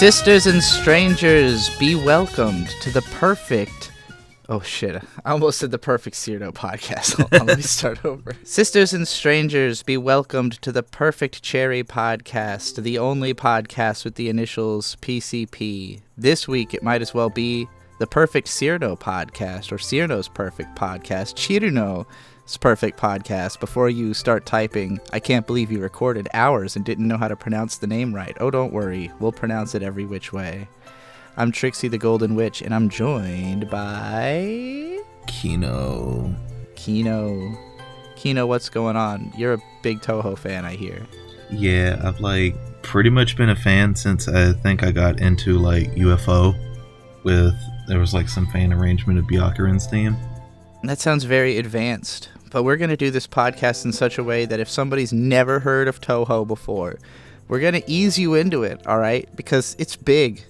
Sisters and strangers, be welcomed to the perfect... Oh shit, I almost said the perfect Cirno podcast. Hold on, let me start over. Sisters and strangers, be welcomed to the perfect cherry podcast, the only podcast with the initials PCP. This week, it might as well be the perfect Cirno podcast, or Cirno's perfect podcast, Cirno's perfect podcast. Before you start typing, I can't believe you recorded hours and didn't know how to pronounce the name right. Oh, don't worry, we'll pronounce it every which way. I'm Trixie the Golden Witch, and I'm joined by... Kino, what's going on? You're a big Touhou fan, I hear. Yeah, I've pretty much been a fan since I think I got into UFO there was some fan arrangement of Byakuran's theme. That sounds very advanced, but we're going to do this podcast in such a way that if somebody's never heard of Touhou before, we're going to ease you into it, alright? Because it's big.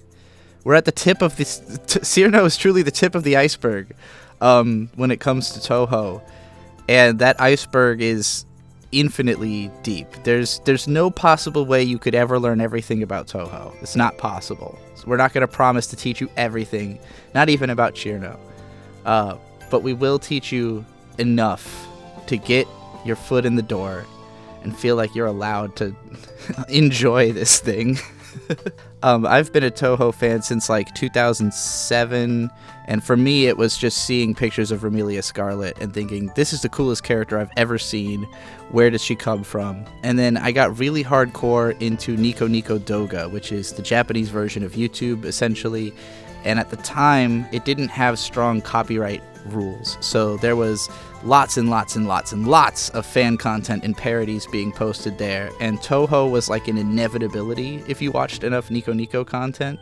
We're at the tip of this. Cirno is truly the tip of the iceberg when it comes to Touhou. And that iceberg is infinitely deep. There's no possible way you could ever learn everything about Touhou. It's not possible. So we're not going to promise to teach you everything, not even about Cirno. But we will teach you enough to get your foot in the door and feel like you're allowed to enjoy this thing. I've been a Touhou fan since 2007, and for me it was just seeing pictures of Moriya Scarlet and thinking, this is the coolest character I've ever seen, where does she come from? And then I got really hardcore into Nico Nico Doga, which is the Japanese version of YouTube essentially, and at the time it didn't have strong copyright rules, so there was lots and lots and lots and lots of fan content and parodies being posted there, and Touhou was an inevitability if you watched enough Nico Nico content.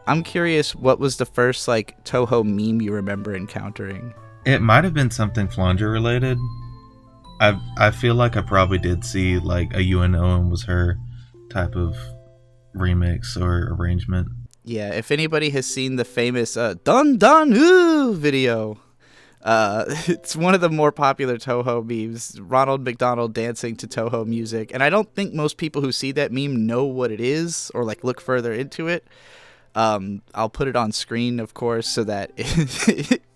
I'm curious, what was the first Touhou meme you remember encountering? It might have been something Flanger related. I feel like I probably did see a UNO and was her type of remix or arrangement. Yeah, if anybody has seen the famous Dun Dun Ooh video, it's one of the more popular Touhou memes, Ronald McDonald dancing to Touhou music, and I don't think most people who see that meme know what it is or look further into it. I'll put it on screen, of course, so that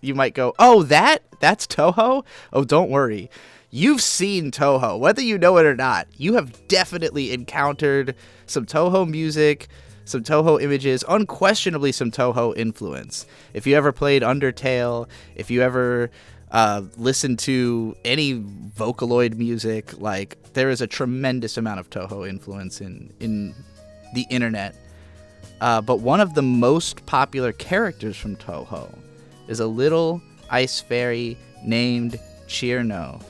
you might go, oh, that's Touhou? Oh, don't worry. You've seen Touhou. Whether you know it or not, you have definitely encountered some Touhou music, some Touhou images, unquestionably some Touhou influence. If you ever played Undertale, if you ever listened to any Vocaloid music, there is a tremendous amount of Touhou influence in the internet. But one of the most popular characters from Touhou is a little ice fairy named Cirno,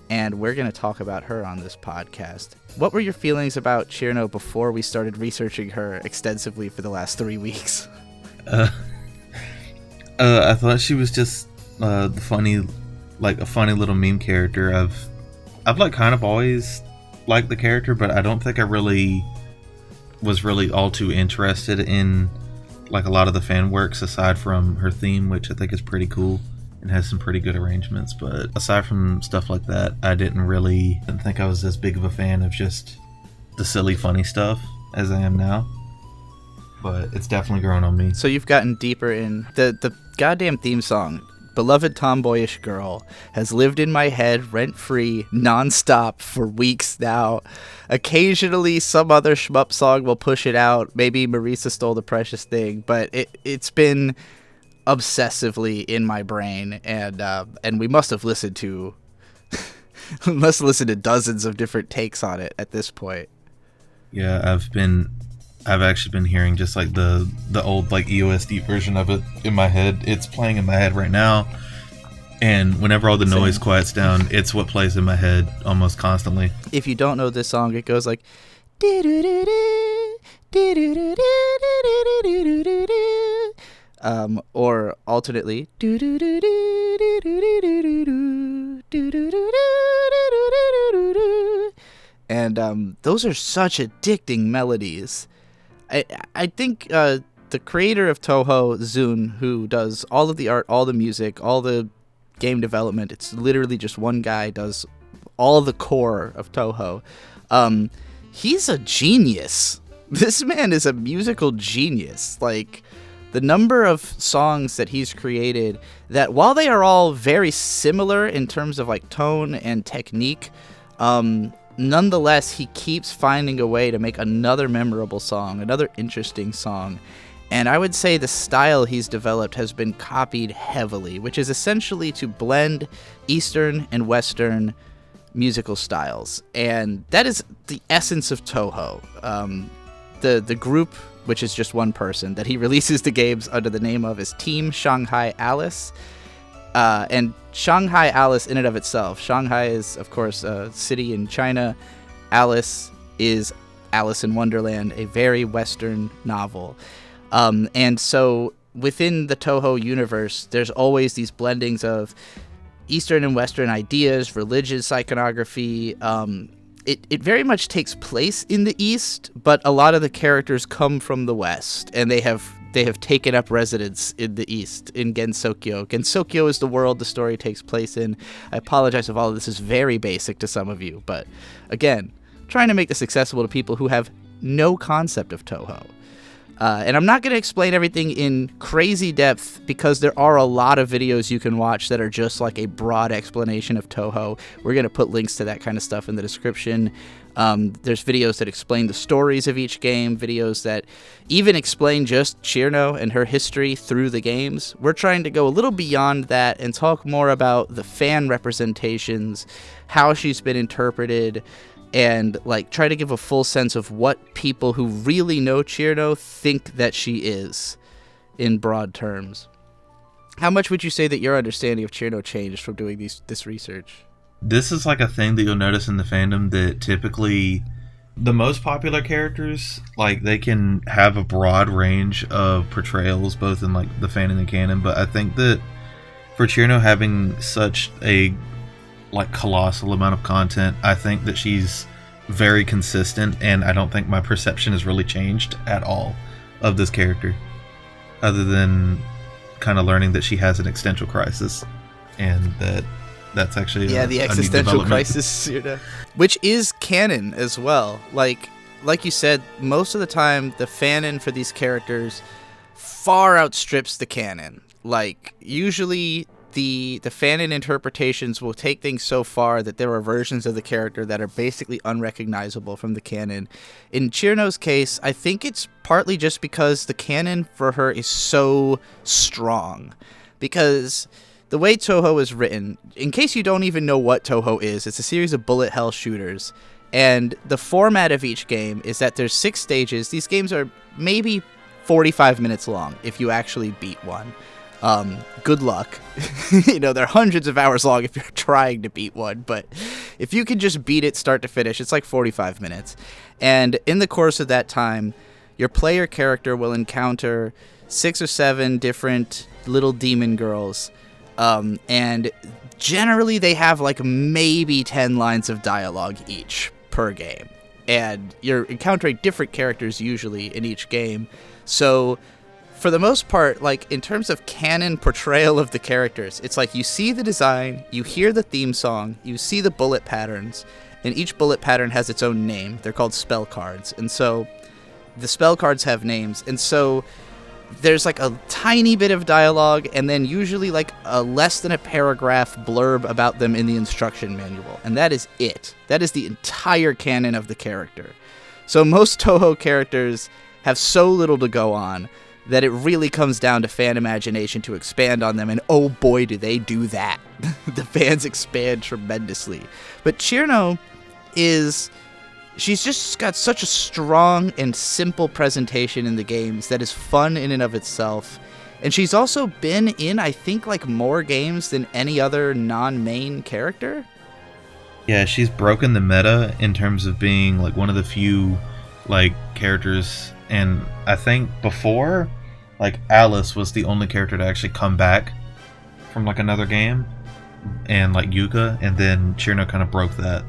and we're going to talk about her on this podcast. What were your feelings about Cirno before we started researching her extensively for the last 3 weeks? I thought she was just a funny little meme character. I've kind of always liked the character, but I don't think I really was all too interested in a lot of the fan works aside from her theme, which I think is pretty cool and has some pretty good arrangements. But aside from stuff like that, I didn't think I was as big of a fan of just the silly funny stuff as I am now. But it's definitely grown on me. So you've gotten deeper in the goddamn theme song. Beloved Tomboyish Girl has lived in my head rent-free, non-stop for weeks now. Occasionally some other shmup song will push it out. Maybe Marisa Stole the Precious Thing, but it's been obsessively in my brain, and we must have listened to dozens of different takes on it at this point. Yeah, I've actually been hearing just the old EOSD version of it in my head. It's playing in my head right now, and whenever all the noise quiets down, it's what plays in my head almost constantly. If you don't know this song, it goes or alternately, and those are such addicting melodies. I think the creator of Touhou, Zune, who does all of the art, all the music, all the game development, it's literally just one guy does all the core of Touhou. He's a genius. This man is a musical genius. Like, the number of songs that he's created that, while they are all very similar in terms of like tone and technique, nonetheless, he keeps finding a way to make another memorable song, another interesting song. And I would say the style he's developed has been copied heavily, which is essentially to blend Eastern and Western musical styles. And that is the essence of Touhou. The group, which is just one person, that he releases the games under the name of is Team Shanghai Alice. And Shanghai Alice in and of itself. Shanghai is, of course, a city in China. Alice is Alice in Wonderland, a very Western novel. And so within the Touhou universe, there's always these blendings of Eastern and Western ideas, religious iconography. It very much takes place in the East, but a lot of the characters come from the West, and they have taken up residence in the East, in Gensokyo. Gensokyo is the world the story takes place in. I apologize if all of this is very basic to some of you, but again, trying to make this accessible to people who have no concept of Touhou. And I'm not going to explain everything in crazy depth because there are a lot of videos you can watch that are just like a broad explanation of Touhou. We're going to put links to that kind of stuff in the description. There's videos that explain the stories of each game, videos that even explain just Cirno and her history through the games. We're trying to go a little beyond that and talk more about the fan representations, how she's been interpreted, and like try to give a full sense of what people who really know Cirno think that she is, in broad terms. How much would you say that your understanding of Cirno changed from doing this research? This is like a thing that you'll notice in the fandom, that typically the most popular characters, like, they can have a broad range of portrayals both in like the fan and the canon, but I think that for Cirno having such a like colossal amount of content, I think that she's very consistent, and I don't think my perception has really changed at all of this character, other than kind of learning that she has an existential crisis, and that's actually the existential crisis, which is canon as well. Like you said, most of the time the fanon for these characters far outstrips the canon. Like, usually the fanon interpretations will take things so far that there are versions of the character that are basically unrecognizable from the canon. In Cirno's case, I think it's partly just because the canon for her is so strong. Because the way Touhou is written, in case you don't even know what Touhou is, it's a series of bullet hell shooters. And the format of each game is that there's 6 stages. These games are maybe 45 minutes long if you actually beat one. Good luck. They're hundreds of hours long if you're trying to beat one, but if you can just beat it start to finish, it's like 45 minutes. And in the course of that time, your player character will encounter 6 or 7 different little demon girls, and generally they have like maybe 10 lines of dialogue each per game, and you're encountering different characters usually in each game. So for the most part, like, in terms of canon portrayal of the characters, it's like you see the design, you hear the theme song, you see the bullet patterns, and each bullet pattern has its own name. They're called spell cards, and so the spell cards have names, and so there's like a tiny bit of dialogue, and then usually like a less than a paragraph blurb about them in the instruction manual, and that is it. That is the entire canon of the character. So most Touhou characters have so little to go on that it really comes down to fan imagination to expand on them, and oh boy do they do that. The fans expand tremendously. But Cirno she's just got such a strong and simple presentation in the games that is fun in and of itself. And she's also been in, I think, like, more games than any other non-main character. Yeah, she's broken the meta in terms of being like one of the few like characters, and I think before, like, Alice was the only character to actually come back from like another game, and like Yuuka, and then Cirno kind of broke that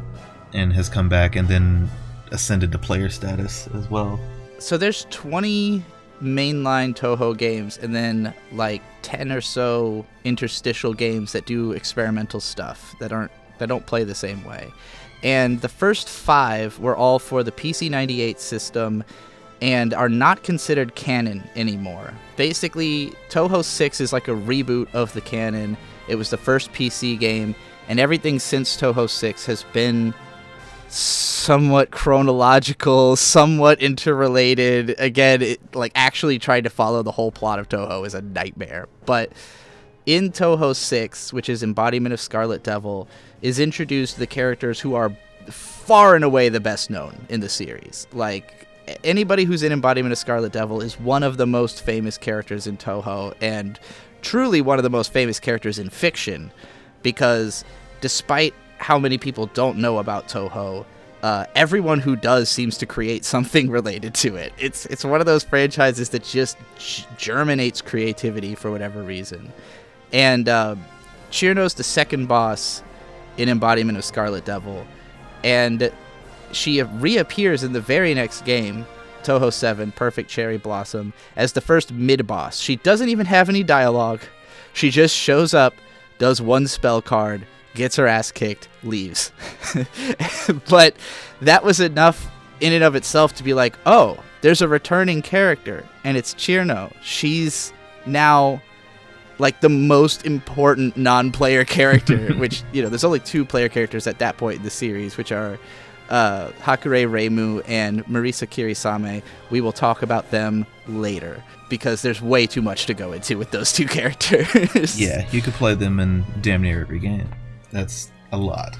and has come back and then ascended to player status as well. So there's 20 mainline Touhou games, and then like 10 or so interstitial games that do experimental stuff that don't play the same way. And the first 5 were all for the PC-98 system, and are not considered canon anymore. Basically, Touhou 6 is like a reboot of the canon. It was the first PC game, and everything since Touhou 6 has been somewhat chronological, somewhat interrelated. Again, actually trying to follow the whole plot of Touhou is a nightmare. But in Touhou 6, which is Embodiment of Scarlet Devil, is introduced the characters who are far and away the best known in the series. Like, anybody who's in Embodiment of Scarlet Devil is one of the most famous characters in Touhou, and truly one of the most famous characters in fiction, because despite how many people don't know about Touhou, everyone who does seems to create something related to it. It's one of those franchises that just germinates creativity for whatever reason. And Cirno's the second boss in Embodiment of Scarlet Devil, and she reappears in the very next game, Touhou 7, Perfect Cherry Blossom, as the first mid-boss. She doesn't even have any dialogue. She just shows up, does one spell card, gets her ass kicked, leaves. But that was enough in and of itself to be like, oh, there's a returning character, and it's Cirno. She's now like the most important non-player character, which, there's only 2 player characters at that point in the series, which are Hakurei Reimu and Marisa Kirisame. We will talk about them later, because there's way too much to go into with those 2 characters. Yeah, you could play them in damn near every game. That's a lot.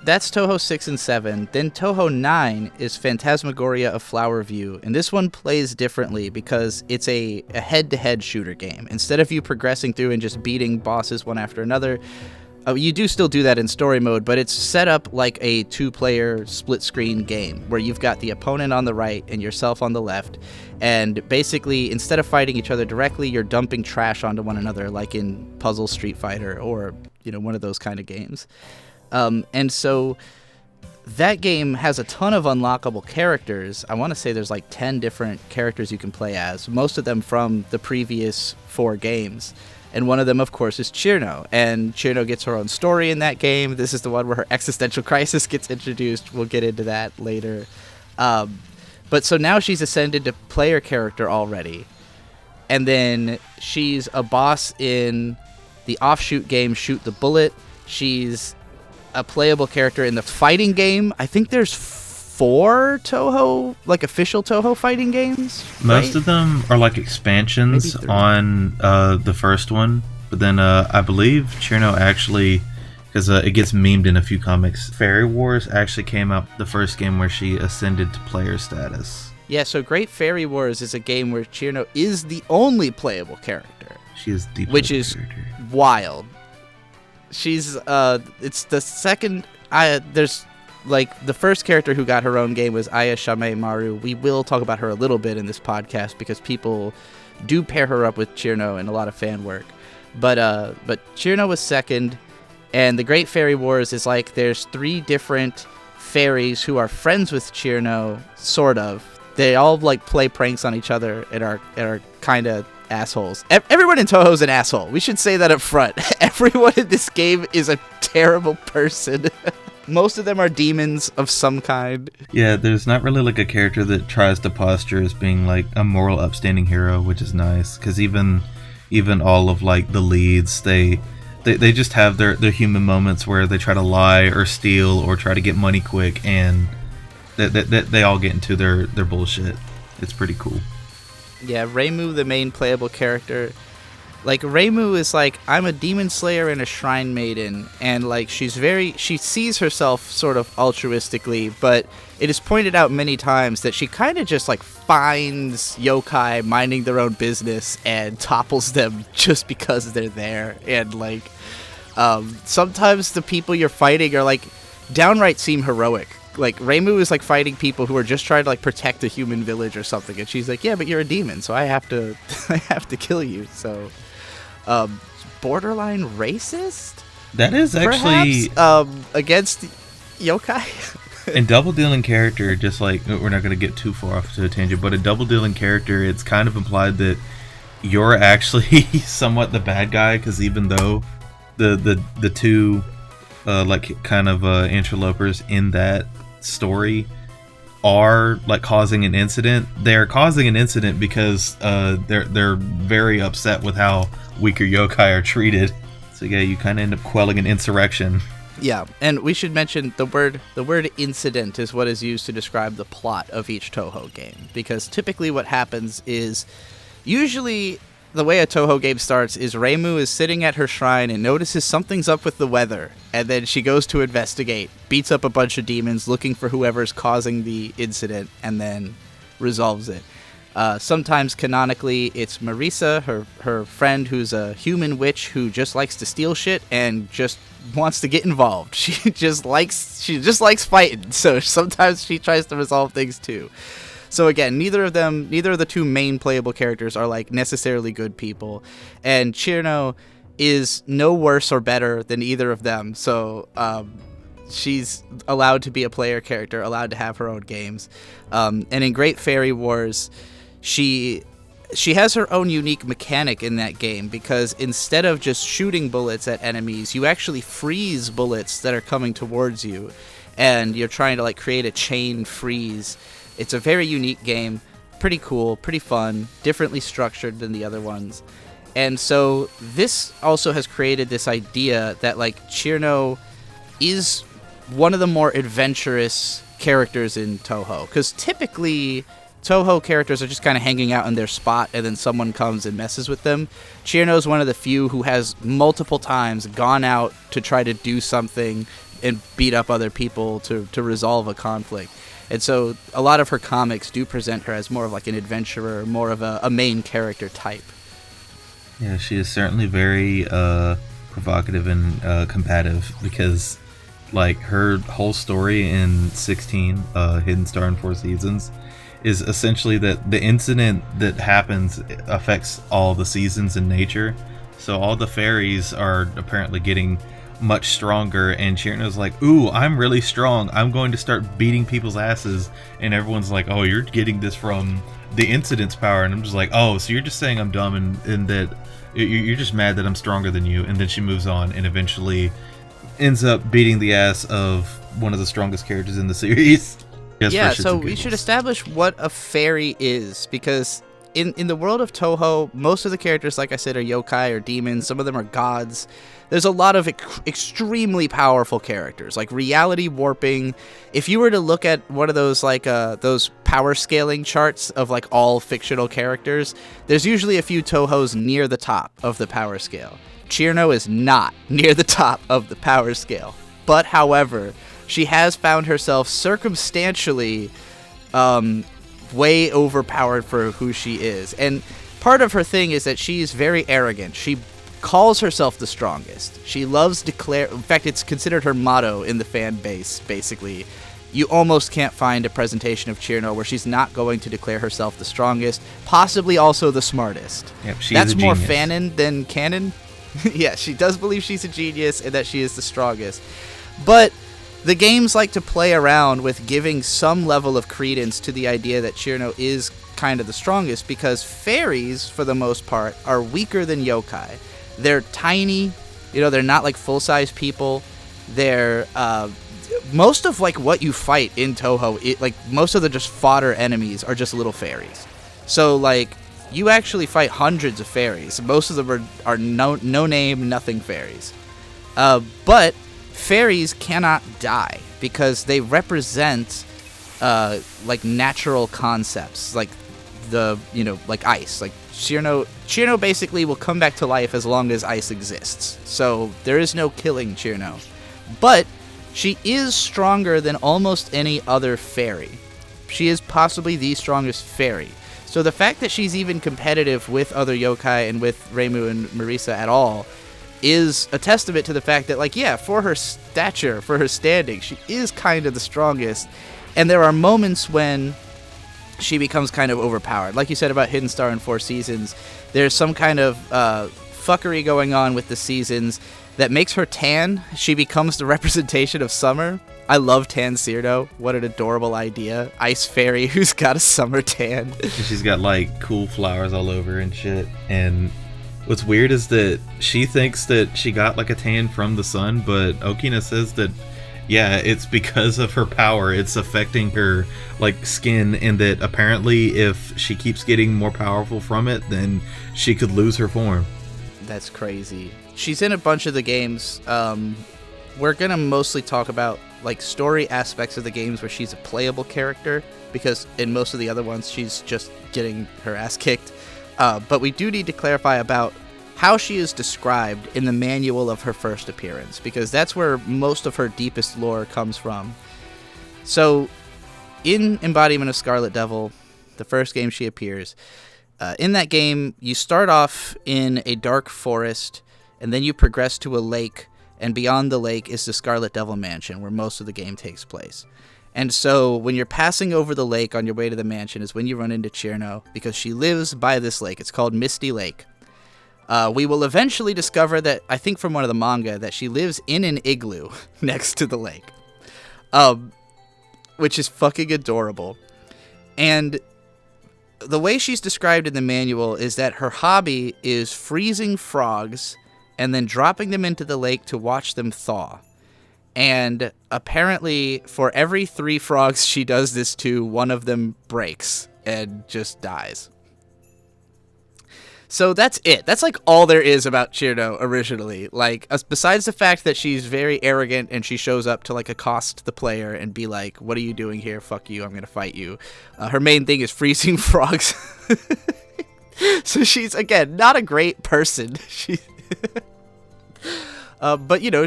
That's Touhou 6 and 7. Then Touhou 9 is Phantasmagoria of Flower View, and this one plays differently because it's a head-to-head shooter game. Instead of you progressing through and just beating bosses one after another, you do still do that in story mode, but it's set up like a 2-player split-screen game where you've got the opponent on the right and yourself on the left, and basically, instead of fighting each other directly, you're dumping trash onto one another, like in Puzzle Street Fighter or one of those kind of games. And so that game has a ton of unlockable characters. I want to say there's like 10 different characters you can play as, most of them from the previous 4 games. And one of them, of course, is Cirno. And Cirno gets her own story in that game. This is the one where her existential crisis gets introduced. We'll get into that later. But so now she's ascended to player character already. And then she's a boss in the offshoot game Shoot the Bullet. She's a playable character in the fighting game. I think there's 4 Touhou, like official Touhou fighting games. Most of them are like expansions on the first one. But then I believe Cirno actually, because it gets memed in a few comics, Fairy Wars actually came out the first game where she ascended to player status. Yeah, so Great Fairy Wars is a game where Cirno is the only playable character. She is the which is wild. She's it's the second. There's like the first character who got her own game was Aya Shameimaru. We will talk about her a little bit in this podcast because people do pair her up with Cirno in a lot of fan work. But Cirno was second, and the Great Fairy Wars is like there's 3 different fairies who are friends with Cirno, sort of. They all like play pranks on each other and are kind of assholes. Everyone in Touhou is an asshole. We should say that up front. Everyone in this game is a terrible person. Most of them are demons of some kind. Yeah, there's not really like a character that tries to posture as being like a moral upstanding hero, which is nice, because even all of like the leads, they just have their human moments where they try to lie or steal or try to get money quick, and they all get into their bullshit. It's pretty cool. Yeah, Reimu, the main playable character, like Reimu is like, I'm a demon slayer and a shrine maiden, and like she sees herself sort of altruistically, but it is pointed out many times that she kind of just like finds yokai minding their own business and topples them just because they're there, and like sometimes the people you're fighting are like downright seem heroic. Like Reimu is like fighting people who are just trying to like protect a human village or something, and she's like, yeah, but you're a demon, so I have to kill you. So borderline racist, that is actually perhaps, against yokai. In double dealing character, just like we're not going to get too far off to a tangent, but in double dealing character, it's kind of implied that you're actually somewhat the bad guy, because even though the 2 like kind of interlopers in that story are like causing an incident, they're causing an incident because they're very upset with how weaker yokai are treated. So yeah, you kind of end up quelling an insurrection. Yeah, and we should mention the word incident is what is used to describe the plot of each Touhou game, because typically what happens is, usually the way a Touhou game starts is Reimu is sitting at her shrine and notices something's up with the weather, and then she goes to investigate, beats up a bunch of demons looking for whoever's causing the incident, and then resolves it. Sometimes canonically it's Marisa, her friend, who's a human witch who just likes to steal shit and just wants to get involved. She just likes fighting, so sometimes she tries to resolve things too. So again, neither of the two main playable characters are like necessarily good people, and Cirno is no worse or better than either of them. So she's allowed to be a player character, allowed to have her own games, and in Great Fairy Wars, she has her own unique mechanic in that game, because instead of just shooting bullets at enemies, you actually freeze bullets that are coming towards you, and you're trying to like create a chain freeze. It's a very unique game, pretty cool, pretty fun, differently structured than the other ones. And so this also has created this idea that like Cirno is one of the more adventurous characters in Touhou, because typically Touhou characters are just kind of hanging out in their spot and then someone comes and messes with them. Cirno is one of the few who has multiple times gone out to try to do something and beat up other people to resolve a conflict. And so a lot of her comics do present her as more of like an adventurer, more of a main character type. Yeah, she is certainly very provocative and combative, because like her whole story in 16, Hidden Star in 4 Seasons, is essentially that the incident that happens affects all the seasons in nature. So all the fairies are apparently getting much stronger, and Cirno's like, ooh, I'm really strong, I'm going to start beating people's asses, and everyone's like, oh, you're getting this from the incident's power. And I'm just like, oh, so you're just saying I'm dumb and that you're just mad that I'm stronger than you. And then she moves on and eventually ends up beating the ass of one of the strongest characters in the series. Yeah, so we should establish what a fairy is, because in the world of Touhou, most of the characters, like I said, are yokai or demons. Some of them are gods. There's a lot of extremely powerful characters, like reality warping. If you were to look at one of those like those power scaling charts of like all fictional characters, there's usually a few Touhous near the top of the power scale. Cirno is not near the top of the power scale, but however, she has found herself circumstantially way overpowered for who she is. And part of her thing is that she's very arrogant. She calls herself the strongest. She loves in fact, it's considered her motto in the fan base, basically. You almost can't find a presentation of Cirno where she's not going to declare herself the strongest, possibly also the smartest. Yep, that's more fanon than canon. Yeah, she does believe she's a genius and that she is the strongest. But the games like to play around with giving some level of credence to the idea that Cirno is kind of the strongest, because fairies, for the most part, are weaker than yokai. They're tiny, they're not like full-size people. They're, most of like what you fight in Touhou, like most of the just fodder enemies are just little fairies. So like, you actually fight hundreds of fairies. Most of them are no name, nothing fairies. But fairies cannot die because they represent like natural concepts, like like ice. Like Cirno basically will come back to life as long as ice exists. So there is no killing Cirno. But she is stronger than almost any other fairy. She is possibly the strongest fairy. So the fact that she's even competitive with other yokai and with Reimu and Marisa at all is a testament to the fact that, like, yeah, for her stature, for her standing, she is kind of the strongest. And there are moments when she becomes kind of overpowered. Like you said about Hidden Star in 4 Seasons, there's some kind of fuckery going on with the seasons that makes her tan. She becomes the representation of summer. I love Tan Cirno. What an adorable idea. Ice fairy who's got a summer tan. She's got like cool flowers all over and shit. And what's weird is that she thinks that she got like a tan from the sun, but Okina says that Yeah, it's because of her power. It's affecting her like skin, and that apparently if she keeps getting more powerful from it, then she could lose her form. That's crazy. She's in a bunch of the games. We're gonna mostly talk about like story aspects of the games where she's a playable character, because in most of the other ones she's just getting her ass kicked. But we do need to clarify about how she is described in the manual of her first appearance, because that's where most of her deepest lore comes from. So, in Embodiment of Scarlet Devil, the first game she appears, in that game, you start off in a dark forest, and then you progress to a lake, and beyond the lake is the Scarlet Devil Mansion, where most of the game takes place. And so, when you're passing over the lake on your way to the mansion is when you run into Cirno, because she lives by this lake. It's called Misty Lake. We will eventually discover that, I think from one of the manga, that she lives in an igloo next to the lake. Which is fucking adorable. And the way she's described in the manual is that her hobby is freezing frogs and then dropping them into the lake to watch them thaw. And apparently, for every 3 frogs she does this to, one of them breaks and just dies. So that's it. That's like all there is about Cirno originally. Like, besides the fact that she's very arrogant and she shows up to like accost the player and be like, "What are you doing here? Fuck you! I'm gonna fight you." Her main thing is freezing frogs. So she's, again, not a great person. But you know,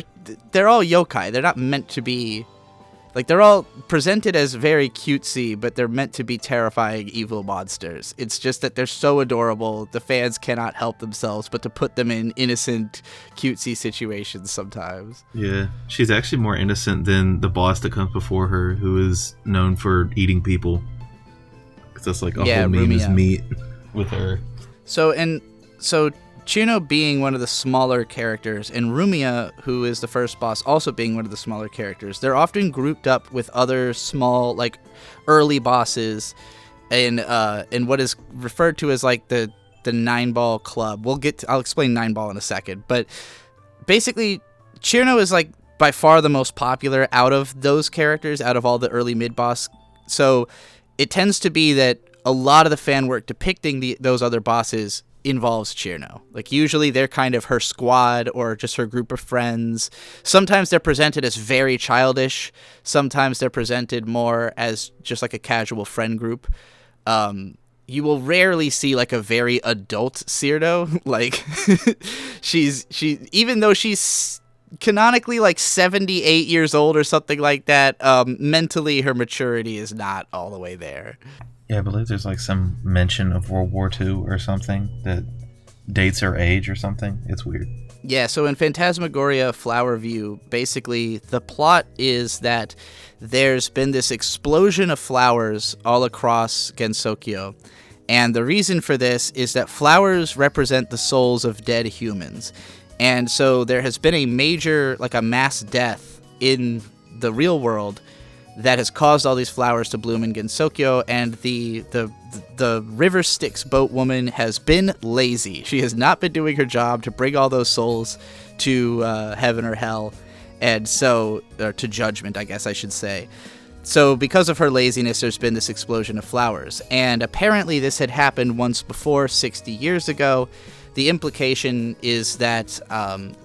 they're all yokai. They're not meant to be. Like, they're all presented as very cutesy, but they're meant to be terrifying evil monsters. It's just that they're so adorable, the fans cannot help themselves but to put them in innocent, cutesy situations sometimes. Yeah, she's actually more innocent than the boss that comes before her, who is known for eating people. Because that's like a whole meme is meat with her. So Cirno being one of the smaller characters, and Rumiya, who is the first boss, also being one of the smaller characters, they're often grouped up with other small, like, early bosses in what is referred to as, like, the 9-ball club. I'll explain 9-ball in a second, but basically, Cirno is, like, by far the most popular out of those characters, out of all the early mid-boss. So it tends to be that a lot of the fan work depicting those other bosses involves Cirno. Like, usually they're kind of her squad or just her group of friends. Sometimes they're presented as very childish. Sometimes they're presented more as just like a casual friend group. You will rarely see like a very adult Cirno. Like, she even though she's canonically like 78 years old or something like that, mentally her maturity is not all the way there. Yeah, I believe there's like some mention of World War II or something that dates her age or something. It's weird. Yeah, so in Phantasmagoria Flower View, basically the plot is that there's been this explosion of flowers all across Gensokyo. And the reason for this is that flowers represent the souls of dead humans. And so there has been a major, like a mass death in the real world that has caused all these flowers to bloom in Gensokyo, and the River Styx boat woman has been lazy. She has not been doing her job to bring all those souls to heaven or hell, and so, or to judgment, I guess I should say. So because of her laziness, there's been this explosion of flowers, and apparently this had happened once before, 60 years ago. The implication is that,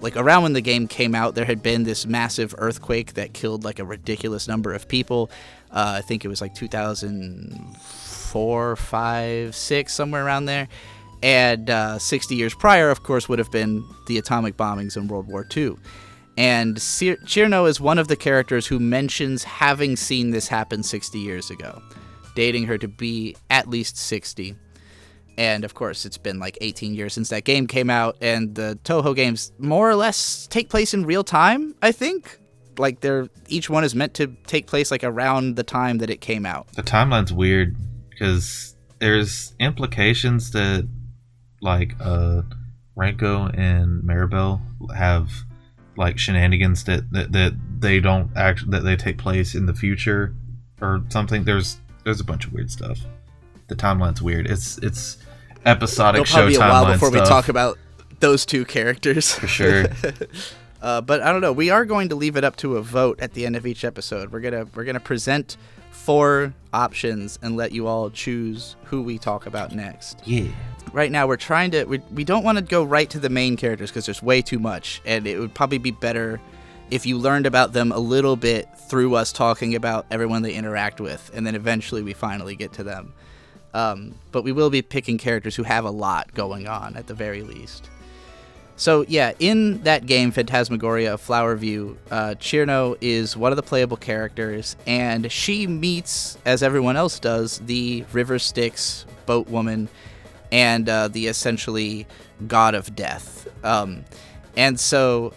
like, around when the game came out, there had been this massive earthquake that killed, like, a ridiculous number of people. I think it was, like, 2004, 5, 6, somewhere around there. And 60 years prior, of course, would have been the atomic bombings in World War II. And Cirno is one of the characters who mentions having seen this happen 60 years ago, dating her to be at least 60. And, of course, it's been like 18 years since that game came out, and the Touhou games more or less take place in real time, I think. Like, each one is meant to take place, like, around the time that it came out. The timeline's weird, because there's implications that, like, Ranko and Maribel have, like, shenanigans that they don't act, that they take place in the future, or something. There's a bunch of weird stuff. The timeline's weird. It's episodic show timeline stuff. It'll probably be a while before we talk about those two characters. For sure. But I don't know. We are going to leave it up to a vote at the end of each episode. We're gonna present 4 options and let you all choose who we talk about next. Yeah. Right now, we're trying to. We don't want to go right to the main characters because there's way too much, and it would probably be better if you learned about them a little bit through us talking about everyone they interact with, and then eventually we finally get to them. But we will be picking characters who have a lot going on at the very least. So yeah, in that game, Phantasmagoria of Flower View, Cirno is one of the playable characters, and she meets, as everyone else does, the River Styx boat woman and the essentially god of death. And so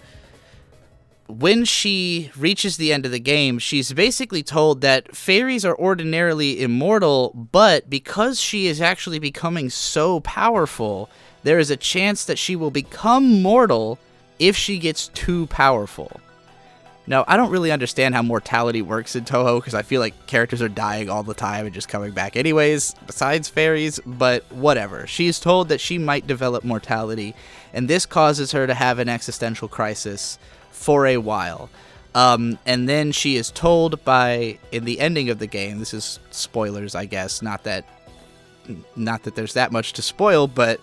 when she reaches the end of the game, she's basically told that fairies are ordinarily immortal, but because she is actually becoming so powerful, there is a chance that she will become mortal if she gets too powerful. Now, I don't really understand how mortality works in Touhou, because I feel like characters are dying all the time and just coming back anyways, besides fairies, but whatever. She's told that she might develop mortality, and this causes her to have an existential crisis for a while. And then she is told in the ending of the game, this is spoilers, I guess, not that there's that much to spoil, but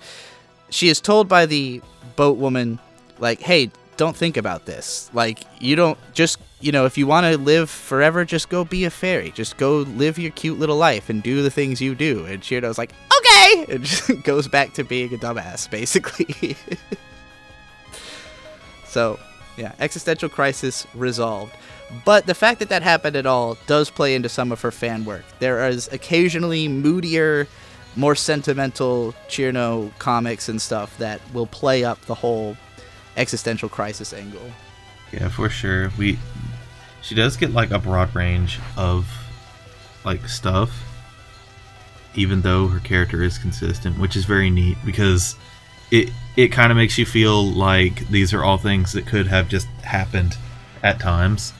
she is told by the boat woman, like, hey, don't think about this. Like, you don't just, if you want to live forever, just go be a fairy. Just go live your cute little life and do the things you do. And Cirno's like, okay! And just goes back to being a dumbass, basically. So, yeah, existential crisis resolved. But the fact that happened at all does play into some of her fan work. There is occasionally moodier, more sentimental Cirno comics and stuff that will play up the whole existential crisis angle. Yeah, for sure. She does get like a broad range of like stuff, even though her character is consistent, which is very neat because it kind of makes you feel like these are all things that could have just happened at times,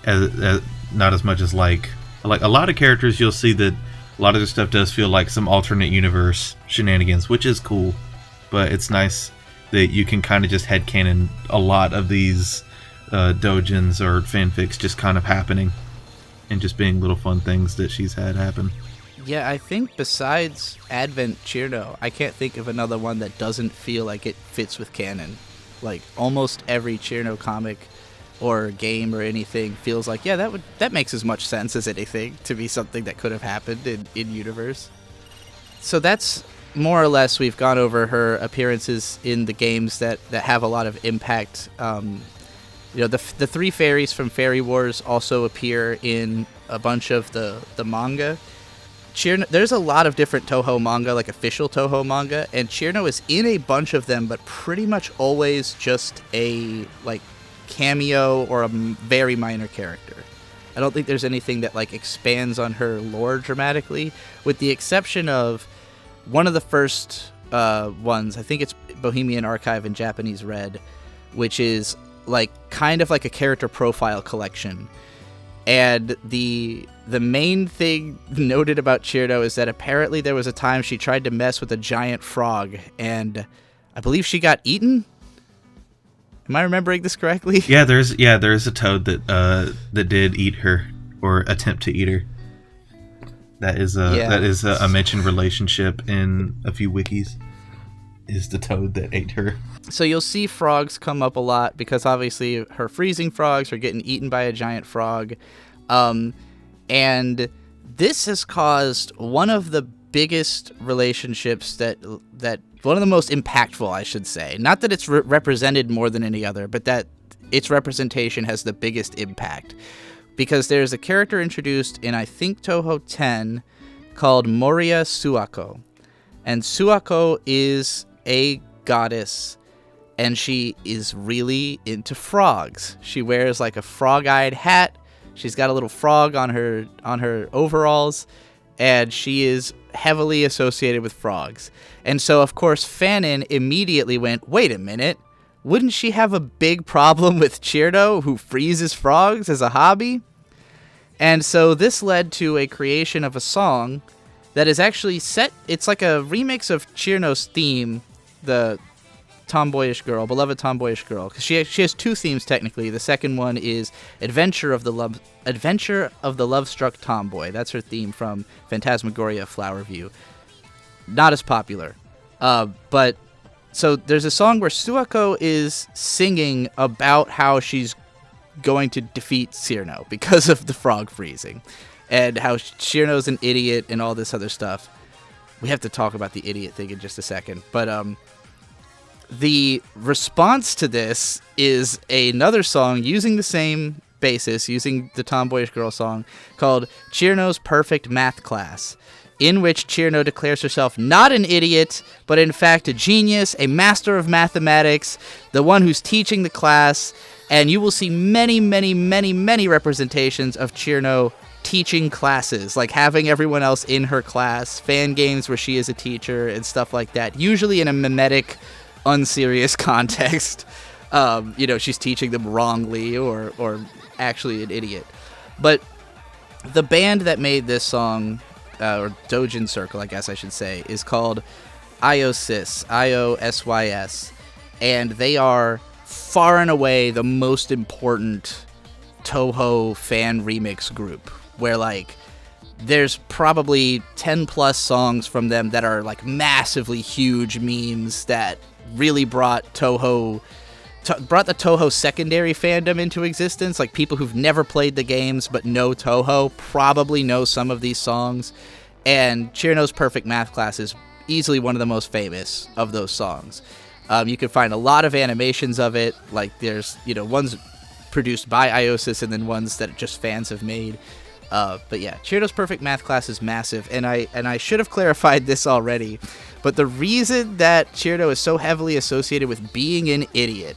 as not as much as like a lot of characters. You'll see that a lot of their stuff does feel like some alternate universe shenanigans, which is cool, but it's nice that you can kind of just headcanon a lot of these doujins or fanfics just kind of happening and just being little fun things that she's had happen. Yeah, I think besides Advent Cirno, I can't think of another one that doesn't feel like it fits with canon. Like, almost every Cirno comic or game or anything feels like, yeah, that makes as much sense as anything to be something that could have happened in universe. So that's more or less, we've gone over her appearances in the games that have a lot of impact. The 3 fairies from Fairy Wars also appear in a bunch of the manga. Cirno, there's a lot of different Touhou manga, like official Touhou manga, and Cirno is in a bunch of them, but pretty much always just a like cameo or a very minor character. I don't think there's anything that like expands on her lore dramatically, with the exception of one of the first ones. I think it's Bohemian Archive in Japanese Red, which is like kind of like a character profile collection. And the main thing noted about Cirno is that apparently there was a time she tried to mess with a giant frog, and I believe she got eaten. Am I remembering this correctly? Yeah, there's a toad that did eat her or attempt to eat her. That is a mentioned relationship in a few wikis. Is the toad that ate her. So you'll see frogs come up a lot because obviously her freezing frogs are getting eaten by a giant frog. And this has caused one of the biggest relationships that one of the most impactful, I should say. Not that it's represented more than any other, but that its representation has the biggest impact. Because there's a character introduced in, I think, Touhou 10 called Moriya Suwako. And Suwako is a goddess, and she is really into frogs. She wears like a frog-eyed hat. She's got a little frog on her overalls, and she is heavily associated with frogs. And so, of course, Fanon immediately went, wait a minute, wouldn't she have a big problem with Cirno, who freezes frogs as a hobby? And so this led to a creation of a song that is actually set. It's like a remix of Cirno's theme, the tomboyish girl, beloved tomboyish girl. Because she has two themes technically. The second one is Adventure of the Love-Struck Tomboy. That's her theme from Phantasmagoria Flower View. Not as popular. But so there's a song where Suwako is singing about how she's going to defeat Cirno because of the frog freezing, and how Cirno's an idiot and all this other stuff. We have to talk about the idiot thing in just a second. But the response to this is another song using the same basis, using the tomboyish girl song, called Cirno's Perfect Math Class, in which Cirno declares herself not an idiot, but in fact a genius, a master of mathematics, the one who's teaching the class, and you will see many, many, many, many representations of Cirno teaching classes, like having everyone else in her class, fan games where she is a teacher, and stuff like that, usually in a mimetic, unserious context. She's teaching them wrongly or actually an idiot. But the band that made this song, or Dojin Circle, I guess I should say, is called Iossys, Iossys, and they are far and away the most important Touhou fan remix group, where like there's probably 10 plus songs from them that are like massively huge memes that really brought the Touhou secondary fandom into existence. Like people who've never played the games but know Touhou probably know some of these songs, and Cirno's Perfect Math Class is easily one of the most famous of those songs. You can find a lot of animations of it, like there's ones produced by Iossys and then ones that just fans have made. But yeah, Cirno's Perfect Math Class is massive, and I should have clarified this already, but the reason that Cirno is so heavily associated with being an idiot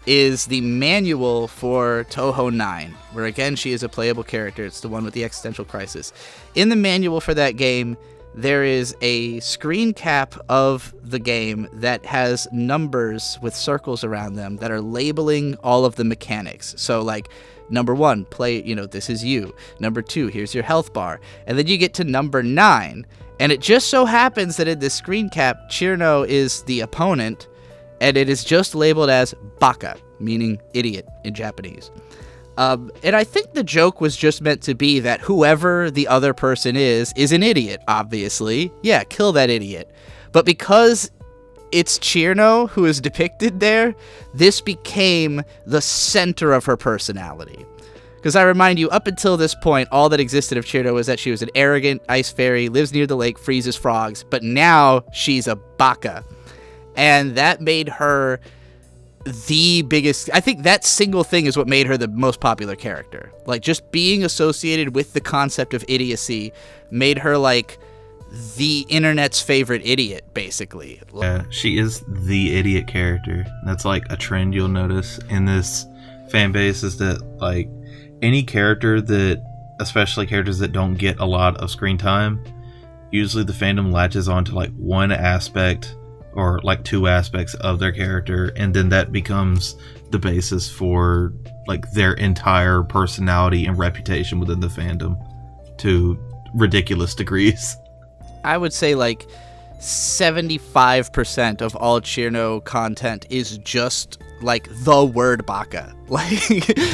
is the manual for Touhou 9, where again she is a playable character. It's the one with the existential crisis. In the manual for that game, there is a screen cap of the game that has numbers with circles around them that are labeling all of the mechanics. So like, number 1, play, this is you. Number 2, here's your health bar. And then you get to number 9. And it just so happens that in this screen cap, Cirno is the opponent, and it is just labeled as baka, meaning idiot in Japanese. And I think the joke was just meant to be that whoever the other person is an idiot, obviously. Yeah, kill that idiot. But because it's Cirno who is depicted there, this became the center of her personality. Because I remind you, up until this point, all that existed of Cirno was that she was an arrogant ice fairy, lives near the lake, freezes frogs, but now she's a baka. And that made her the biggest. I think that single thing is what made her the most popular character. Like, just being associated with the concept of idiocy made her like the internet's favorite idiot, basically. Yeah, she is the idiot character. That's like a trend you'll notice in this fan base, is that like any character that, especially characters that don't get a lot of screen time, usually the fandom latches onto like one aspect or like two aspects of their character, and then that becomes the basis for like their entire personality and reputation within the fandom to ridiculous degrees. I would say like 75% of all Cirno content is just like the word baka, like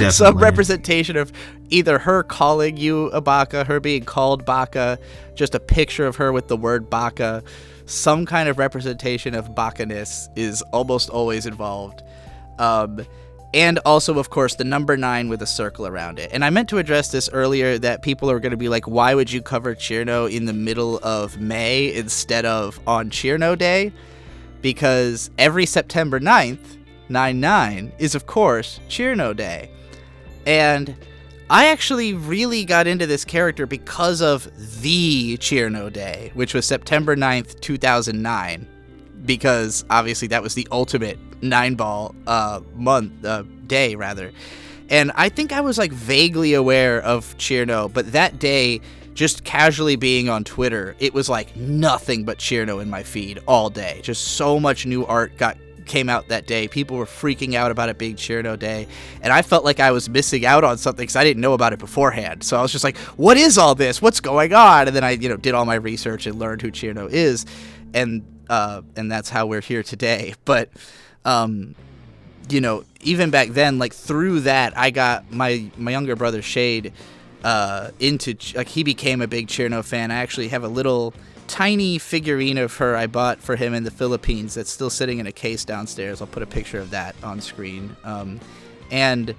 some representation of either her calling you a baka, her being called baka, just a picture of her with the word baka. Some kind of representation of bakaness is almost always involved. And also, of course, the number 9 with a circle around it. And I meant to address this earlier, that people are going to be like, why would you cover Cirno in the middle of May instead of on Cirno Day? Because every September 9th, 9/9, is, of course, Cirno Day. And I actually really got into this character because of the Cirno Day, which was September 9th, 2009. Because, obviously, that was the ultimate 9-ball day, rather. And I think I was, like, vaguely aware of Cirno, but that day, just casually being on Twitter, it was, like, nothing but Cirno in my feed all day. Just so much new art came out that day. People were freaking out about it being Cirno Day, and I felt like I was missing out on something because I didn't know about it beforehand. So I was just like, what is all this? What's going on? And then I, did all my research and learned who Cirno is. And and that's how we're here today. But you know, even back then, like through that, I got my younger brother Shade into, like, he became a big Cirno fan. I actually have a little tiny figurine of her I bought for him in the Philippines that's still sitting in a case downstairs. I'll put a picture of that on screen. And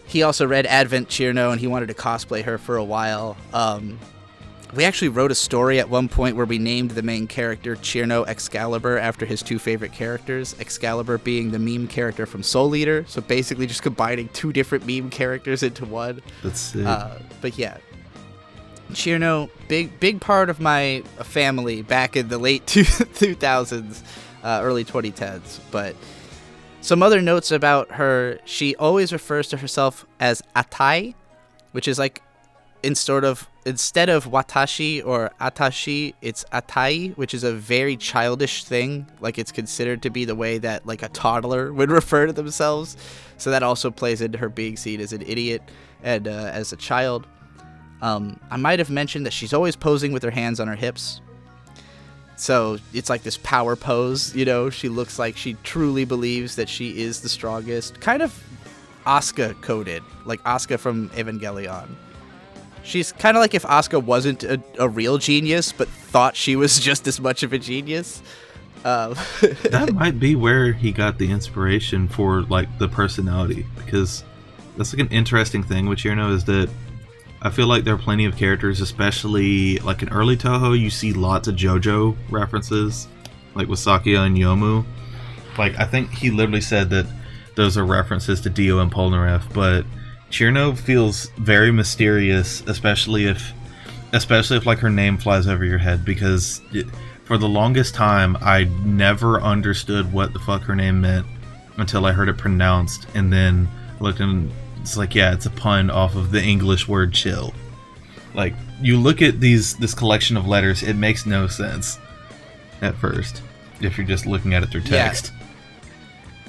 he also read Advent Cirno, and he wanted to cosplay her for a while. We actually wrote a story at one point where we named the main character Cirno Excalibur after his two favorite characters, Excalibur being the meme character from Soul Eater, so basically just combining two different meme characters into one. That's sick. But yeah, Cirno, big part of my family back in the late 2000s, early 2010s. But some other notes about her: she always refers to herself as Atai, which is like instead of watashi or atashi, it's Atai, which is a very childish thing. Like, it's considered to be the way that like a toddler would refer to themselves. So that also plays into her being seen as an idiot and as a child. I might have mentioned that she's always posing with her hands on her hips. So it's like this power pose, you know. She looks like she truly believes that she is the strongest. Kind of Asuka coded, like Asuka from Evangelion. She's kind of like if Asuka wasn't a real genius, but thought she was just as much of a genius. That might be where he got the inspiration for like the personality, because that's like an interesting thing with Cirno is that I feel like there are plenty of characters, especially like in early Touhou, you see lots of JoJo references, like with Sakuya and Yomu. Like, I think he literally said that those are references to Dio and Polnareff, but Cirno feels very mysterious, especially if like her name flies over your head, because for the longest time I never understood what the fuck her name meant until I heard it pronounced, and then looked and it's like, yeah, it's a pun off of the English word chill. Like, you look at this collection of letters, it makes no sense at first if you're just looking at it through text. Yeah.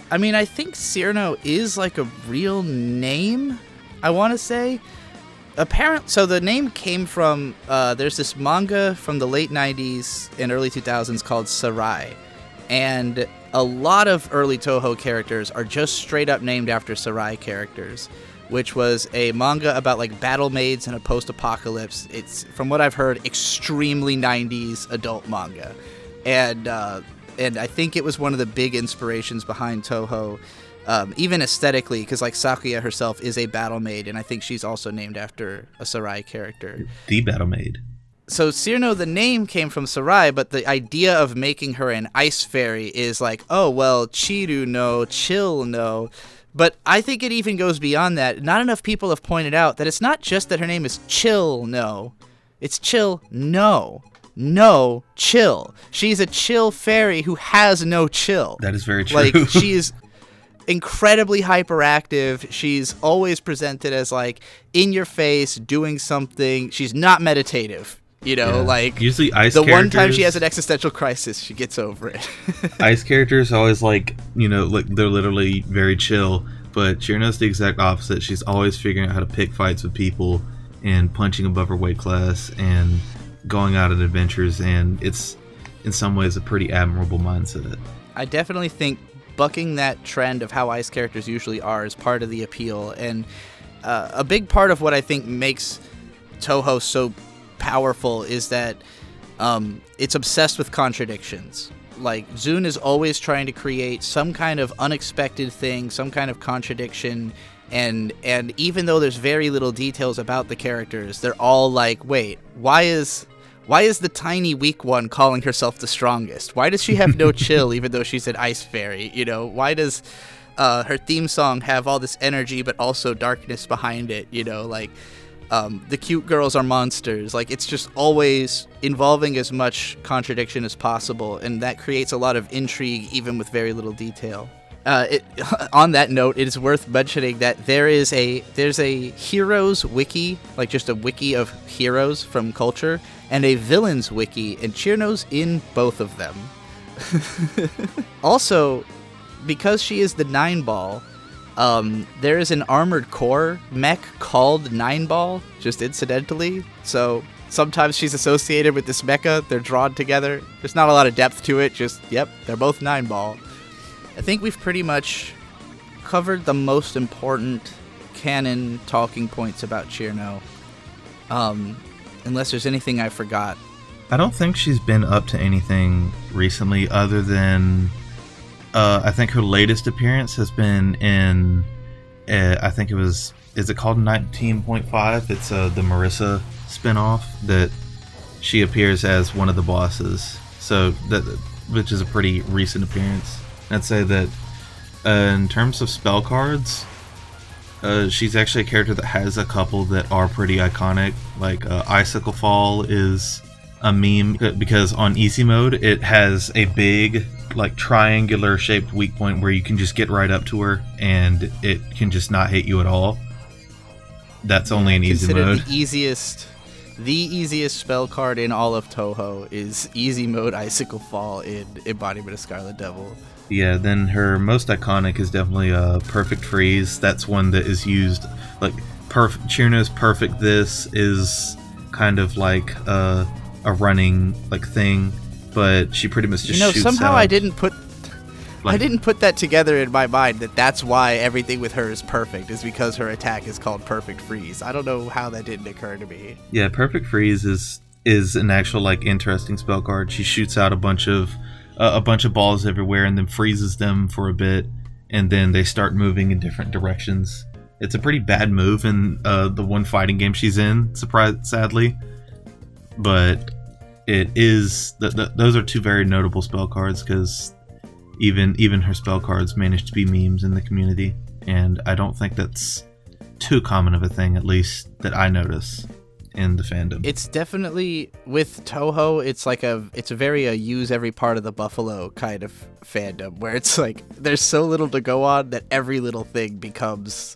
I mean, I think Cirno is like a real name, I want to say. So the name came from, there's this manga from the late 90s and early 2000s called Sarai. And a lot of early Touhou characters are just straight up named after Sarai characters, which was a manga about like battle maids in a post-apocalypse. It's, from what I've heard, extremely 90s adult manga. And I think it was one of the big inspirations behind Touhou. Even aesthetically, because like Sakuya herself is a battle maid, and I think she's also named after a Sarai character. The battle maid. So Cirno, the name came from Sarai, but the idea of making her an ice fairy is like, oh, well, Chiru no, chill no. But I think it even goes beyond that. Not enough people have pointed out that it's not just that her name is Chill no. It's Chill no. No, chill. She's a chill fairy who has no chill. That is very true. Like, she is incredibly hyperactive. She's always presented as like in your face doing something. She's not meditative, you know. Like, usually ice the characters, one time she has an existential crisis, she gets over it. Ice characters always, like, you know, like they're literally very chill, but Cirno's the exact opposite. She's always figuring out how to pick fights with people and punching above her weight class and going out on adventures, and it's in some ways a pretty admirable mindset. I definitely think bucking that trend of how ice characters usually are is part of the appeal, and a big part of what I think makes Touhou so powerful is that it's obsessed with contradictions. Like, Zune is always trying to create some kind of unexpected thing, some kind of contradiction, and even though there's very little details about the characters, they're all like, wait, why is the tiny weak one calling herself the strongest? Why does she have no chill even though she's an ice fairy? You know, why does her theme song have all this energy but also darkness behind it? You know, like, the cute girls are monsters. Like, it's just always involving as much contradiction as possible, and that creates a lot of intrigue even with very little detail. On that note, it is worth mentioning that there's a heroes wiki, like just a wiki of heroes from culture, and a villains wiki, and Cirno's in both of them. Also, because she is the 9-ball, there is an armored core mech called 9-ball, just incidentally. So Sometimes she's associated with this mecha. They're drawn together. There's not a lot of depth to it. Just, yep, they're both 9-ball. I think we've pretty much covered the most important canon talking points about Cirno. Unless there's anything I forgot. I don't think she's been up to anything recently other than I think her latest appearance has been in I think it was, is it called 19.5? It's the Marissa spinoff that she appears as one of the bosses. So that, which is a pretty recent appearance. I'd say that in terms of spell cards, she's actually a character that has a couple that are pretty iconic. Like Icicle Fall is a meme because on easy mode it has a big like triangular shaped weak point where you can just get right up to her and it can just not hit you at all. That's only in easy mode. The easiest spell card in all of Touhou is easy mode Icicle Fall in Embodiment of Scarlet Devil. Yeah, then her most iconic is definitely Perfect Freeze. That's one that is used like Cirno's Perfect This is kind of like a running like thing, but she pretty much just shoots somehow out. I didn't put that together in my mind that's why everything with her is perfect, is because her attack is called Perfect Freeze. I don't know how that didn't occur to me. Yeah, Perfect Freeze is an actual like interesting spell card. She shoots out a bunch of balls everywhere and then freezes them for a bit, and then they start moving in different directions. It's a pretty bad move in the one fighting game she's in, sadly. But it is those are two very notable spell cards because even her spell cards manage to be memes in the community, and I don't think that's too common of a thing, at least that I notice in the fandom. It's definitely, with Touhou, it's a very use every part of the buffalo kind of fandom, where it's like there's so little to go on that every little thing becomes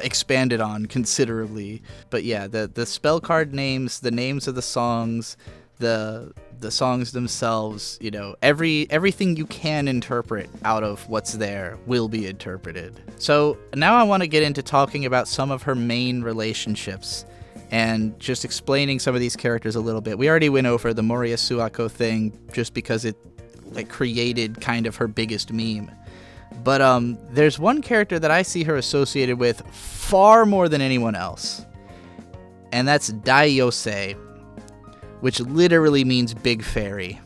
expanded on considerably. But yeah, the spell card names, the names of the songs, the songs themselves, everything you can interpret out of what's there will be interpreted. So now I want to get into talking about some of her main relationships and just explaining some of these characters a little bit. We already went over the Moriya Suwako thing just because it created kind of her biggest meme. But there's one character that I see her associated with far more than anyone else, and that's Daiyousei, which literally means big fairy,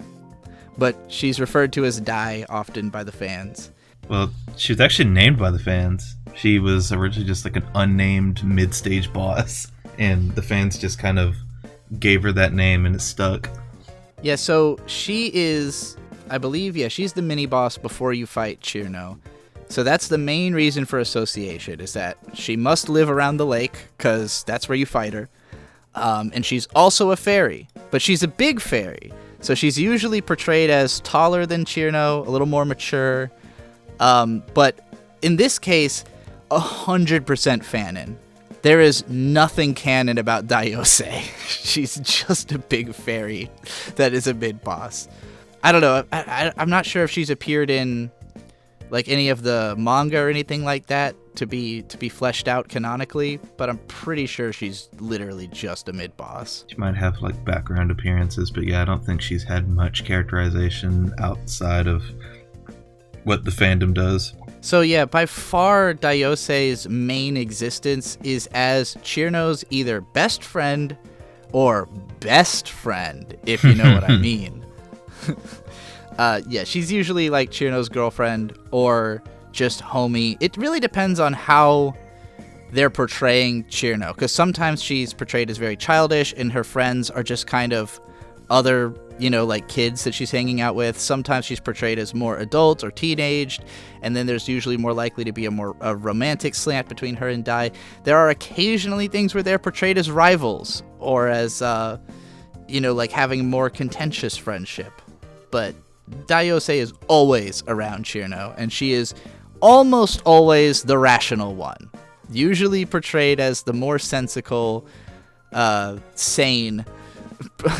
but she's referred to as Dai often by the fans. Well, she was actually named by the fans. She was originally just like an unnamed mid-stage boss, and the fans just kind of gave her that name and it stuck. Yeah, so she is, I believe, she's the mini-boss before you fight Cirno. So that's the main reason for association, is that she must live around the lake, because that's where you fight her. And she's also a fairy, but she's a big fairy. So she's usually portrayed as taller than Cirno, a little more mature. But in this case, 100% fanon. There is nothing canon about Daiyousei. She's just a big fairy that is a mid-boss. I don't know. I'm not sure if she's appeared in any of the manga or anything like that to be fleshed out canonically, but I'm pretty sure she's literally just a mid-boss. She might have background appearances, but yeah, I don't think she's had much characterization outside of what the fandom does. So yeah, by far Daiyousei's main existence is as Cirno's either best friend or best friend, if you know what I mean. Yeah, she's usually Cirno's girlfriend or just homie. It really depends on how they're portraying Cirno, because sometimes she's portrayed as very childish and her friends are just kind of other, kids that she's hanging out with. Sometimes she's portrayed as more adult or teenaged, and then there's usually more likely to be a romantic slant between her and Dai. There are occasionally things where they're portrayed as rivals or as, having a more contentious friendship. But Daiyousei is always around Cirno, and she is almost always the rational one, usually portrayed as the more sensical, sane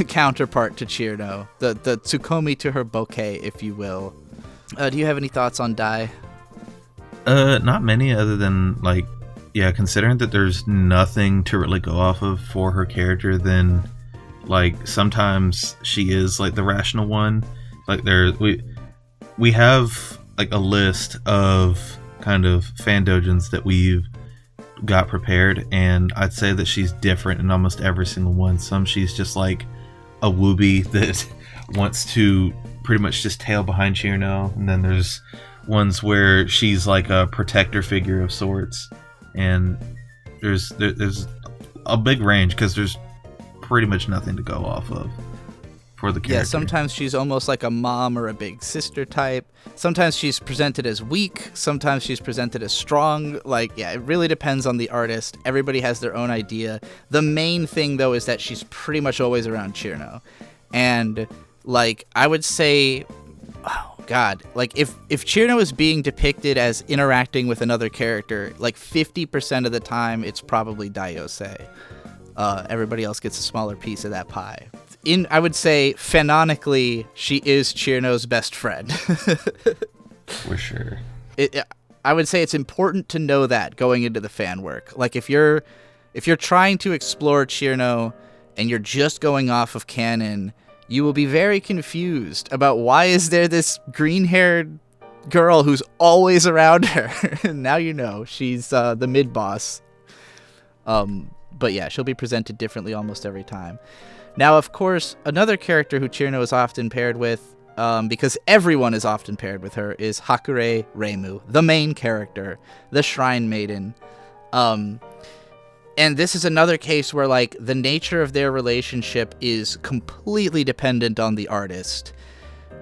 counterpart to Cirno, the Tsukomi to her bouquet, if you will. Do you have any thoughts on Dai? Not many, other than considering that there's nothing to really go off of for her character, then Like sometimes she is like the rational one. Like we have like a list of kind of fan dojins that we've got prepared, and I'd say that she's different in almost every single one. Some she's just like a wooby that wants to pretty much just tail behind Cirno, and then there's ones where she's like a protector figure of sorts, and there's a big range because there's pretty much nothing to go off of for the character. Yeah, sometimes she's almost like a mom or a big sister type. Sometimes she's presented as weak. Sometimes she's presented as strong. Like, yeah, it really depends on the artist. Everybody has their own idea. The main thing, though, is that she's pretty much always around Cirno. And, like, I would say, oh, God, like, if Cirno is being depicted as interacting with another character, like, 50% of the time, it's probably Daiyousei. Everybody else gets a smaller piece of that pie. I would say, fanonically, she is Cirno's best friend. For sure. I would say it's important to know that going into the fan work. Like, if you're trying to explore Cirno and you're just going off of canon, you will be very confused about why is there this green-haired girl who's always around her. Now you know. She's the mid-boss. But yeah, she'll be presented differently almost every time. Now, of course, another character who Cirno is often paired with, because everyone is often paired with her, is Hakurei Reimu, the main character, the Shrine Maiden. And this is another case where, like, the nature of their relationship is completely dependent on the artist.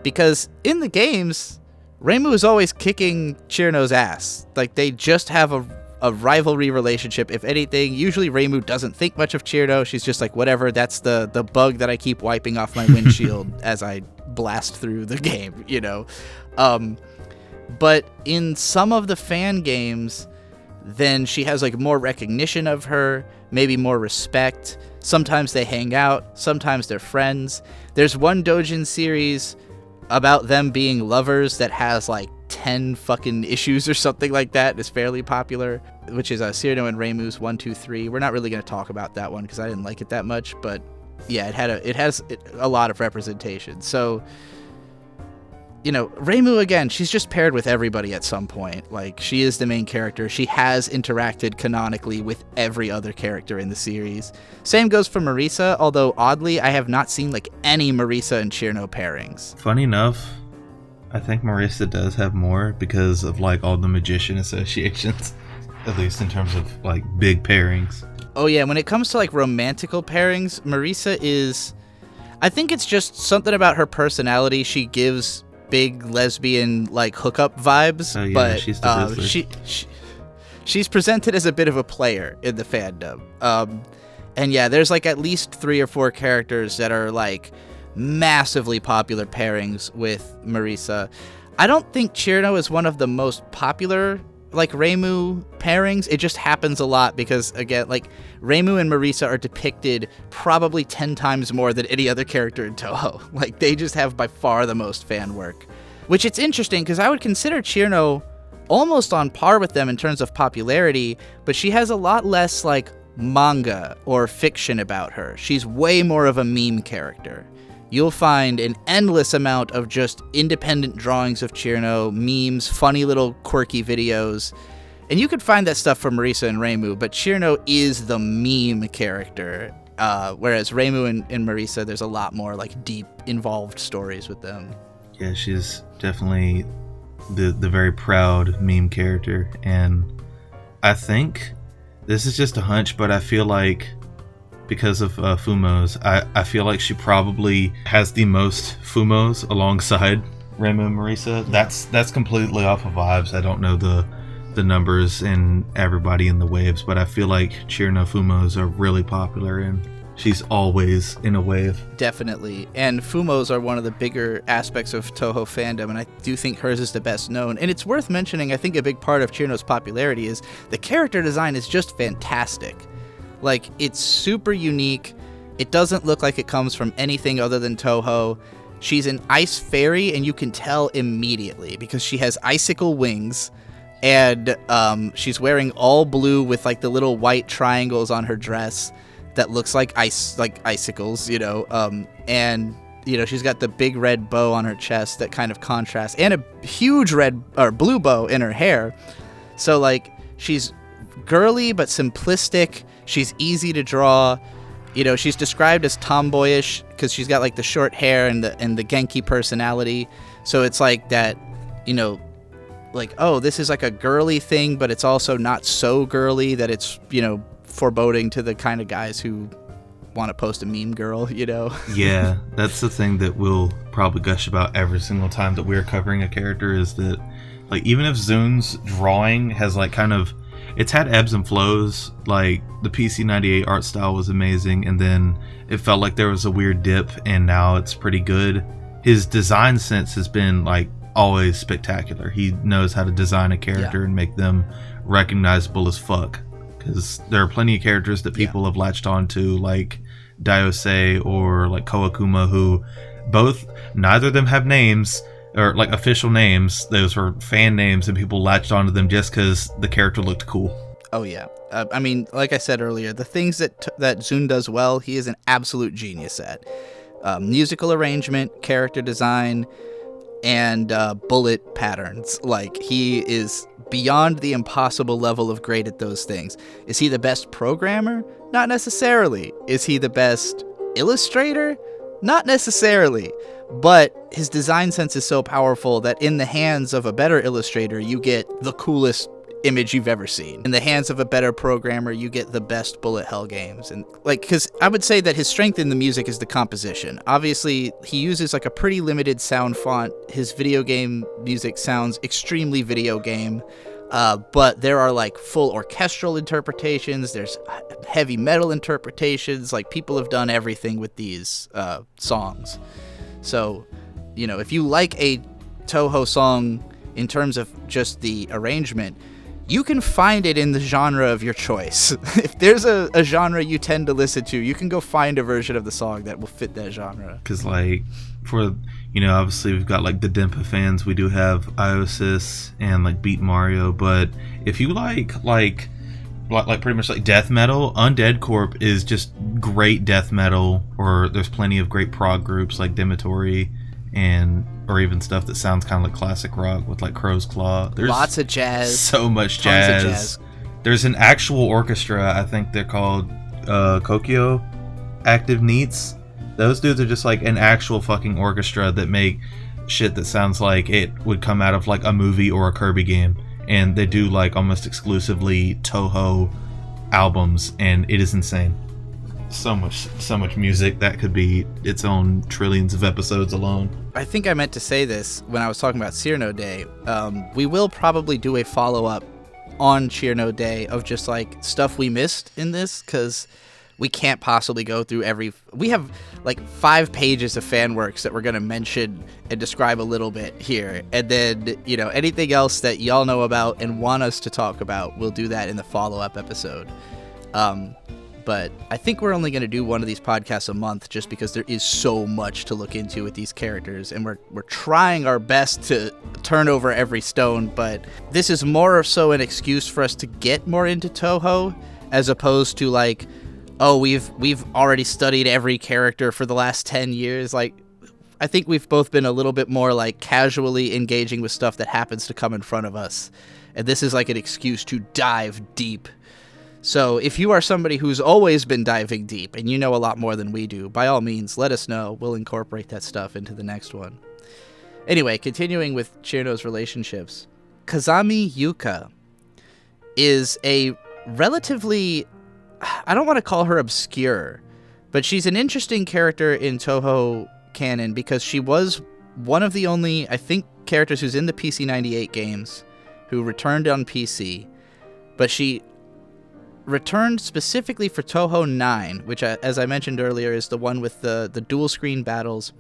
Because in the games, Reimu is always kicking Cirno's ass. Like, they just have a rivalry relationship. If anything, usually Reimu doesn't think much of Cirno. She's just like, whatever, that's the bug that I keep wiping off my windshield as I blast through the game, you know. But in some of the fan games, then she has like more recognition of her, maybe more respect. Sometimes they hang out, sometimes they're friends. There's one doujin series about them being lovers that has like 10 fucking issues or something like that. It's fairly popular, which is Cirno and Reimu's 1, 2, 3. We're not really going to talk about that one because I didn't like it that much, but yeah, it has a lot of representation. So, you know, Reimu, again, she's just paired with everybody at some point. Like, she is the main character. She has interacted canonically with every other character in the series. Same goes for Marisa, although oddly, I have not seen like any Marisa and Cirno pairings. Funny enough, I think Marisa does have more because of like all the magician associations, at least in terms of like big pairings. Oh yeah, when it comes to like romantical pairings, Marisa is, I think it's just something about her personality. She gives big lesbian like hookup vibes. Oh yeah, but she's the she's presented as a bit of a player in the fandom. And yeah, there's like at least 3 or 4 characters that are like massively popular pairings with Marisa. I don't think Cirno is one of the most popular like Reimu pairings. It just happens a lot because, again, like Reimu and Marisa are depicted probably 10 times more than any other character in Touhou. Like, they just have by far the most fan work, which it's interesting because I would consider Cirno almost on par with them in terms of popularity, but she has a lot less like manga or fiction about her. She's way more of a meme character. You'll find an endless amount of just independent drawings of Cirno, memes, funny little quirky videos. And you could find that stuff from Marisa and Reimu, but Cirno is the meme character. Whereas Reimu and Marisa, there's a lot more like deep, involved stories with them. Yeah, she's definitely the very proud meme character. And I think, this is just a hunch, but I feel like because of Fumos, I feel like she probably has the most Fumos alongside Reimu and Marisa. That's completely off of vibes. I don't know the numbers and everybody in the waves, but I feel like Cirno Fumos are really popular and she's always in a wave. Definitely. And Fumos are one of the bigger aspects of Touhou fandom, and I do think hers is the best known. And it's worth mentioning, I think a big part of Cirno's popularity is the character design is just fantastic. Like, it's super unique. It doesn't look like it comes from anything other than Touhou. She's an ice fairy, and you can tell immediately because she has icicle wings, and she's wearing all blue with like the little white triangles on her dress. that looks like icicles, and she's got the big red bow on her chest that kind of contrasts, and a huge red or blue bow in her hair. So like she's girly but simplistic. She's easy to draw. She's described as tomboyish because she's got like the short hair and the Genki personality. So it's like that, like, oh, this is like a girly thing, but it's also not so girly that it's, foreboding to the kind of guys who want to post a meme girl, Yeah, that's the thing that we'll probably gush about every single time that we're covering a character, is that, like, even if Zun's drawing has, like, kind of, it's had ebbs and flows, like, the PC98 art style was amazing, and then it felt like there was a weird dip, and now it's pretty good. His design sense has been, like, always spectacular. He knows how to design a character and make them recognizable as fuck. Because there are plenty of characters that people have latched on to, like Daiyousei or like Kawakuma, who both, neither of them have names, or like official names. Those were fan names, and people latched onto them just because the character looked cool. Oh yeah. I mean, like I said earlier, the things that Zun does well, he is an absolute genius at. Musical arrangement, character design, and bullet patterns. Like, he is beyond the impossible level of great at those things. Is he the best programmer? Not necessarily. Is he the best illustrator? Not necessarily. But his design sense is so powerful that in the hands of a better illustrator, you get the coolest image you've ever seen. In the hands of a better programmer, you get the best bullet hell games. And like, because I would say that his strength in the music is the composition. Obviously, he uses like a pretty limited sound font. His video game music sounds extremely video game, but there are like full orchestral interpretations. There's heavy metal interpretations. Like, people have done everything with these songs. So, if you like a Touhou song in terms of just the arrangement, you can find it in the genre of your choice. If there's a genre you tend to listen to, you can go find a version of the song that will fit that genre. Because, like, for, obviously we've got, like, the Denpa fans. We do have Iosis and, like, Beat Mario. But if you like pretty much like death metal, Undead Corp is just great death metal. Or there's plenty of great prog groups like Demitori, or even stuff that sounds kind of like classic rock with like Crow's Claw. There's lots of jazz. So much jazz. Tons of jazz. There's an actual orchestra. I think they're called Kokyo Active Neats. Those dudes are just like an actual fucking orchestra that make shit that sounds like it would come out of like a movie or a Kirby game. And they do like almost exclusively Touhou albums, and it is insane. So much music that could be its own trillions of episodes alone. I think I meant to say this when I was talking about Cirno Day. We will probably do a follow-up on Cirno Day of just like stuff we missed in this, because we can't possibly go through we have like 5 pages of fan works that we're going to mention and describe a little bit here, and then anything else that y'all know about and want us to talk about, we'll do that in the follow-up episode. But I think we're only going to do one of these podcasts a month, just because there is so much to look into with these characters, and we're trying our best to turn over every stone. But this is more so an excuse for us to get more into Touhou, as opposed to like, oh, we've already studied every character for the last 10 years. Like, I think we've both been a little bit more like casually engaging with stuff that happens to come in front of us, and this is like an excuse to dive deep. So if you are somebody who's always been diving deep and you know a lot more than we do, by all means, let us know. We'll incorporate that stuff into the next one. Anyway, continuing with Cirno's relationships, Kazami Yuuka is a relatively, I don't want to call her obscure, but she's an interesting character in Touhou canon because she was one of the only, I think, characters who's in the PC98 games who returned on PC, but she returned specifically for Touhou 9, which, as I mentioned earlier, is the one with the dual screen battles,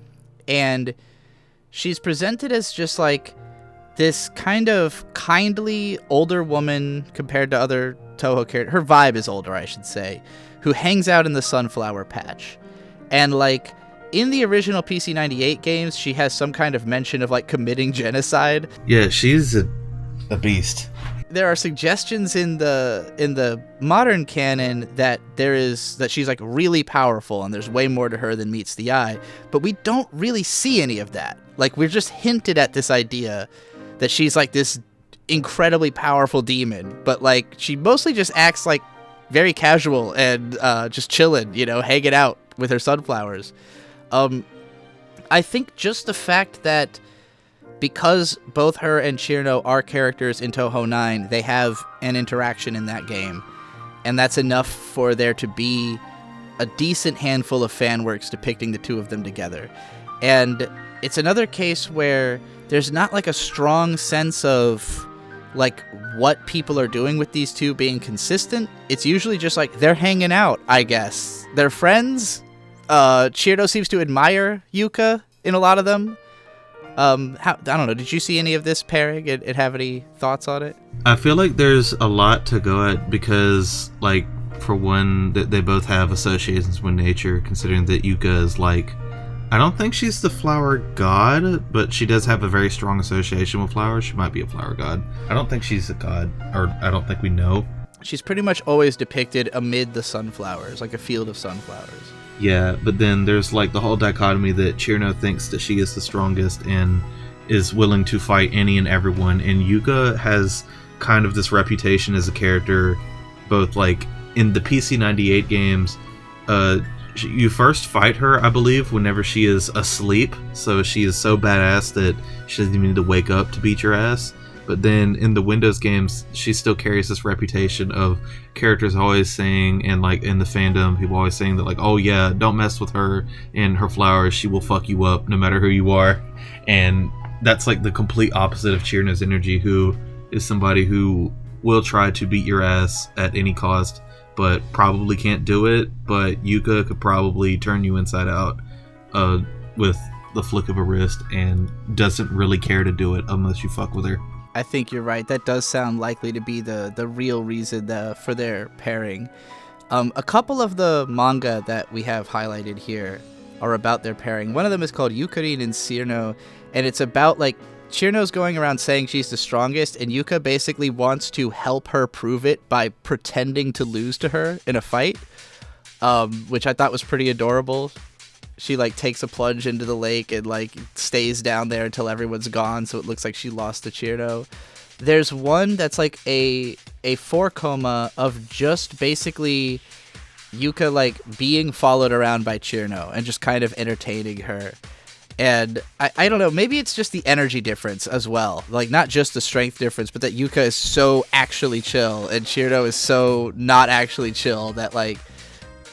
and she's presented as just like this kind of kindly older woman compared to other Touhou characters. Her vibe is older, I should say, who hangs out in the sunflower patch. And like in the original PC98 games, she has some kind of mention of like committing genocide. Yeah, she's a beast. there are suggestions in the modern canon that she's like really powerful and there's way more to her than meets the eye, but we don't really see any of that. Like, we're just hinted at this idea that she's like this incredibly powerful demon, but like she mostly just acts like very casual and just chilling, hanging out with her sunflowers. I think just the fact that because both her and Cirno are characters in Touhou 9, they have an interaction in that game, and that's enough for there to be a decent handful of fan works depicting the two of them together. And it's another case where there's not like a strong sense of like what people are doing with these two being consistent. It's usually just like they're hanging out, I guess. They're friends. Cirno seems to admire Yuuka in a lot of them. I don't know. Did you see any of this pairing and have any thoughts on it? I feel like there's a lot to go at because, like, for one, they both have associations with nature, considering that Yuuka is, like, I don't think she's the flower god, but she does have a very strong association with flowers. She might be a flower god. I don't think she's a god, or I don't think we know. She's pretty much always depicted amid the sunflowers, like a field of sunflowers. Yeah, but then there's like the whole dichotomy that Cirno thinks that she is the strongest and is willing to fight any and everyone, and Yuuka has kind of this reputation as a character, both like in the PC98 games, you first fight her, I believe, whenever she is asleep, so she is so badass that she doesn't even need to wake up to beat your ass. But then in the Windows games, she still carries this reputation of characters always saying, and like in the fandom, people always saying that like, oh yeah, don't mess with her and her flowers, she will fuck you up no matter who you are. And that's like the complete opposite of Cirno's energy, who is somebody who will try to beat your ass at any cost, but probably can't do it. But Yuuka could probably turn you inside out with the flick of a wrist and doesn't really care to do it unless you fuck with her. I think you're right. That does sound likely to be the real reason for their pairing. A couple of the manga that we have highlighted here are about their pairing. One of them is called Yuuka and Cirno, and it's about like Cirno's going around saying she's the strongest, and Yuuka basically wants to help her prove it by pretending to lose to her in a fight, which I thought was pretty adorable. She like takes a plunge into the lake and like stays down there until everyone's gone, so it looks like she lost to Cirno. There's one that's like a 4-coma of just basically Yuuka like being followed around by Cirno and just kind of entertaining her. And I don't know, maybe it's just the energy difference as well. Like, not just the strength difference, but that Yuuka is so actually chill and Cirno is so not actually chill that, like,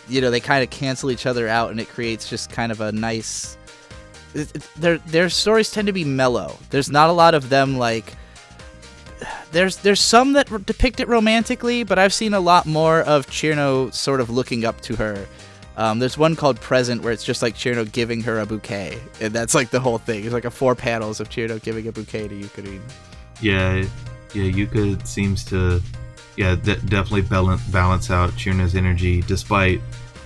they kind of cancel each other out, and it creates just kind of a nice... Their stories tend to be mellow. There's not a lot of them, like... There's some that depict it romantically, but I've seen a lot more of Cirno sort of looking up to her. There's one called Present where it's just like Cirno giving her a bouquet, and that's like the whole thing. It's like 4 panels of Cirno giving a bouquet to Yuuka. Yeah, Yuuka seems to definitely balance out Cirno's energy, despite,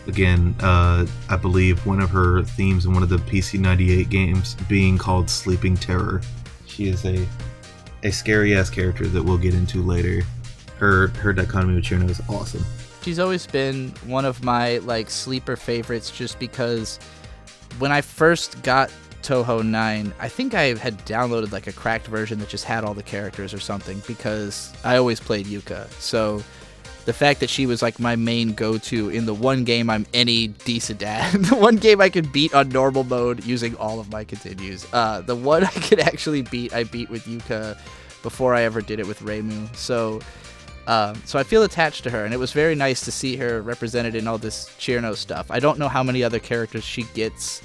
again, I believe one of her themes in one of the PC98 games being called Sleeping Terror. She is a scary-ass character that we'll get into later. Her dichotomy with Cirno is awesome. She's always been one of my like sleeper favorites, just because when I first got Touhou 9, I think I had downloaded like a cracked version that just had all the characters or something, because I always played Yuuka. So the fact that she was like my main go-to in the one game I'm any decent at, the one game I could beat on normal mode using all of my continues, the one I could actually beat, I beat with Yuuka before I ever did it with Reimu. So I feel attached to her, and it was very nice to see her represented in all this Cirno stuff. I don't know how many other characters she gets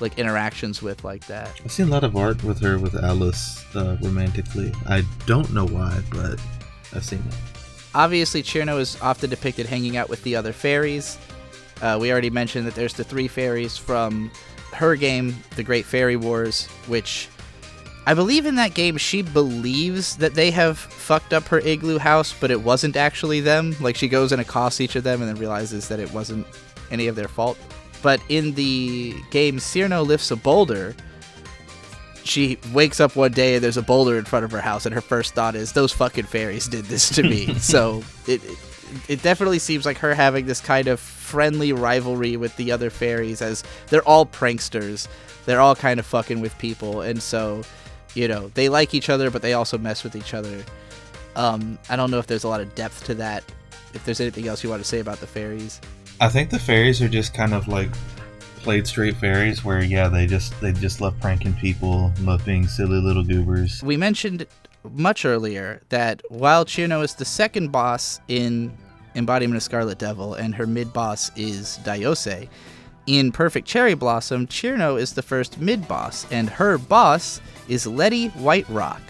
like interactions with like that. I've seen a lot of art with her with Alice romantically. I don't know why, but I've seen it. Obviously, Cirno is often depicted hanging out with the other fairies. We already mentioned that there's the 3 fairies from her game, The Great Fairy Wars, which I believe in that game she believes that they have fucked up her igloo house, but it wasn't actually them. Like, she goes and accosts each of them and then realizes that it wasn't any of their fault. But in the game Cirno Lifts a Boulder, she wakes up one day and there's a boulder in front of her house, and her first thought is, those fucking fairies did this to me. So it definitely seems like her having this kind of friendly rivalry with the other fairies, as they're all pranksters. They're all kind of fucking with people, and so, you know, they like each other, but they also mess with each other. I don't know if there's a lot of depth to that. If there's anything else you want to say about the fairies. I think the fairies are just kind of like played straight fairies, where they just love pranking people, love being silly little goobers. We mentioned much earlier that while Cirno is the second boss in Embodiment of Scarlet Devil, and her mid-boss is Daiyousei, in Perfect Cherry Blossom, Cirno is the first mid-boss, and her boss is Letty Whiterock.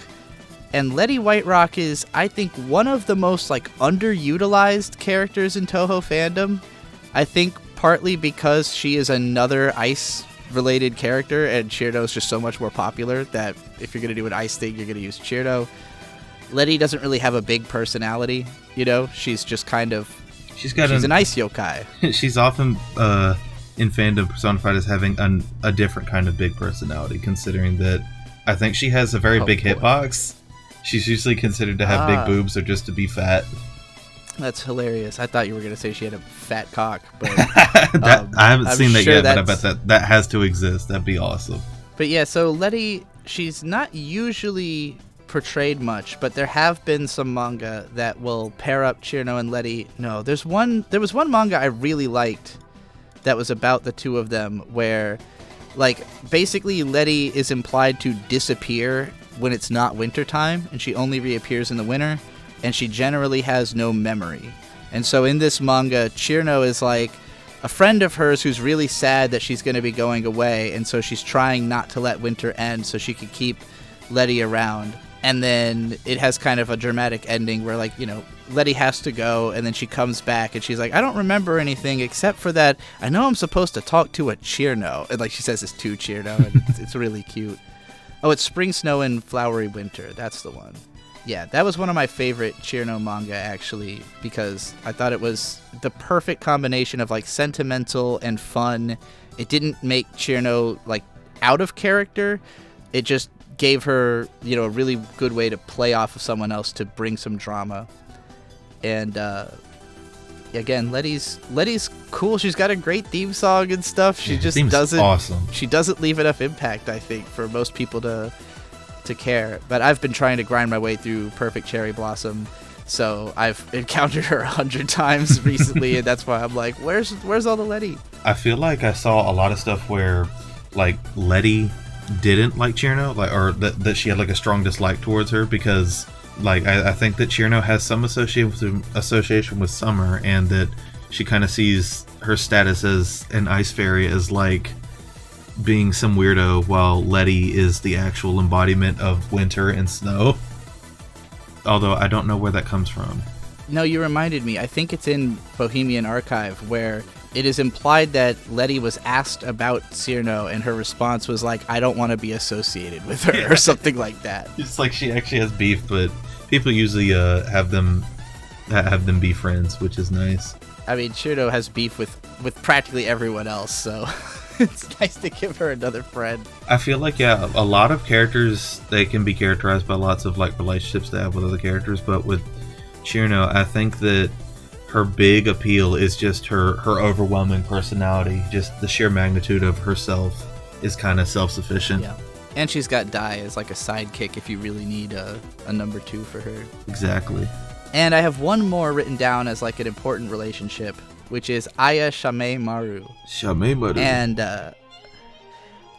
And Letty Whiterock is, I think, one of the most underutilized characters in Touhou fandom. I think partly because she is another ice-related character, and Cirno is just so much more popular that if you're going to do an ice thing, you're going to use Cirno. Letty doesn't really have a big personality, you know? She's just kind of... She's an ice yokai. She's often in fandom personified as having a different kind of big personality, considering that I think she has a very big hitbox. She's usually considered to have big boobs or just to be fat. That's hilarious. I thought you were going to say she had a fat cock, but I haven't seen that yet, but I bet that has to exist. That'd be awesome. But yeah, so Letty, she's not usually portrayed much, but there have been some manga that will pair up Cirno and Letty. No, there was one manga I really liked that was about the two of them, where basically Letty is implied to disappear when it's not wintertime, and she only reappears in the winter, and she generally has no memory. And so in this manga, Cirno is like a friend of hers who's really sad that she's going to be going away, and so she's trying not to let winter end so she can keep Letty around. And then it has kind of a dramatic ending where, Letty has to go, and then she comes back, and she's like, I don't remember anything except for that I know I'm supposed to talk to a Cirno. And, she says it's to Cirno, and it's really cute. Oh, it's Spring Snow and Flowery Winter. That's the one. Yeah, that was one of my favorite Cirno manga, actually, because I thought it was the perfect combination of, sentimental and fun. It didn't make Cirno, out of character. It just gave her, a really good way to play off of someone else to bring some drama. And again, Letty's cool. She's got a great theme song and stuff. She just doesn't awesome. She doesn't leave enough impact, I think, for most people to care. But I've been trying to grind my way through Perfect Cherry Blossom, so I've encountered her 100 times recently, and that's why I'm like, where's all the Letty? I feel like I saw a lot of stuff where Letty didn't like Cirno, or that she had a strong dislike towards her, because I think that Cirno has some association with summer, and that she kind of sees her status as an ice fairy as being some weirdo, while Letty is the actual embodiment of winter and snow. Although I don't know where that comes from. No, you reminded me. I think it's in Bohemian Archive, where it is implied that Letty was asked about Cirno, and her response was I don't want to be associated with her, or something like that. It's she actually has beef, but people usually have them be friends, which is nice. I mean, Cirno has beef with practically everyone else, so it's nice to give her another friend. I feel a lot of characters, they can be characterized by lots of relationships they have with other characters, but with Cirno, I think that her big appeal is just her overwhelming personality. Just the sheer magnitude of herself is kind of self-sufficient. Yeah. And she's got Dai as a sidekick if you really need a number two for her. Exactly. And I have one more written down as an important relationship, which is Aya Shameimaru. Shameimaru. And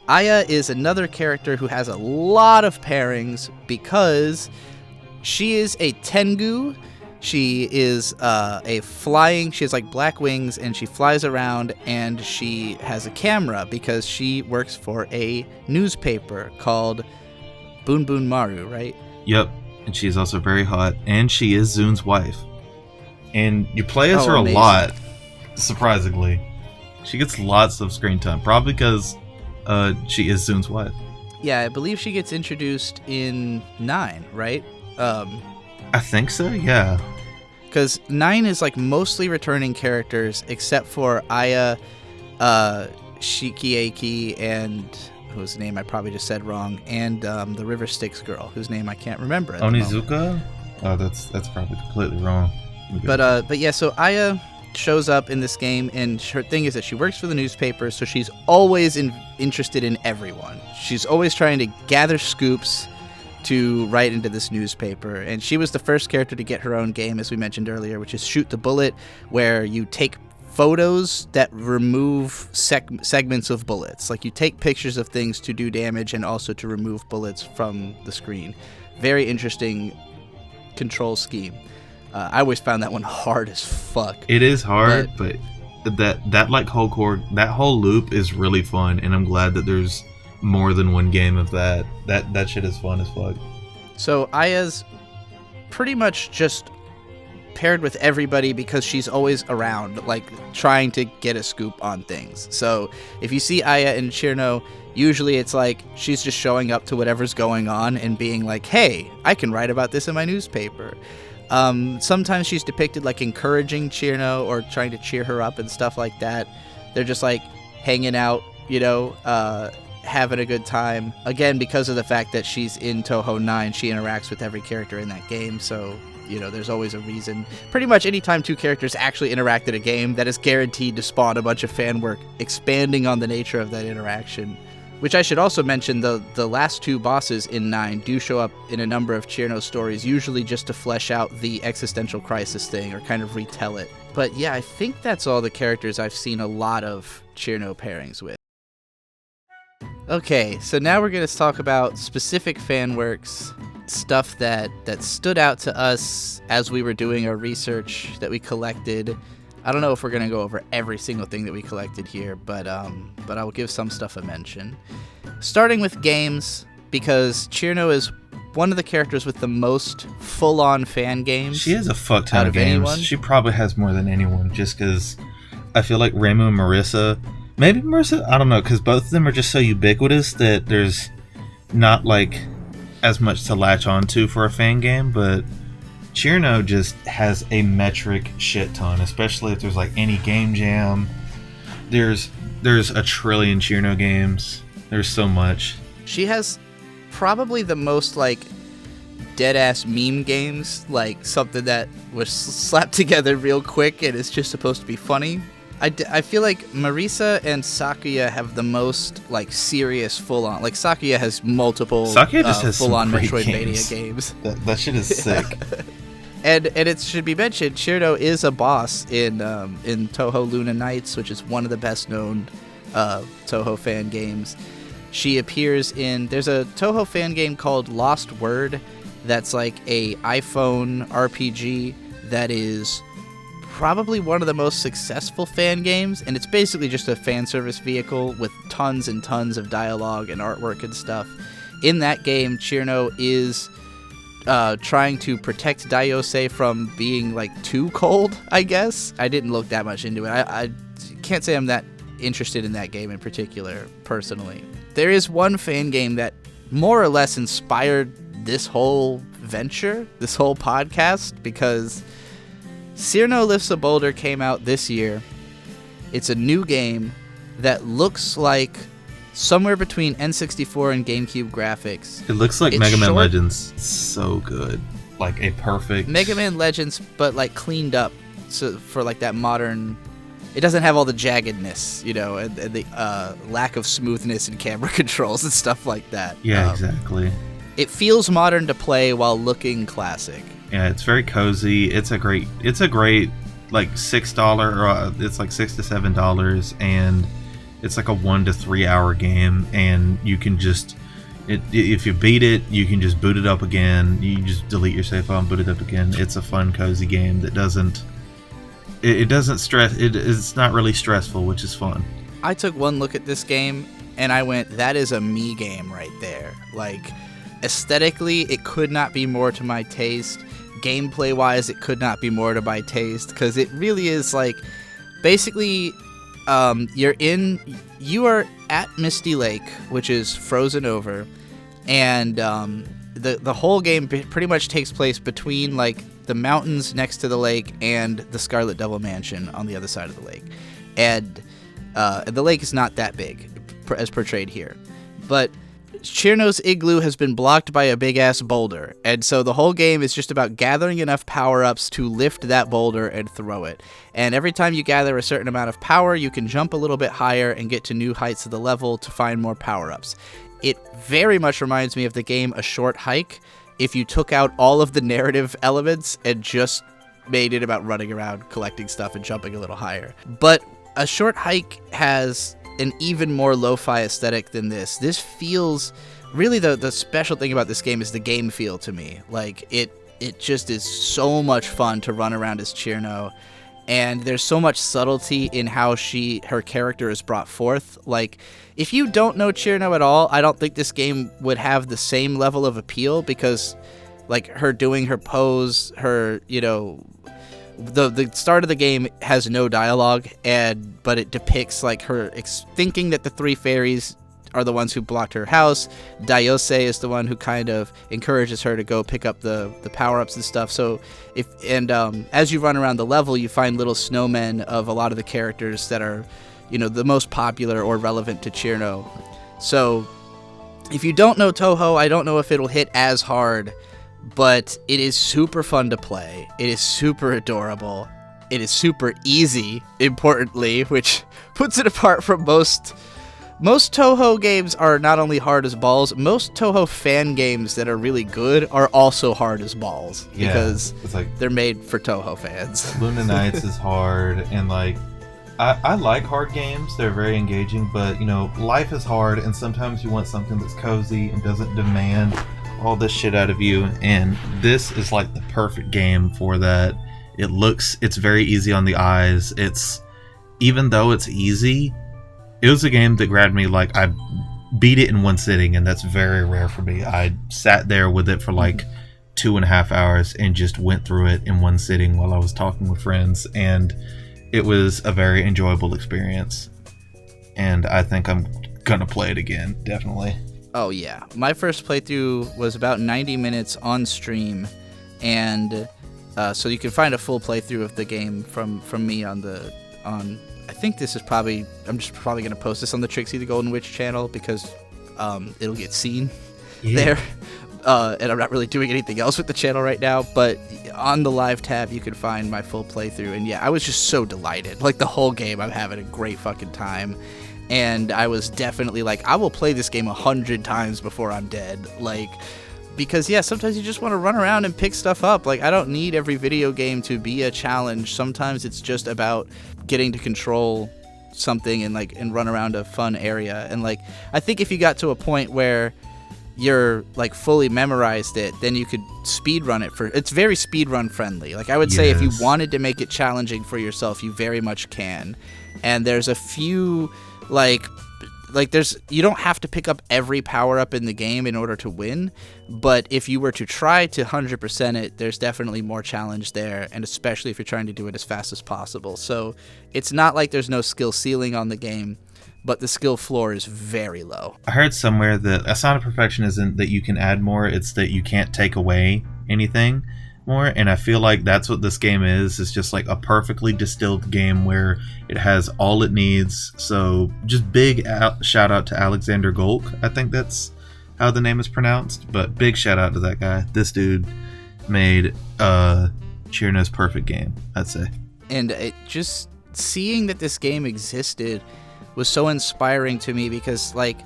Aya is another character who has a lot of pairings because she is a tengu. She is she has black wings, and she flies around, and she has a camera because she works for a newspaper called Boon Boon Maru, right? Yep, and she's also very hot, and she is Zun's wife. And you play as her amazing. A lot, surprisingly. She gets lots of screen time, probably because she is Zun's wife. Yeah, I believe she gets introduced in 9, right? I think so, yeah. Because 9 is mostly returning characters except for Aya, Shikiaki, and whose name I probably just said wrong, and the River Styx girl, whose name I can't remember at the moment. Onizuka? Oh, that's probably completely wrong. But yeah, so Aya shows up in this game, and her thing is that she works for the newspaper, so she's always interested in everyone. She's always trying to gather scoops to write into this newspaper, and she was the first character to get her own game, as we mentioned earlier, which is Shoot the Bullet, where you take photos that remove segments of bullets. Like, you take pictures of things to do damage and also to remove bullets from the screen. Very interesting control scheme. I always found that one hard as fuck. It is hard, but that like that whole loop is really fun, and I'm glad that there's more than one game of that. That shit is fun as fuck. So Aya's pretty much just paired with everybody because she's always around, like trying to get a scoop on things. So if you see Aya in Cirno, usually it's like she's just showing up to whatever's going on and being like, hey, I can write about this in my newspaper. Sometimes she's depicted like encouraging Cirno or trying to cheer her up and stuff like that. They're just like hanging out, having a good time. Again, because of the fact that she's in Touhou 9, she interacts with every character in that game, so there's always a reason. Pretty much anytime two characters actually interact in a game, that is guaranteed to spawn a bunch of fan work expanding on the nature of that interaction. Which I should also mention, the last two bosses in 9 do show up in a number of Cirno stories, usually just to flesh out the existential crisis thing or kind of retell it. But yeah, I think that's all the characters I've seen a lot of Cirno pairings with. Okay, so now we're going to talk about specific fan works, stuff that stood out to us as we were doing our research that we collected. I don't know if we're going to go over every single thing that we collected here, but I will give some stuff a mention. Starting with games, because Cirno is one of the characters with the most full-on fan games. She has a fuck ton of games. Anyone. She probably has more than anyone, just because I feel like Reimu and Marissa, maybe Marissa, I don't know, because both of them are just so ubiquitous that there's not like as much to latch onto for a fan game, but Cirno just has a metric shit ton, especially if there's like any game jam. There's a trillion Cirno games. There's so much. She has probably the most like dead ass meme games, like something that was slapped together real quick and it's just supposed to be funny. I feel like Marisa and Sakuya have the most like serious full on. Like Sakuya has multiple full on Metroidvania games. That shit is sick. And it should be mentioned, Cirno is a boss in Touhou Luna Nights, which is one of the best known Touhou fan games. She appears in, there's a Touhou fan game called Lost Word that's like a iPhone RPG that is probably one of the most successful fan games, and it's basically just a fan service vehicle with tons and tons of dialogue and artwork and stuff. In that game, Cirno is trying to protect Daiyousei from being like too cold, I guess. I didn't look that much into it. I can't say I'm that interested in that game in particular, personally. There is one fan game that more or less inspired this whole venture, this whole podcast, because Cirno Lifts a Boulder came out this year. It's a new game that looks like somewhere between N64 and GameCube graphics. It looks like Mega Man Legends. So good. Like a perfect Mega Man Legends, but like cleaned up, so for like that modern. It doesn't have all the jaggedness, and the lack of smoothness in camera controls and stuff like that. Yeah, exactly. It feels modern to play while looking classic. Yeah, it's very cozy. It's a great like $6 or it's like $6 to $7, and it's like a 1 to 3 hour game, and you can just if you beat it, you can just boot it up again. You just delete your save file and boot it up again. It's a fun, cozy game that doesn't stress. It's not really stressful, which is fun. I took one look at this game and I went, that is a me game right there. Like, aesthetically, it could not be more to my taste. Gameplay wise, it could not be more to my taste, because it really is like, basically, you are at Misty Lake, which is frozen over, and the whole game pretty much takes place between like the mountains next to the lake and the Scarlet Devil Mansion on the other side of the lake, and the lake is not that big as portrayed here. But Cirno's igloo has been blocked by a big-ass boulder, and so the whole game is just about gathering enough power-ups to lift that boulder and throw it. And every time you gather a certain amount of power, you can jump a little bit higher and get to new heights of the level to find more power-ups. It very much reminds me of the game A Short Hike, if you took out all of the narrative elements and just made it about running around, collecting stuff, and jumping a little higher. But A Short Hike has an even more lo-fi aesthetic than this. This feels really the special thing about this game is the game feel to me. Like it just is so much fun to run around as Cirno, and there's so much subtlety in how her character is brought forth. Like if you don't know Cirno at all, I don't think this game would have the same level of appeal, because like her doing her pose, her, you know, the start of the game has no dialogue, but it depicts like her thinking that the three fairies are the ones who blocked her house. Daiyousei is the one who kind of encourages her to go pick up the power-ups and stuff. So as you run around the level, you find little snowmen of a lot of the characters that are, you know, the most popular or relevant to Cirno. So if you don't know Touhou, I don't know if it'll hit as hard, but it is super fun to play. It is super adorable. It is super easy, importantly, which puts it apart from most Touhou games are not only hard as balls, most Touhou fan games that are really good are also hard as balls, because it's like, they're made for Touhou fans. Luna Nights is hard, and like I like hard games. They're very engaging, but you know, life is hard, and sometimes you want something that's cozy and doesn't demand all this shit out of you, and this is like the perfect game for that. It's very easy on the eyes. Even though it's easy, it was a game that grabbed me. Like I beat it in one sitting, and that's very rare for me. I sat there with it for like 2.5 hours and just went through it in one sitting while I was talking with friends, and it was a very enjoyable experience, and I think I'm gonna play it again, definitely. Oh yeah, my first playthrough was about 90 minutes on stream, and so you can find a full playthrough of the game from me on I think this is I'm just probably gonna post this on the Trixie the Golden Witch channel, because it'll get seen there, and I'm not really doing anything else with the channel right now. But on the live tab, you can find my full playthrough, and yeah, I was just so delighted. Like the whole game, I'm having a great fucking time. And I was definitely like, I will play this game 100 times before I'm dead. Like, because yeah, sometimes you just want to run around and pick stuff up. Like, I don't need every video game to be a challenge. Sometimes it's just about getting to control something and run around a fun area. And like, I think if you got to a point where you're like fully memorized it, then you could speedrun it. It's very speedrun friendly. Like I would say if you wanted to make it challenging for yourself, you very much can. And there's a few you don't have to pick up every power-up in the game in order to win, but if you were to try to 100% it, there's definitely more challenge there, and especially if you're trying to do it as fast as possible. So it's not like there's no skill ceiling on the game, but the skill floor is very low. I heard somewhere that a sign of perfection isn't that you can add more, it's that you can't take away anything more, and I feel like that's what this game is. It's just like a perfectly distilled game where it has all it needs. So just big shout out to Alexander Golk, I think that's how the name is pronounced, but big shout out to that guy. This dude made Cirno's perfect game, I'd say. And it just seeing that this game existed was so inspiring to me, because like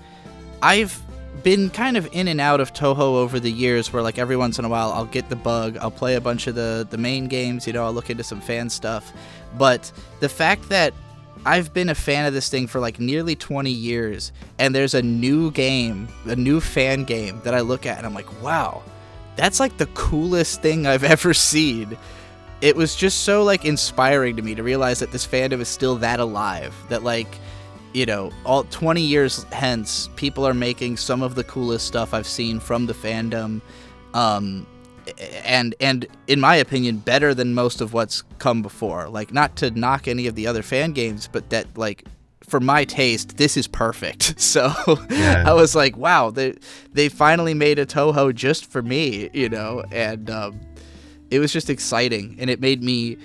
I've been kind of in and out of Touhou over the years, where like every once in a while I'll get the bug, I'll play a bunch of the main games, you know, I'll look into some fan stuff. But the fact that I've been a fan of this thing for like nearly 20 years, and there's a new game, a new fan game that I look at and I'm like, wow, that's like the coolest thing I've ever seen. It was just so like inspiring to me to realize that this fandom is still that alive, that like, you know, all 20 years hence, people are making some of the coolest stuff I've seen from the fandom, and in my opinion, better than most of what's come before. Like, not to knock any of the other fan games, but that, like, for my taste, this is perfect. So yeah. I was like, wow, they finally made a Touhou just for me, you know, and it was just exciting, and it made me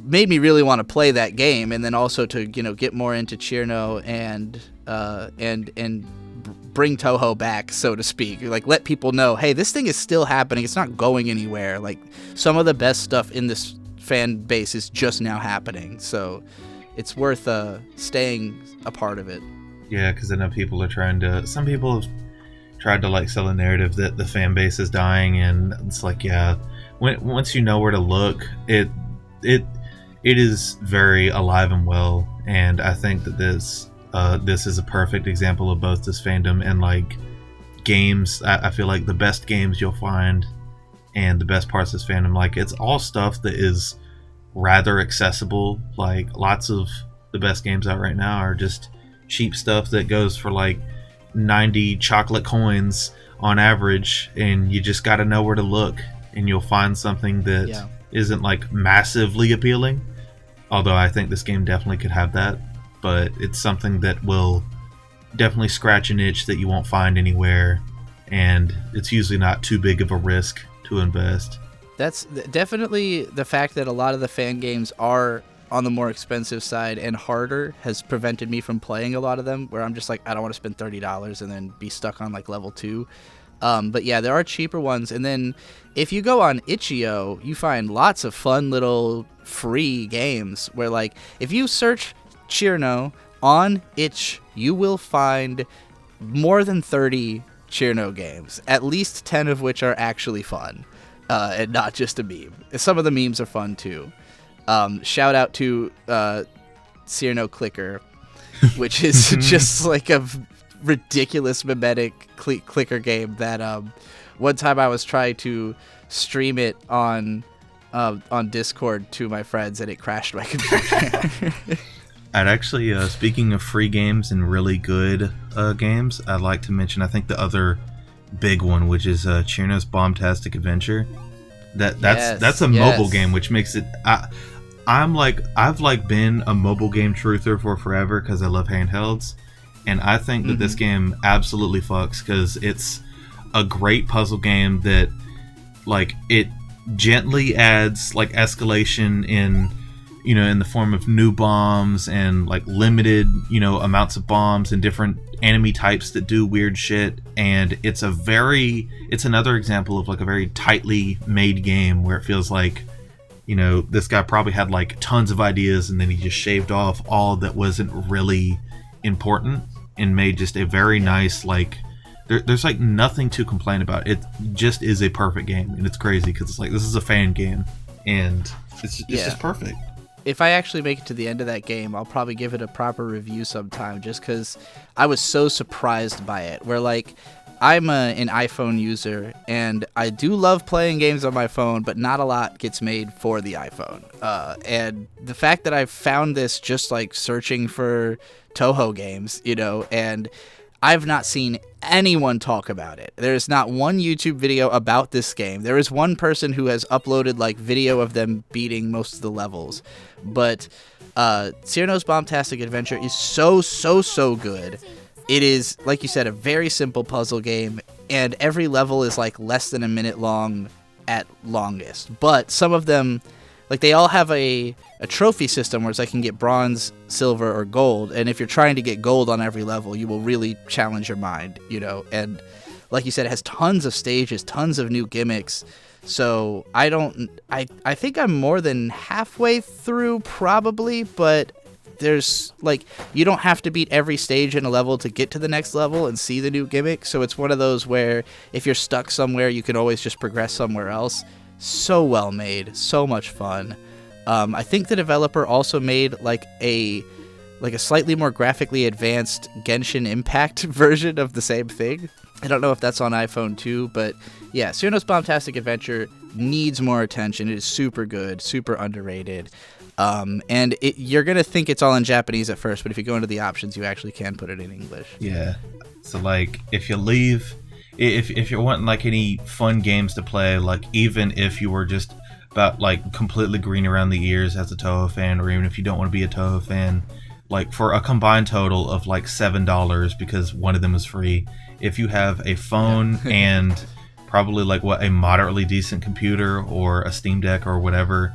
really want to play that game, and then also to, you know, get more into Cirno and bring Touhou back, so to speak. Like, let people know, hey, this thing is still happening. It's not going anywhere. Like, some of the best stuff in this fan base is just now happening. So it's worth staying a part of it. Yeah, because I know people are some people have tried to like sell a narrative that the fan base is dying, and it's like, yeah, once you know where to look, it is very alive and well. And I think that this is a perfect example of both this fandom and like games. I feel like the best games you'll find and the best parts of this fandom, like, it's all stuff that is rather accessible. Like, lots of the best games out right now are just cheap stuff that goes for like 90 chocolate coins on average, and you just got to know where to look, and you'll find something that isn't like massively appealing. Although I think this game definitely could have that, but it's something that will definitely scratch an itch that you won't find anywhere, and it's usually not too big of a risk to invest. That's definitely the fact that a lot of the fan games are on the more expensive side and harder has prevented me from playing a lot of them, where I'm just like, I don't want to spend $30 and then be stuck on like level 2. But yeah, there are cheaper ones. And then if you go on itch.io, you find lots of fun little free games where, like, if you search Cirno on itch, you will find more than 30 Cirno games, at least 10 of which are actually fun, and not just a meme. Some of the memes are fun too. Shout out to Cirno Clicker, which is just like a ridiculous mimetic clicker game that one time I was trying to stream it on Discord to my friends, and it crashed my computer. I'd actually, speaking of free games and really good games, I'd like to mention, I think the other big one, which is Cirno's Bomb-tastic Adventure. That's a mobile game, which makes it. I've been a mobile game truther for forever because I love handhelds, and I think that this game absolutely fucks, because it's a great puzzle game that, like, it gently adds like escalation in the form of new bombs and like limited amounts of bombs and different enemy types that do weird shit. And it's another example of like a very tightly made game where it feels like this guy probably had like tons of ideas, and then he just shaved off all that wasn't really important and made just a very nice, like, there's like nothing to complain about. It just is a perfect game, and it's crazy because it's like, this is a fan game, and it's just perfect. If I actually make it to the end of that game, I'll probably give it a proper review sometime, just because I was so surprised by it. Where, like, I'm an iPhone user, and I do love playing games on my phone, but not a lot gets made for the iPhone. And the fact that I found this just like searching for Touhou games, and I've not seen anyone talk about it. There is not one YouTube video about this game. There is one person who has uploaded like video of them beating most of the levels. But Cirno's Bomb-tastic Adventure is so good. It is, like you said, a very simple puzzle game, and every level is like less than a minute long at longest. But some of them, like, they all have a trophy system where it's like you can get bronze, silver, or gold. And if you're trying to get gold on every level, you will really challenge your mind, And like you said, it has tons of stages, tons of new gimmicks. So I think I'm more than halfway through probably, but there's like, you don't have to beat every stage in a level to get to the next level and see the new gimmick. So it's one of those where if you're stuck somewhere, you can always just progress somewhere else. So well made, so much fun. I think the developer also made like a slightly more graphically advanced Genshin Impact version of the same thing. I don't know if that's on iPhone too, but yeah, Cirno's Bomb-tastic Adventure needs more attention. It is super good, super underrated. And you're going to think it's all in Japanese at first, but if you go into the options, you actually can put it in English. Yeah. So like, if you leave, if you're wanting like any fun games to play, like even if you were just about like completely green around the ears as a Touhou fan, or even if you don't want to be a Touhou fan, like for a combined total of like $7 because one of them is free, if you have a phone and probably like a moderately decent computer or a Steam Deck or whatever,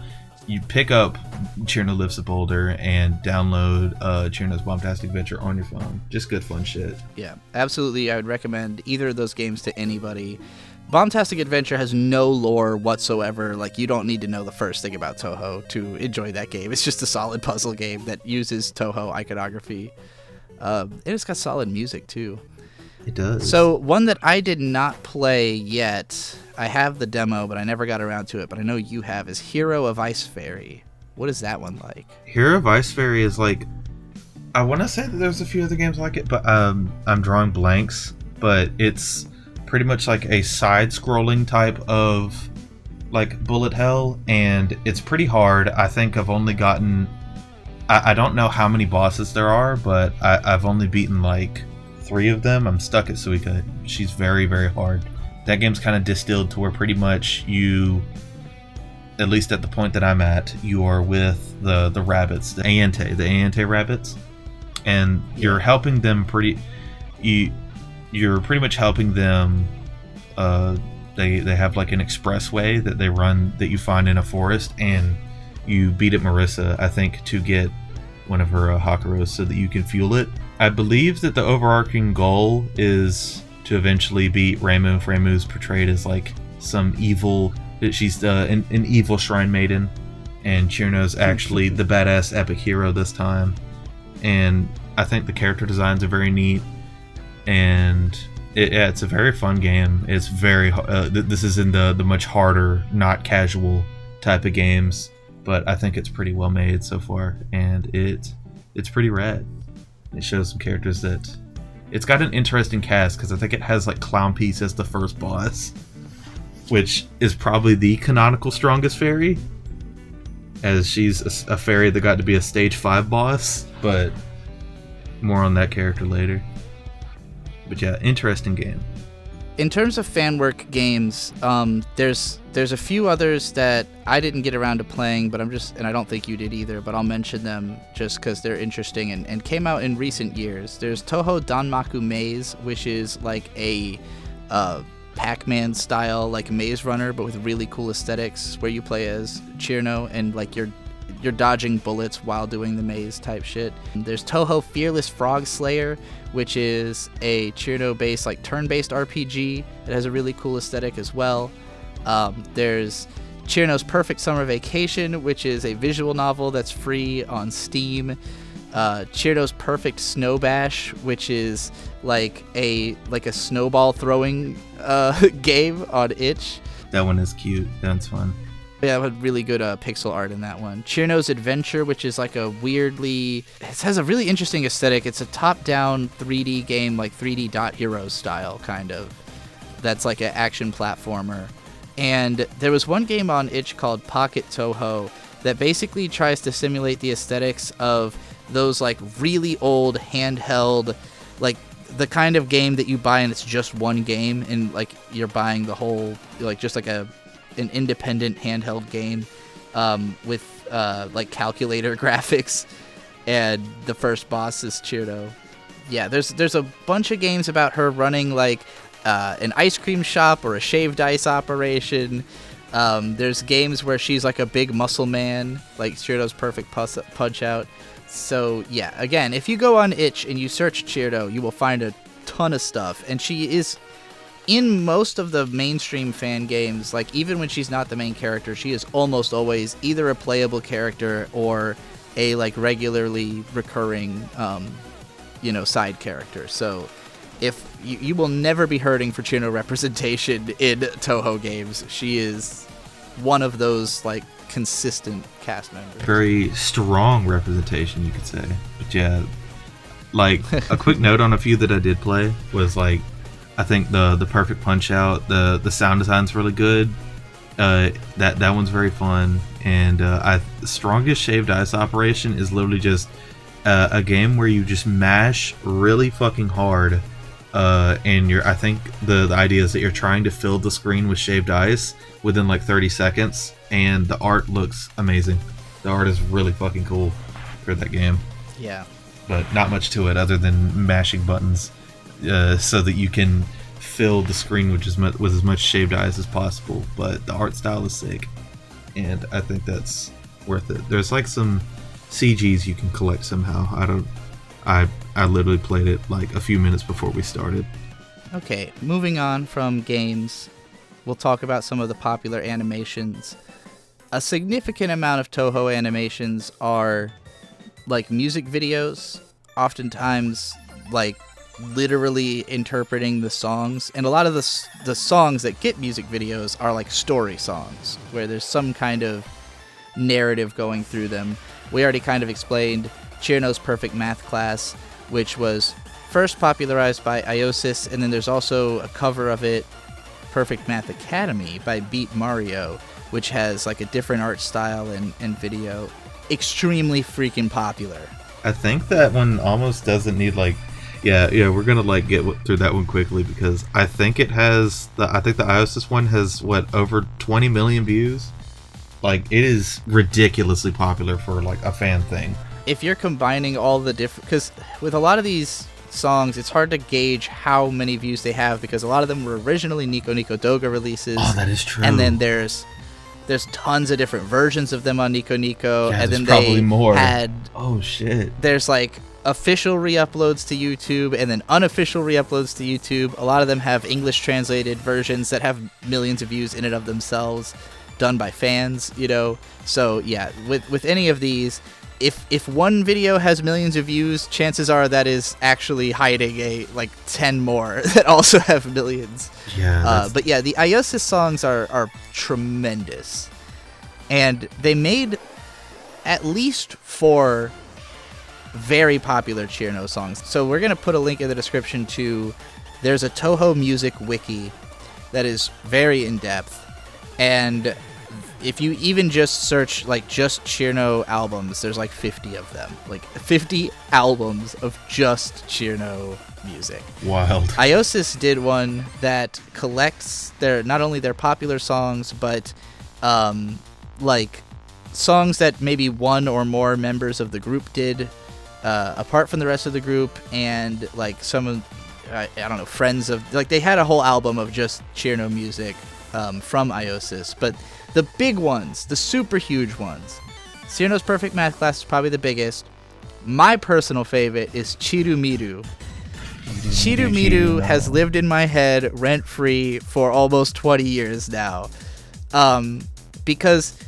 you pick up Cirno Lives at Boulder and download Cirno's Bomb-tastic Adventure on your phone. Just good fun shit. Yeah, absolutely. I would recommend either of those games to anybody. Bomb-tastic Adventure has no lore whatsoever. Like, you don't need to know the first thing about Touhou to enjoy that game. It's just a solid puzzle game that uses Touhou iconography. And it's got solid music, too. It does. So, one that I did not play yet, I have the demo, but I never got around to it, but I know you have, is Hero of Ice Fairy. What is that one like? Hero of Ice Fairy is like... I want to say that there's a few other games like it, but I'm drawing blanks. But it's pretty much like a side-scrolling type of like bullet hell, and it's pretty hard. I think I've only gotten... I don't know how many bosses there are, but I've only beaten like 3 of them. I'm stuck at Suika. She's very, very hard. That game's kind of distilled to where pretty much you, at least at the point that I'm at, you are with the rabbits, the Ante rabbits, and you're helping them you're pretty much helping them. They have like an expressway that they run that you find in a forest, and you beat at Marissa, I think, to get one of her Hakuros so that you can fuel it. I believe that the overarching goal is to eventually beat Reimu. Reimu's portrayed as like some evil... She's an evil shrine maiden, and Cirno's actually the badass epic hero this time. And I think the character designs are very neat, and it's a very fun game. It's very... this is in the much harder, not casual type of games, but I think it's pretty well made so far, and it's pretty rad. It shows some characters that... It's got an interesting cast, because I think it has like Clown Piece as the first boss, which is probably the canonical strongest fairy, as she's a fairy that got to be a stage 5 boss, but more on that character later. But yeah, interesting game. In terms of fan work games, there's a few others that I didn't get around to playing, but and I don't think you did either, but I'll mention them just because they're interesting and came out in recent years. There's Touhou Danmaku Maze, which is like a Pac-Man style like maze runner, but with really cool aesthetics, where you play as Cirno and like you're dodging bullets while doing the maze type shit. There's Touhou Fearless Frog Slayer, which is a Cirno-based like turn-based RPG that has a really cool aesthetic as well. There's Cirno's Perfect Summer Vacation, which is a visual novel that's free on Steam. Cirno's Perfect Snow Bash, which is like a snowball throwing game on itch. That one is cute. That's fun. Yeah, it had really good pixel art in that one. Cirno's Adventure, which is like a weirdly... It has a really interesting aesthetic. It's a top-down 3D game, like 3D Dot Heroes style, kind of. That's like an action platformer. And there was one game on itch called Pocket Touhou that basically tries to simulate the aesthetics of those like really old handheld, like the kind of game that you buy and it's just one game, and like you're buying the whole, like just like an independent handheld game with like calculator graphics, and the first boss is Cirno. Yeah, there's a bunch of games about her running like an ice cream shop or a shaved ice operation. There's games where she's like a big muscle man, like Cirno's Perfect Punch Out. So yeah, again, if you go on itch and you search Cirno, you will find a ton of stuff, and she is in most of the mainstream fan games. Like even when she's not the main character, she is almost always either a playable character or a like regularly recurring side character. So if you will never be hurting for Cirno representation in Touhou games. She is one of those like consistent cast members. Very strong representation, you could say. But yeah, like a quick note on a few that I did play was like, I think the Perfect Punch Out, the sound design's really good. That one's very fun. And the Strongest Shaved Ice Operation is literally just a game where you just mash really fucking hard. And I think the idea is that you're trying to fill the screen with shaved ice within like 30 seconds, and the art looks amazing. The art is really fucking cool for that game. Yeah. But not much to it other than mashing buttons so that you can fill the screen with as much shaved ice as possible. But the art style is sick, and I think that's worth it. There's like some CGs you can collect somehow. I literally played it like a few minutes before we started. Okay, moving on from games, we'll talk about some of the popular animations. A significant amount of Touhou animations are like music videos, oftentimes like literally interpreting the songs, and a lot of the songs that get music videos are like story songs where there's some kind of narrative going through them. We already kind of explained Cirno's Perfect Math Class, which was first popularized by Daiyousei, and then there's also a cover of it, Perfect Math Academy by Beat Mario, which has like a different art style and video. Extremely freaking popular. I think that one almost doesn't need like, yeah, we're gonna like get through that one quickly because I think it has I think the Daiyousei one has over 20 million views. Like, it is ridiculously popular for like a fan thing. If you're combining all the different, because with a lot of these songs, it's hard to gauge how many views they have because a lot of them were originally Nico Nico Doga releases. Oh, that is true. And then there's tons of different versions of them on Nico Nico. Yeah, and then probably they more. had, oh shit, there's like official re-uploads to YouTube and then unofficial re-uploads to YouTube. A lot of them have English translated versions that have millions of views in and of themselves, done by fans, you know. So yeah, with any of these, if one video has millions of views, chances are that is actually hiding like 10 more that also have millions. Yeah. But yeah, the Daiyousei songs are tremendous, and they made at least 4 very popular Cirno songs. So we're gonna put a link in the description to. There's a Touhou music wiki that is very in depth, and if you even just search like just Cirno albums, there's like 50 of them. Like 50 albums of just Cirno music. Wild. Daiyousei did one that collects not only their popular songs, but like songs that maybe one or more members of the group did apart from the rest of the group, and like some of I don't know, friends of, like, they had a whole album of just Cirno music from Daiyousei. But the big ones, the super huge ones, Cirno's Perfect Math Class is probably the biggest. My personal favorite is Chirumiru. Chirumiru has lived in my head rent-free for almost 20 years now. Because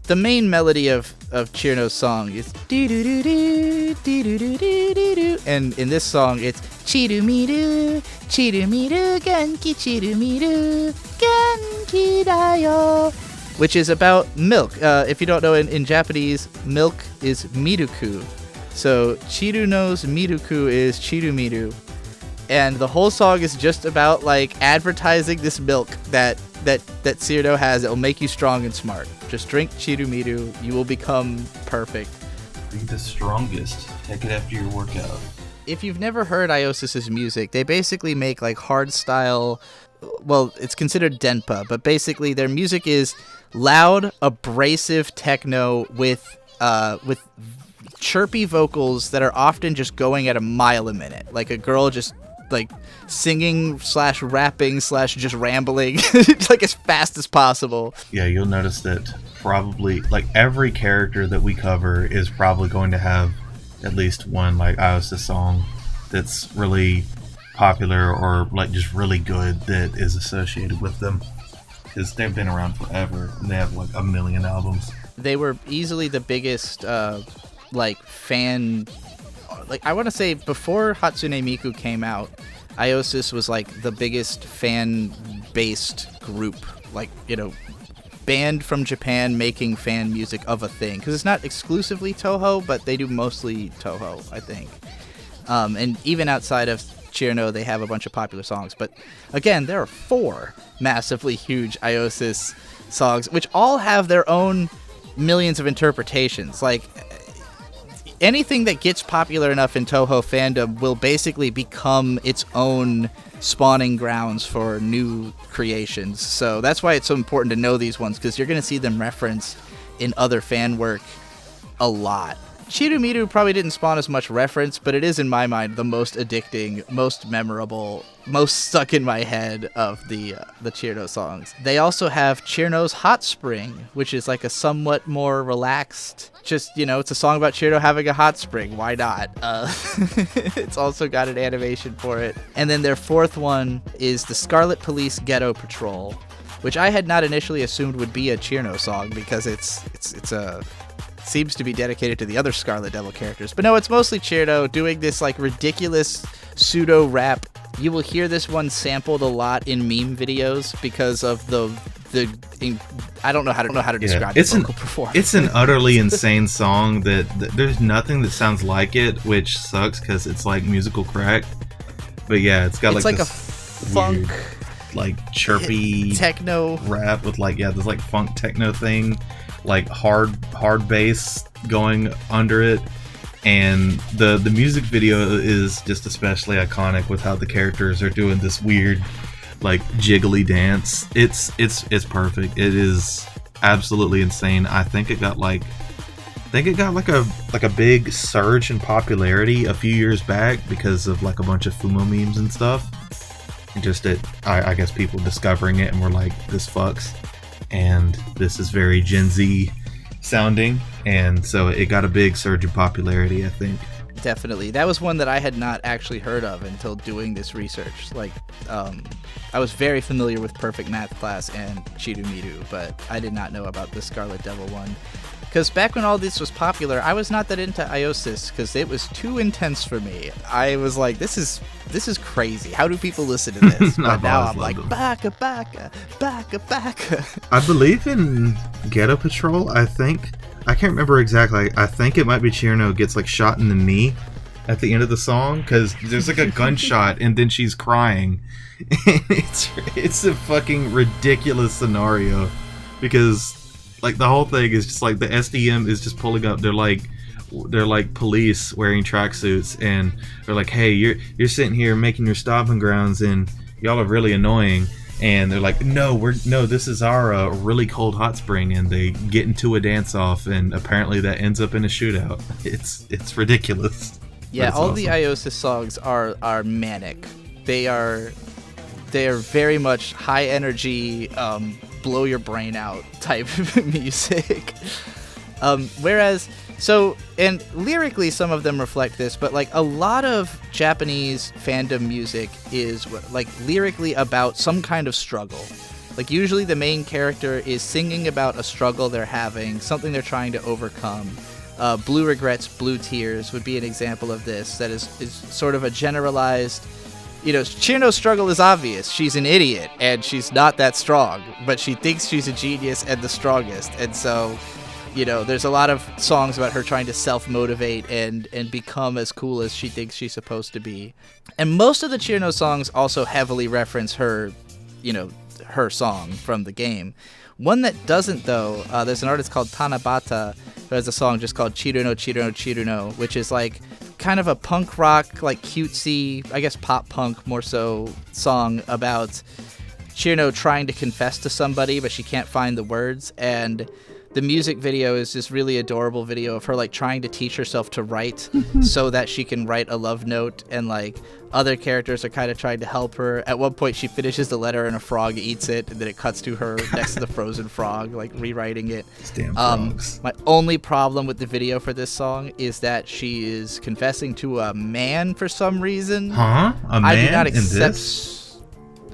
the main melody of Cirno's song is doo-doo-doo-doo, doo-doo-doo-doo-doo, and in this song it's Chirumiru, Chirumiru, Genki Chirumiru, Genki dayo, which is about milk. If you don't know, in Japanese, milk is miruku. So Chiruno's miruku is Chirumiru. And the whole song is just about like advertising this milk that Cirno has. It will make you strong and smart. Just drink Chirumiru, you will become perfect. Be the strongest. Take it after your workout. If you've never heard Daiyousei's music, they basically make like hard style. Well, it's considered denpa, but basically their music is loud, abrasive techno with chirpy vocals that are often just going at a mile a minute, like a girl just like singing / rapping / just rambling like as fast as possible. Yeah, you'll notice that probably like every character that we cover is probably going to have at least one like Daiyousei song that's really popular or like just really good that is associated with them, because they've been around forever and they have like a million albums. They were easily the biggest like fan, like I want to say before Hatsune Miku came out, Daiyousei was like the biggest fan-based group, like, you know, band from Japan making fan music of a thing, because it's not exclusively Touhou, but they do mostly Touhou, I think. And even outside of Cirno, they have a bunch of popular songs. But again, there are 4 massively huge Daiyousei songs, which all have their own millions of interpretations. Like, anything that gets popular enough in Touhou fandom will basically become its own spawning grounds for new creations. So that's why it's so important to know these ones, because you're going to see them referenced in other fan work a lot. Chirimiru probably didn't spawn as much reference, but it is in my mind the most addicting, most memorable, most stuck in my head of the Cirno songs. They also have Cirno's Hot Spring, which is like a somewhat more relaxed, just, it's a song about Cirno having a hot spring. Why not? It's also got an animation for it. And then their fourth one is the Scarlet Police Ghetto Patrol, which I had not initially assumed would be a Cirno song because it's seems to be dedicated to the other Scarlet Devil characters. But no, it's mostly Cirno doing this like ridiculous pseudo rap. You will hear this one sampled a lot in meme videos because of I don't know how to describe the vocal performance. It's an utterly insane song that there's nothing that sounds like it, which sucks because it's like musical crack. But yeah, it's got it's like a funk, weird, like chirpy techno rap with this like funk techno thing, like hard bass going under it, and the music video is just especially iconic with how the characters are doing this weird like jiggly dance. It's perfect. It is absolutely insane. I think it got like a big surge in popularity a few years back because of like a bunch of fumo memes and stuff. Just I guess people discovering it and were like, this fucks, and this is very Gen Z sounding, and so it got a big surge in popularity, I think. Definitely. That was one that I had not actually heard of until doing this research. Like, I was very familiar with Perfect Math Class and Chirimiru, but I did not know about the Scarlet Devil one. Because back when all this was popular, I was not that into Daiyousei because it was too intense for me. I was like, this is crazy. How do people listen to this? But now I'm like, baka, baka, baka, baka. I believe in Ghetto Patrol, I think. I can't remember exactly. I think it might be Cirno gets like shot in the knee at the end of the song because there's like a gunshot and then she's crying. It's a fucking ridiculous scenario because like the whole thing is just like the SDM is just pulling up. They're like police wearing tracksuits and they're like, hey, you're sitting here making your stomping grounds and y'all are really annoying. And they're like, no, this is our really cold hot spring, and they get into a dance off, and apparently that ends up in a shootout. It's ridiculous. Yeah, all awesome. The Daiyousei songs are manic. They are very much high energy, blow your brain out type of music. Whereas, and lyrically some of them reflect this, but like a lot of Japanese fandom music is like lyrically about some kind of struggle. Like usually the main character is singing about a struggle they're having, something they're trying to overcome. Blue Regrets, Blue Tears would be an example of this. That is sort of a generalized, Cirno's struggle is obvious. She's an idiot and she's not that strong, but she thinks she's a genius and the strongest. And so, there's a lot of songs about her trying to self-motivate and become as cool as she thinks she's supposed to be. And most of the Cirno songs also heavily reference her, her song from the game. One that doesn't, though, there's an artist called Tanabata who has a song just called Cirno, Cirno, Cirno, which is like kind of a punk rock, like cutesy, I guess pop punk more so, song about Cirno trying to confess to somebody, but she can't find the words. And the music video is this really adorable video of her like trying to teach herself to write so that she can write a love note, and like other characters are kind of trying to help her. At one point she finishes the letter and a frog eats it, and then it cuts to her next to the frozen frog like rewriting it. Damn frogs. My only problem with the video for this song is that she is confessing to a man for some reason. A man I do not accept in this?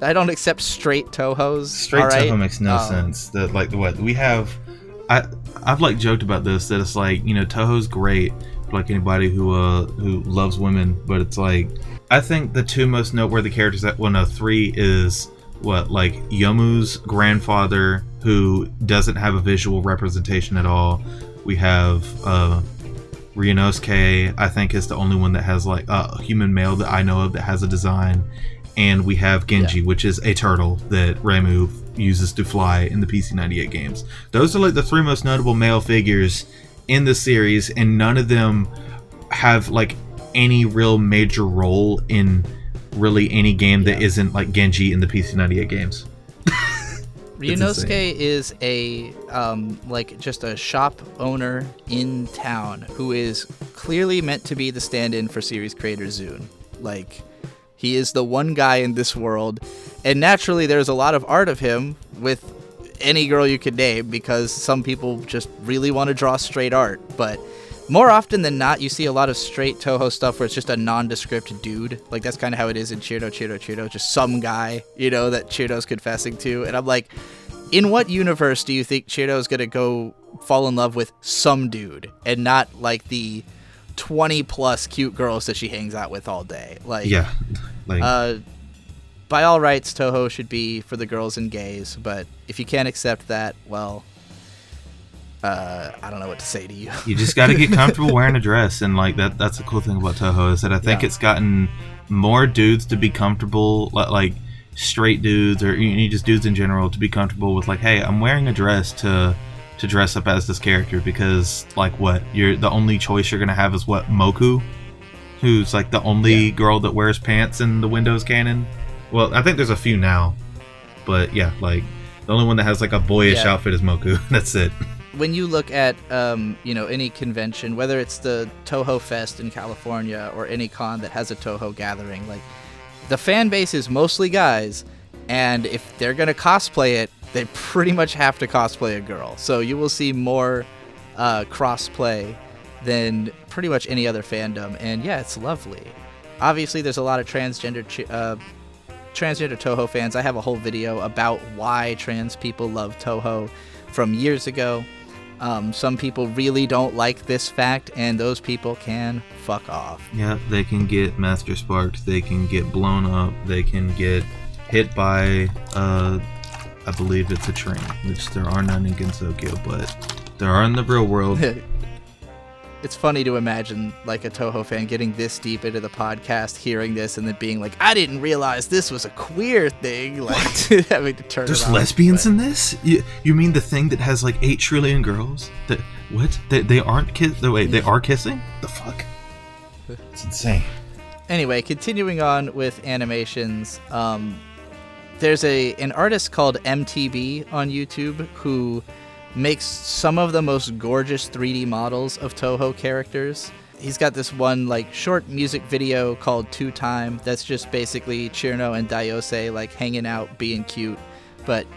I don't accept straight Touhous. Straight Touhou makes no sense. That like what we have. I've like joked about this, that it's like, Touhou's great for like anybody who loves women, but it's like I think the two most noteworthy characters three is like Yomu's grandfather, who doesn't have a visual representation at all. We have Ryunosuke, I think is the only one that has like a human male that I know of that has a design. And we have Genji, which is a turtle that Reimu uses to fly in the PC-98 games. Those are like the three most notable male figures in the series, and none of them have like any real major role in really any game that isn't like Genji in the PC-98 games. Ryunosuke is a just a shop owner in town who is clearly meant to be the stand-in for series creator Zune. Like, he is the one guy in this world, and naturally there's a lot of art of him with any girl you could name, because some people just really want to draw straight art. But more often than not, you see a lot of straight Touhou stuff where it's just a nondescript dude. Like, that's kind of how it is in Cirno, just some guy, that Cirno's confessing to. And I'm like, in what universe do you think Cirno's going to go fall in love with some dude and not like the 20 plus cute girls that she hangs out with all day? Like, yeah, by all rights, Touhou should be for the girls and gays, but if you can't accept that, well, I don't know what to say to you. You just got to get comfortable wearing a dress, and like that's the cool thing about Touhou, is that I think it's gotten more dudes to be comfortable, like straight dudes or just dudes in general, to be comfortable with like, hey, I'm wearing a dress to dress up as this character, because like what, you're the only choice you're gonna have is what, Moku, who's like the only girl that wears pants in the Windows canon. Well, I think there's a few now, but yeah, like the only one that has like a boyish outfit is Moku. That's it. When you look at any convention, whether it's the Touhou Fest in California or any con that has a Touhou gathering, like, the fan base is mostly guys, and if they're gonna cosplay it, they pretty much have to cosplay a girl. So you will see more crossplay than pretty much any other fandom, and yeah, it's lovely. Obviously, there's a lot of transgender Touhou fans. I have a whole video about why trans people love Touhou from years ago. Some people really don't like this fact, and those people can fuck off. Yeah, they can get master sparked, they can get blown up, they can get hit by, I believe it's a train, which there are none in Gensokyo, but there are in the real world. It's funny to imagine like a Touhou fan getting this deep into the podcast, hearing this, and then being like, I didn't realize this was a queer thing. Like, having to turn There's around. lesbians in this? You mean the thing that has like 8 trillion girls? What? They aren't wait, they are kissing? The fuck? It's insane. Anyway, continuing on with animations, there's an artist called MTB on YouTube who makes some of the most gorgeous 3D models of Touhou characters. He's got this one like short music video called Two Time that's just basically Cirno and Daiyousei like hanging out, being cute. But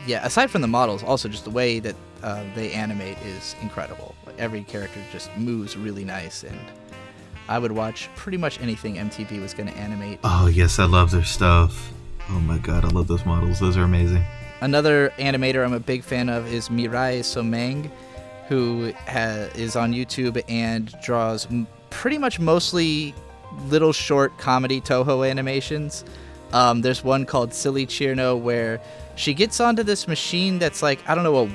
aside from the models, also just the way that they animate is incredible. Like, every character just moves really nice, and I would watch pretty much anything MTB was going to animate. Oh yes, I love their stuff. Oh my god, I love those models. Those are amazing. Another animator I'm a big fan of is Moriya Suwako, who is on YouTube and draws pretty much mostly little short comedy Touhou animations. There's one called Silly Cirno where she gets onto this machine that's like, I don't know,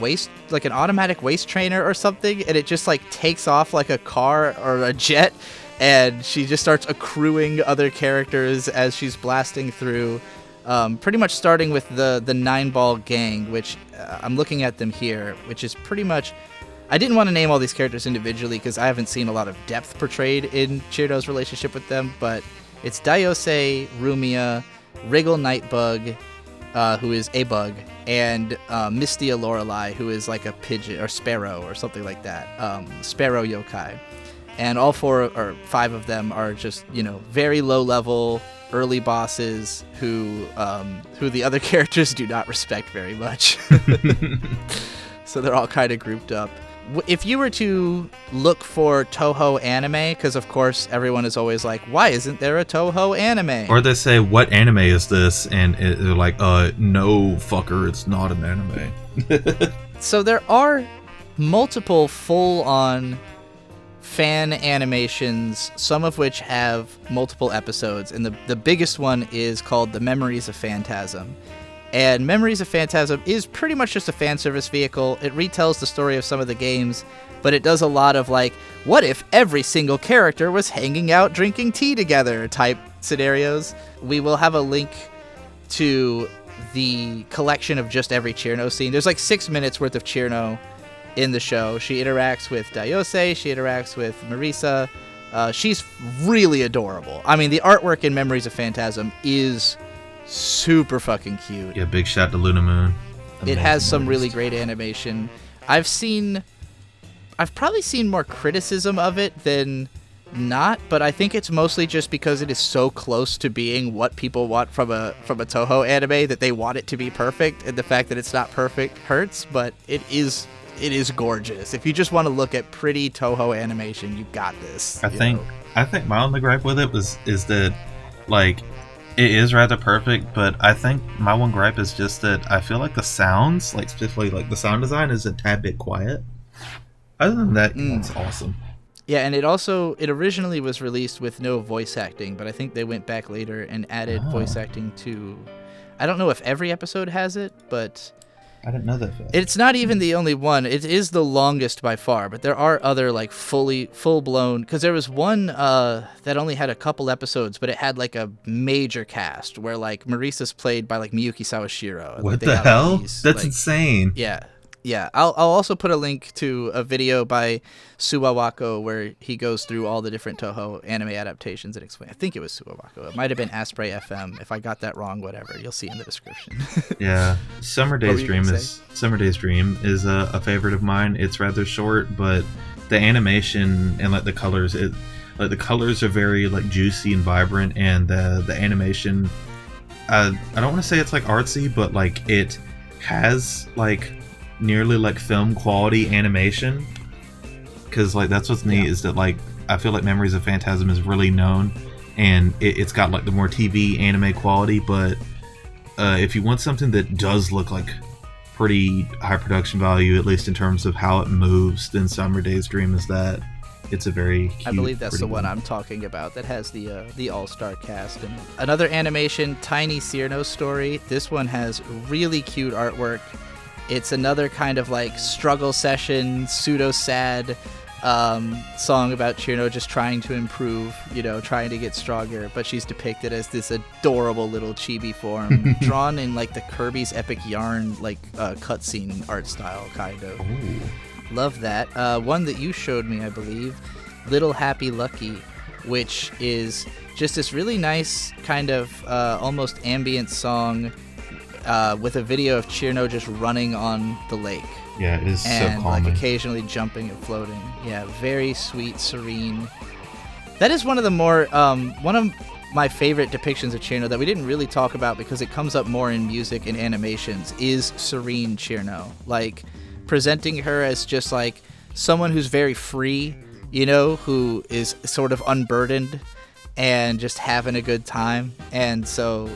like an automatic waist trainer or something, and it just like takes off like a car or a jet, and she just starts accruing other characters as she's blasting through. Pretty much starting with the 9-ball gang, which I'm looking at them here, which is pretty much... I didn't want to name all these characters individually because I haven't seen a lot of depth portrayed in Cirno's relationship with them, but it's Daiyousei, Rumia, Wriggle Nightbug, who is a bug, and Misty a Lorelei, who is like a pigeon or sparrow or something like that. Sparrow yokai. And all 4 or 5 of them are just, very low level early bosses who the other characters do not respect very much. So they're all kind of grouped up. If you were to look for Touhou anime, because of course everyone is always like, why isn't there a Touhou anime? Or they say, what anime is this? And they're like, no, fucker, it's not an anime. So there are multiple full-on fan animations, some of which have multiple episodes, and the biggest one is called The Memories of Phantasm. And Memories of Phantasm is pretty much just a fan service vehicle. It retells the story of some of the games, but it does a lot of like, what if every single character was hanging out drinking tea together type scenarios. We will have a link to the collection of just every Cirno scene. There's like 6 minutes worth of Cirno in the show. She interacts with Daiyousei, she interacts with Marisa. She's really adorable. I mean, the artwork in Memories of Phantasm is super fucking cute. Yeah, big shout to Luna Moon. It has amazing some really artist. great animation. I've probably seen more criticism of it than not, but I think it's mostly just because it is so close to being what people want from a Touhou anime that they want it to be perfect, and the fact that it's not perfect hurts, but it is gorgeous. If you just want to look at pretty Touhou animation, you got this. I think my only gripe with it is that, like, it is rather perfect, but I think my one gripe is just that I feel like the sounds, like specifically like the sound design, is a tad bit quiet. Other than that, it's awesome. Yeah, and it originally was released with no voice acting, but I think they went back later and added voice acting to, I don't know if every episode has it, but I didn't know that. It's not even the only one. It is the longest by far, but there are other like full-blown, because there was one that only had a couple episodes, but it had like a major cast where like Marisa's played by like Miyuki Sawashiro. What the hell? That's insane. Yeah. I'll also put a link to a video by Suwako where he goes through all the different Touhou anime adaptations and explain. I think it was Suwako. It might have been Asprey FM. If I got that wrong, whatever. You'll see in the description. Yeah. Summer Day's Dream is a favorite of mine. It's rather short, but the animation and like the colors, the colors are very like juicy and vibrant, and the animation, I don't want to say it's like artsy, but like it has like nearly like film quality animation, because like that's what's neat is that like I feel like Memories of Phantasm is really known and it's got like the more TV anime quality, but if you want something that does look like pretty high production value, at least in terms of how it moves, then Summer Day's Dream is that. It's a very cute, I believe that's the one one I'm talking about that has the all-star cast. And another animation, Tiny Cirno Story. This one has really cute artwork. It's another kind of like struggle session, pseudo-sad song about Cirno just trying to improve, trying to get stronger. But she's depicted as this adorable little chibi form, drawn in like the Kirby's Epic Yarn like cutscene art style, kind of. Ooh. Love that. One that you showed me, I believe, Little Happy Lucky, which is just this really nice kind of almost ambient song with a video of Cirno just running on the lake. Yeah, it is and, so calming. like occasionally jumping and floating. Yeah, very sweet, serene. That is one of the more one of my favorite depictions of Cirno that we didn't really talk about because it comes up more in music and animations is serene Cirno. Like presenting her as just like someone who's very free, who is sort of unburdened and just having a good time. And so,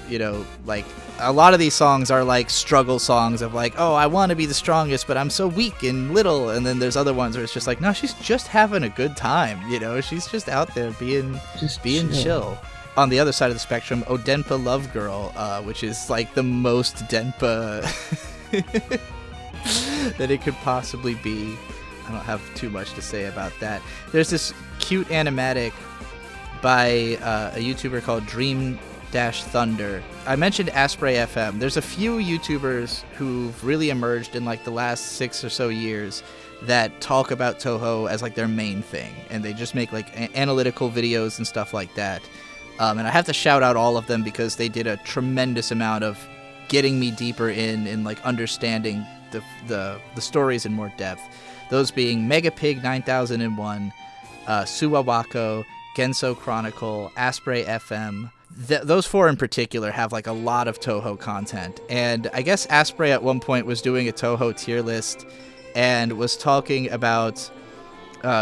like a lot of these songs are like struggle songs of like, oh, I want to be the strongest, but I'm so weak and little. And then there's other ones where it's just like, no, she's just having a good time. She's just out there being chill. On the other side of the spectrum, Odenpa Love Girl, which is like the most Denpa that it could possibly be. I don't have too much to say about that. There's this cute animatic by a YouTuber called Dream-Thunder. I mentioned Asprey FM. There's a few YouTubers who've really emerged in like the last 6 or so years that talk about Touhou as like their main thing, and they just make like analytical videos and stuff like that. And I have to shout out all of them because they did a tremendous amount of getting me deeper in like understanding the stories in more depth. Those being Megapig 9001, Suwako, Genso Chronicle, Asprey FM. Those four in particular have like a lot of Touhou content. And I guess Asprey at one point was doing a Touhou tier list and was talking about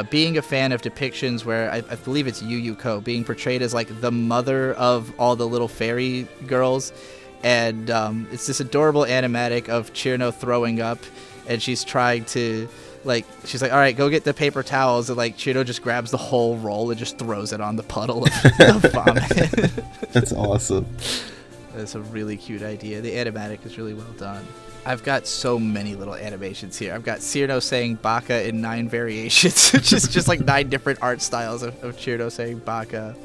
being a fan of depictions where I believe it's Yuyuko being portrayed as like the mother of all the little fairy girls. And it's this adorable animatic of Cirno throwing up, and she's trying to she's like, all right, go get the paper towels, and like Cirno just grabs the whole roll and just throws it on the puddle of vomit. That's awesome. That's a really cute idea. The animatic is really well done. I've got so many little animations here. I've got Cirno saying baka in 9 variations, which is just like 9 different art styles of Cirno saying baka.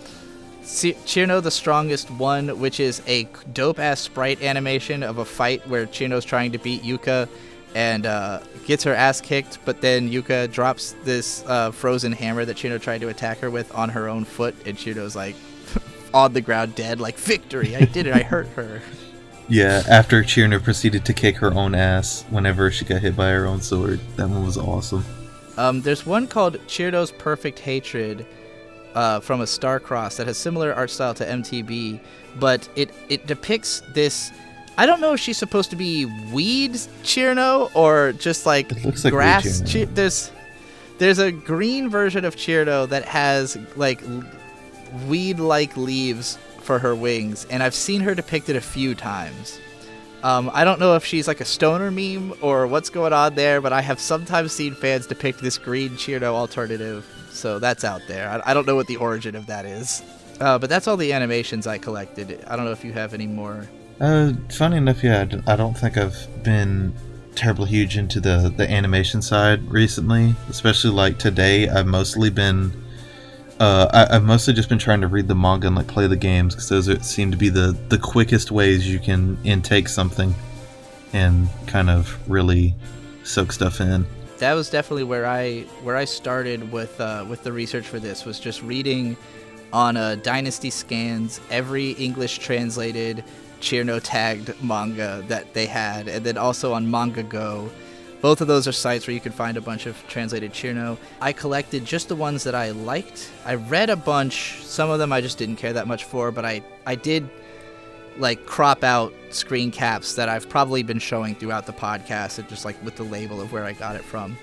Cirno the Strongest I, which is a dope-ass sprite animation of a fight where Cirno's trying to beat Yuuka and gets her ass kicked, but then Yuuka drops this frozen hammer that Cirno tried to attack her with on her own foot, and Cirno's like on the ground dead, like, victory, I did it, I hurt her. Yeah, after Cirno proceeded to kick her own ass whenever she got hit by her own sword. That one was awesome. There's one called Cirno's Perfect Hatred from a Starcross that has similar art style to MTB, but it depicts this... I don't know if she's supposed to be Weed Cirno or just like grass. There's a green version of Cirno that has like weed-like leaves for her wings, and I've seen her depicted a few times. I don't know if she's like a stoner meme or what's going on there, but I have sometimes seen fans depict this green Cirno alternative, so that's out there. I don't know what the origin of that is. But that's all the animations I collected. I don't know if you have any more. Funny enough, yeah, I don't think I've been terribly huge into the animation side recently, especially like today. I've mostly just been trying to read the manga and like play the games, because those seem to be the quickest ways you can intake something and kind of really soak stuff in. That was definitely where I started with the research for this, was just reading on Dynasty Scans every English translated Cirno tagged manga that they had, and then also on Manga Go. Both of those are sites where you can find a bunch of translated Cirno. I collected just the ones that I liked. I read a bunch. Some of them I just didn't care that much for, but I did like crop out screen caps that I've probably been showing throughout the podcast, and just like with the label of where I got it from.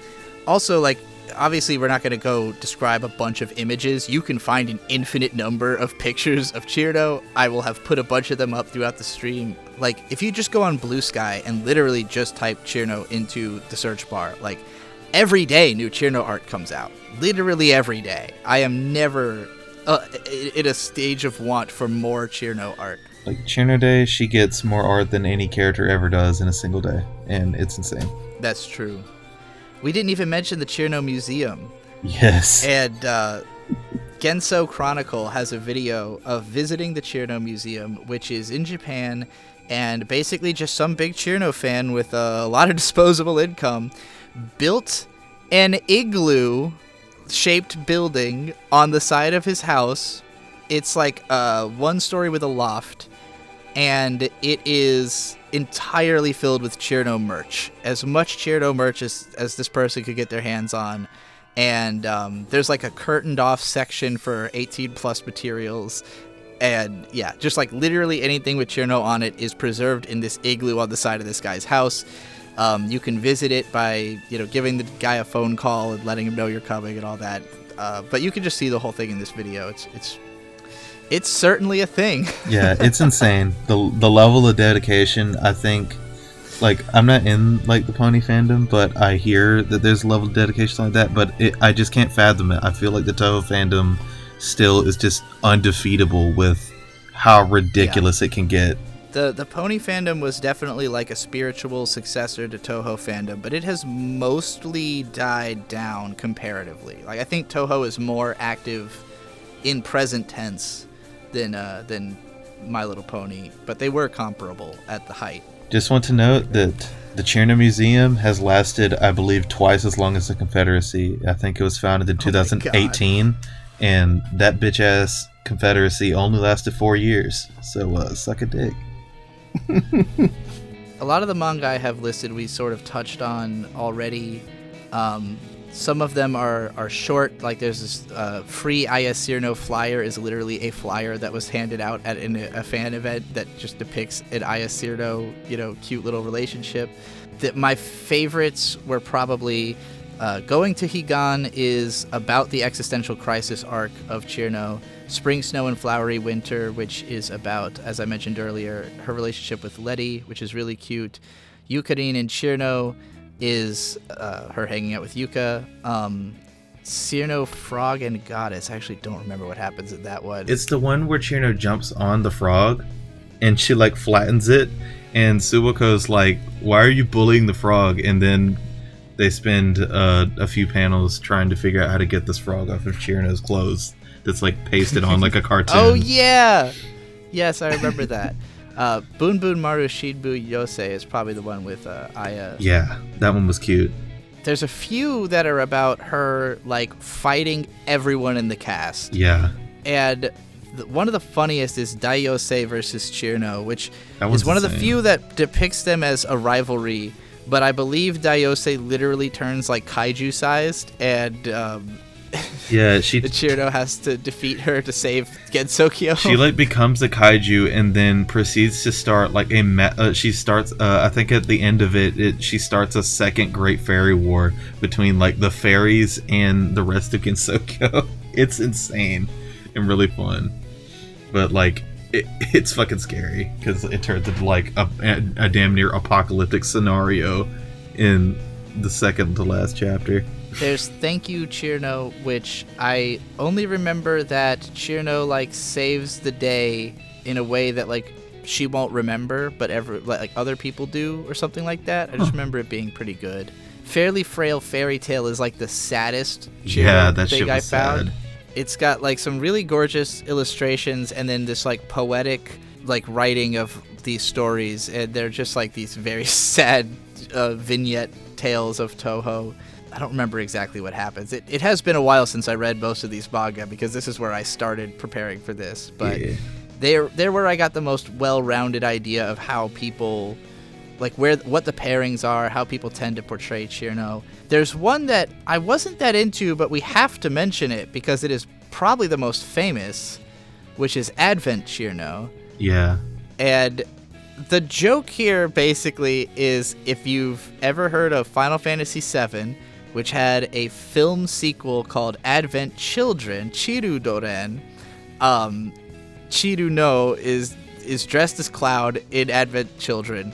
Also, like, obviously we're not going to go describe a bunch of images. You can find an infinite number of pictures of Cirno. I will have put a bunch of them up throughout the stream. Like, if you just go on Blue Sky and literally just type Cirno into the search bar, like, every day new Cirno art comes out. Literally every day. I am never in a stage of want for more Cirno art. Like, Cirno Day, she gets more art than any character ever does in a single day, and it's insane. That's true. We didn't even mention the Cirno Museum. Yes. And Genso Chronicle has a video of visiting the Cirno Museum, which is in Japan, and basically just some big Cirno fan with a lot of disposable income built an igloo-shaped building on the side of his house. It's like one story with a loft, and it is entirely filled with Cirno merch. As much Cirno merch as this person could get their hands on. And there's like a curtained off section for 18 plus materials. And yeah, just like literally anything with Cirno on it is preserved in this igloo on the side of this guy's house. You can visit it by, giving the guy a phone call and letting him know you're coming and all that. But you can just see the whole thing in this video. It's certainly a thing. Yeah, it's insane. The level of dedication, I think, like, I'm not in, like, the pony fandom, but I hear that there's a level of dedication like that, but I just can't fathom it. I feel like the Touhou fandom still is just undefeatable with how ridiculous it can get. The pony fandom was definitely like a spiritual successor to Touhou fandom, but it has mostly died down comparatively. Like, I think Touhou is more active in present tense than My Little Pony, but they were comparable at the height. Just want to note that the Cirno Museum has lasted, I believe, twice as long as the Confederacy. I think it was founded in 2018, and that bitch-ass Confederacy only lasted 4 years. So, suck a dick. A lot of the manga I have listed we sort of touched on already. Some of them are short, like there's this free IS Cirno flyer is literally a flyer that was handed out at a fan event that just depicts an IS Cirno, cute little relationship. My favorites were probably Going to Higan is about the existential crisis arc of Cirno, Spring, Snow, and Flowery Winter, which is about, as I mentioned earlier, her relationship with Letty, which is really cute. Yukarine in Cirno is her hanging out with Yuka. Cirno Frog and Goddess. I actually don't remember what happens in that one. It's the one where Cirno jumps on the frog and she like flattens it, and Suwako's like, why are you bullying the frog? And then they spend a few panels trying to figure out how to get this frog off of Cirno's clothes that's like pasted on like a cartoon. Oh yeah! Yes, I remember that. Boon Boon Maru Shinbu Yosei is probably the one with Aya. Yeah, that one was cute. There's a few that are about her like fighting everyone in the cast. Yeah. And one of the funniest is Daiyousei versus Cirno, which That is one's one of the insane. few that depicts them as a rivalry. But I believe Daiyousei literally turns like kaiju sized, and Yeah, she Cirno has to defeat her to save Gensokyo. she like becomes a kaiju and then proceeds to start like she starts I think at the end of it she starts a second Great Fairy War between like the fairies and the rest of Gensokyo. It's insane and really fun, but like it's fucking scary because it turns into like a damn near apocalyptic scenario in the second to last chapter. There's Thank You Cirno, which I only remember that Cirno like saves the day in a way that like she won't remember, but like other people do or something like that. I just remember it being pretty good. Fairly Frail Fairy Tale is like the saddest Cirno that shit thing I was found. sad. It's got like some really gorgeous illustrations and then this like poetic like writing of these stories, and they're just like these very sad vignette tales of Touhou. I don't remember exactly what happens. It has been a while since I read most of these manga because this is where I started preparing for this. But Yeah. they're where I got the most well-rounded idea of how people, like what the pairings are, how people tend to portray Cirno. There's one that I wasn't that into, but we have to mention it because it is probably the most famous, which is Advent Cirno. Yeah. And the joke here basically is if you've ever heard of Final Fantasy VII, which had a film sequel called Advent Children, Chiru Doren, Chiru no is dressed as Cloud in Advent Children.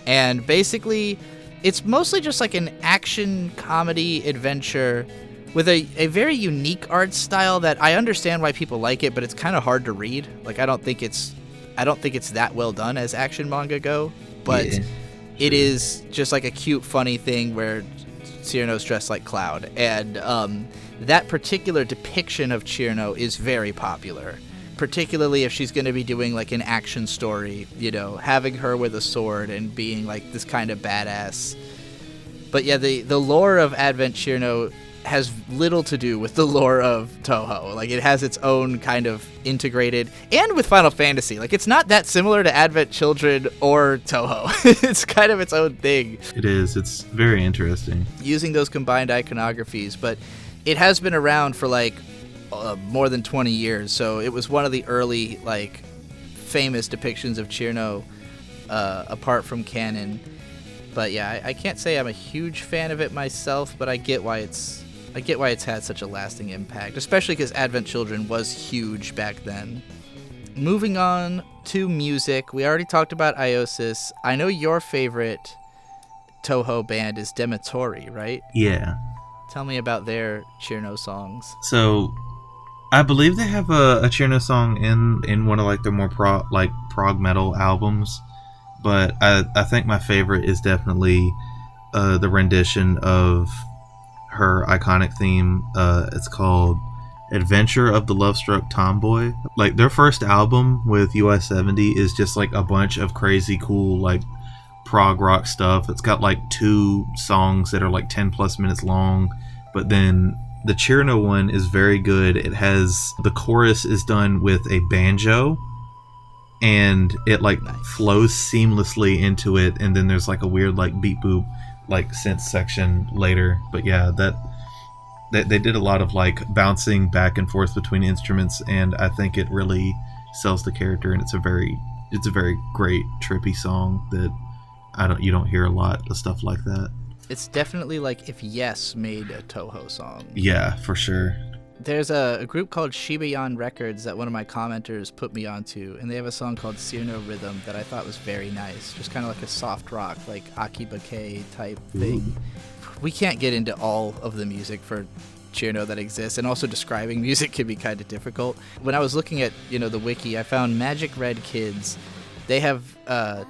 And basically, it's mostly just like an action comedy adventure with a very unique art style that I understand why people like it, but it's kind of hard to read. Like I don't think it's that well done as action manga go, but Yeah, it is just like a cute, funny thing where Cirno's dressed like Cloud, and that particular depiction of Cirno is very popular, particularly if she's going to be doing like an action story, you know, having her with a sword and being like this kind of badass. But yeah, the lore of Advent Cirno has little to do with the lore of Touhou. Like it has its own kind of integrated, and with Final Fantasy, like it's not that similar to Advent Children or Touhou. It's kind of its own thing. It is. It's very interesting. Using those combined iconographies, but it has been around for like more than 20 years, so it was one of the early like famous depictions of Cirno apart from canon. But yeah, I can't say I'm a huge fan of it myself, but I get why it's had such a lasting impact, especially because Advent Children was huge back then. Moving on to music, we already talked about Iosis. I know your favorite Touhou band is Dematori, right? Yeah. Tell me about their Cirno songs. So, I believe they have a Cirno song in one of like their more prog metal albums, but I think my favorite is definitely the rendition of her iconic theme. It's called Adventure of the Love-Struck Tomboy. Like their first album with UI70 is just like a bunch of crazy cool like prog rock stuff. It's got like 2 songs that are like 10 plus minutes long, but then the Cirno one is very good. It has the chorus is done with a banjo, and it like flows seamlessly into it, and then there's like a weird like beat boop like synth section later. But yeah, that they did a lot of like bouncing back and forth between instruments, and I think it really sells the character, and it's a very great trippy song that you don't hear a lot of stuff like that. It's definitely like if Yes made a Touhou song. Yeah, for sure. There's a group called Shibayan Records that one of my commenters put me onto, and they have a song called Cirno Rhythm that I thought was very nice. Just kind of like a soft rock, like Akibake type thing. Ooh. We can't get into all of the music for Cirno that exists, and also describing music can be kind of difficult. When I was looking at, the wiki, I found Magic Red Kids. They have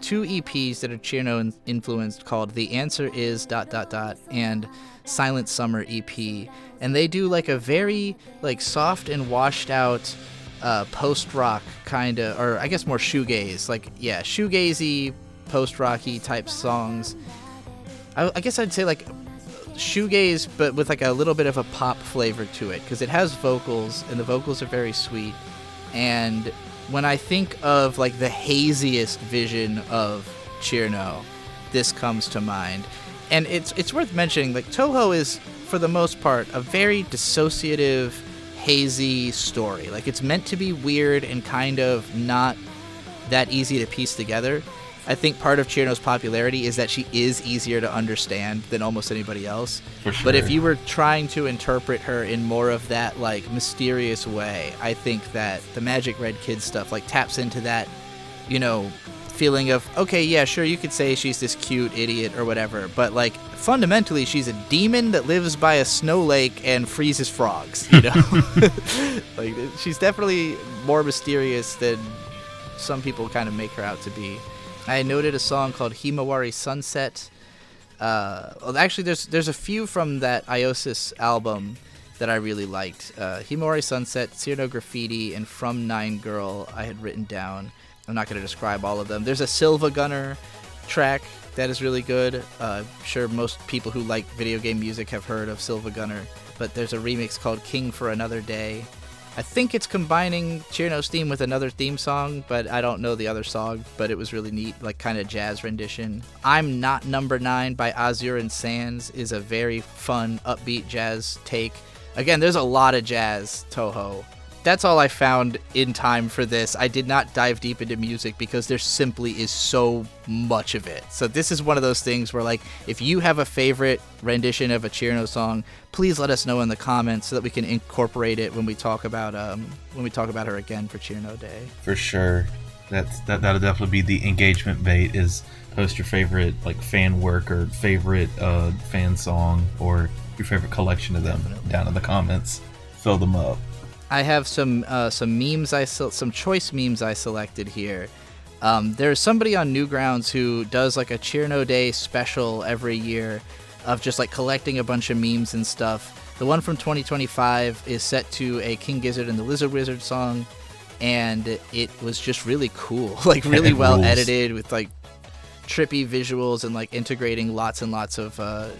2 EPs that are Cirno influenced called The Answer Is ... and Silent Summer EP, and they do like a very like soft and washed out post-rock kind of, or I guess more shoegaze, like shoegazy post-rocky type songs. I guess I'd say like shoegaze, but with like a little bit of a pop flavor to it, because it has vocals, and the vocals are very sweet. And when I think of like the haziest vision of Cirno, this comes to mind. And it's worth mentioning, like, Touhou is, for the most part, a very dissociative, hazy story. Like, it's meant to be weird and kind of not that easy to piece together. I think part of Cirno's popularity is that she is easier to understand than almost anybody else. For sure. But if you were trying to interpret her in more of that, like, mysterious way, I think that the Magic Red Kid stuff, like, taps into that, you know, feeling of, okay, yeah, sure, you could say she's this cute idiot or whatever, but, like, fundamentally, she's a demon that lives by a snow lake and freezes frogs, you know? Like, she's definitely more mysterious than some people kind of make her out to be. I noted a song called Himawari Sunset. Well, actually, there's a few from that Daiyousei album that I really liked. Himawari Sunset, Cirno Graffiti, and From Nine Girl I had written down. I'm not going to describe all of them. There's a Silva Gunner track that is really good. I'm sure most people who like video game music have heard of Silva Gunner, but there's a remix called King for Another Day. I think it's combining Cirno's theme with another theme song, but I don't know the other song, but it was really neat, like kind of jazz rendition. I'm Not Number 9 by Azure Sands is a very fun, upbeat jazz take. Again, there's a lot of jazz, Touhou. That's all I found in time for this. I did not dive deep into music because there simply is so much of it. So this is one of those things where, like, if you have a favorite rendition of a Cirno song, please let us know in the comments so that we can incorporate it when we talk about her again for Cirno Day. For sure. That'll definitely be the engagement bait, is post your favorite, like, fan work or favorite fan song or your favorite collection of them down in the comments. Fill them up. I have some memes some choice memes I selected here. There's somebody on Newgrounds who does like a Cirno Day special every year of just like collecting a bunch of memes and stuff. The one from 2025 is set to a King Gizzard and the Lizard Wizard song, and it was just really cool, like really well edited with like trippy visuals and like integrating lots and lots of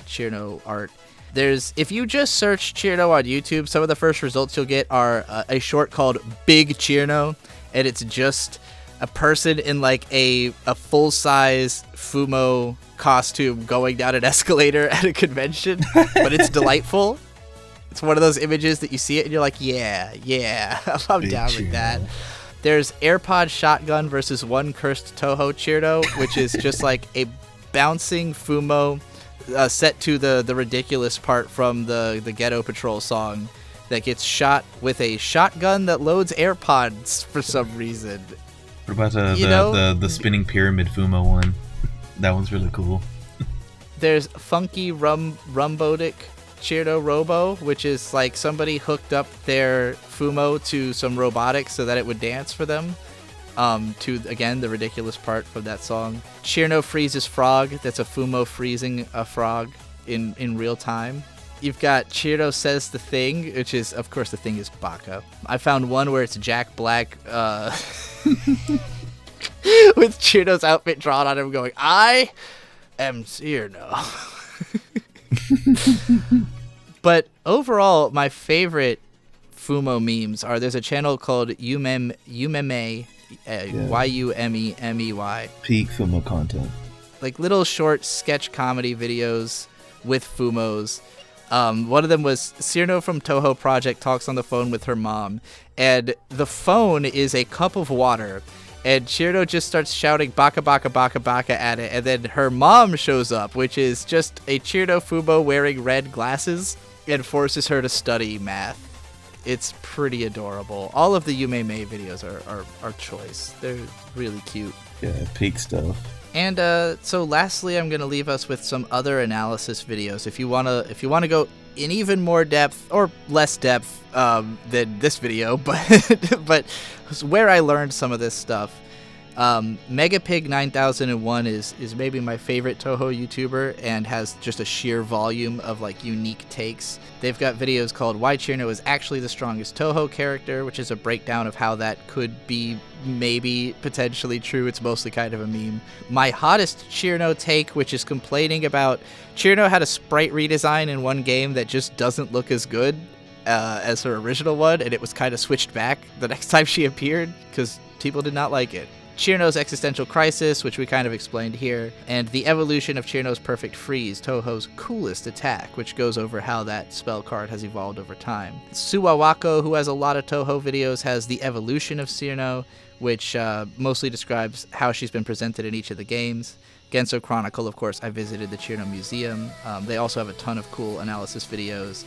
Cirno art. If you just search Cirno on YouTube, some of the first results you'll get are a short called Big Cirno, and it's just a person in like a full-size fumo costume going down an escalator at a convention, but it's delightful. It's one of those images that you see it and you're like, yeah, I'm Big down Cirno. with that. There's AirPod Shotgun versus One Cursed Touhou Cirno, which is just like a bouncing fumo set to the ridiculous part from the Ghetto Patrol song that gets shot with a shotgun that loads AirPods for some reason. What about the spinning pyramid Fumo one? That one's really cool. There's Funky Rumbotic Cirno Robo, which is like somebody hooked up their Fumo to some robotics so that it would dance for them. To, again, the ridiculous part of that song. Cirno freezes frog. That's a Fumo freezing a frog in real time. You've got Cirno says the thing, which is, of course, the thing is baka. I found one where it's Jack Black with Cirno's outfit drawn on him going, I am Cirno. But overall, my favorite Fumo memes are, there's a channel called Yumeme, Yumemey. Peak Fumo content. Like little short sketch comedy videos with Fumos. One of them was Cirno from Touhou Project talks on the phone with her mom, and the phone is a cup of water, and Cirno just starts shouting baka baka baka baka at it, and then her mom shows up, which is just a Cirno Fumo wearing red glasses and forces her to study math. It's pretty adorable. All of the Yume Mei videos are choice. They're really cute. Yeah, peak stuff. And so lastly, I'm going to leave us with some other analysis videos. If you want to go in even more depth or less depth than this video, but where I learned some of this stuff. Megapig 9001 is maybe my favorite Touhou YouTuber and has just a sheer volume of like unique takes. They've got videos called Why Cirno is Actually the Strongest Touhou Character, which is a breakdown of how that could be maybe potentially true. It's mostly kind of a meme. My Hottest Cirno Take, which is complaining about Cirno had a sprite redesign in one game that just doesn't look as good as her original one, and it was kind of switched back the next time she appeared because people did not like it. Cirno's existential crisis, which we kind of explained here, and the evolution of Cirno's perfect freeze, Touhou's coolest attack, which goes over how that spell card has evolved over time. Suwako, who has a lot of Touhou videos, has the evolution of Cirno, which mostly describes how she's been presented in each of the games. Genso Chronicle, of course, I visited the Cirno Museum. They also have a ton of cool analysis videos.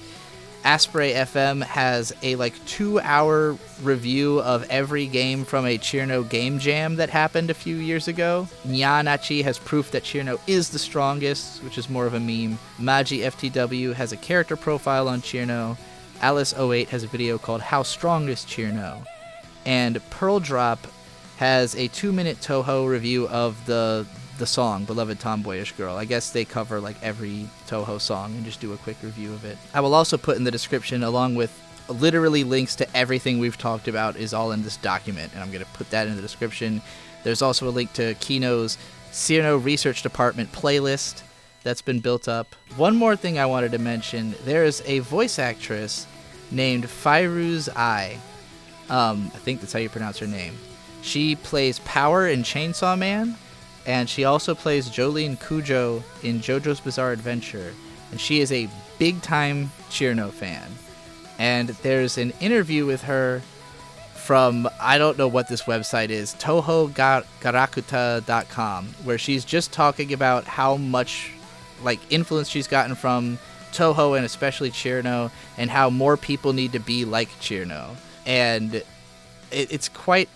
Asprey FM has a 2-hour review of every game from a Cirno game jam that happened a few years ago. Nyanachi has proof that Cirno is the strongest, which is more of a meme. Maji FTW has a character profile on Cirno. Alice08 has a video called How Strong is Cirno? And Pearl Drop has a 2-minute Touhou review of the song, Beloved Tomboyish Girl. I guess they cover every Touhou song and just do a quick review of it. I will also put in the description, along with literally links to everything we've talked about is all in this document, and I'm going to put that in the description. There's also a link to Kino's Cirno Research Department playlist that's been built up. One more thing I wanted to mention, there is a voice actress named Fairouz Ai. I think that's how you pronounce her name. She plays Power in Chainsaw Man, and she also plays Jolyne Kujo in JoJo's Bizarre Adventure. And she is a big-time Cirno fan. And there's an interview with her from, I don't know what this website is, tohougarakuta.com, where she's just talking about how much influence she's gotten from Touhou and especially Cirno, and how more people need to be like Cirno. And it's quite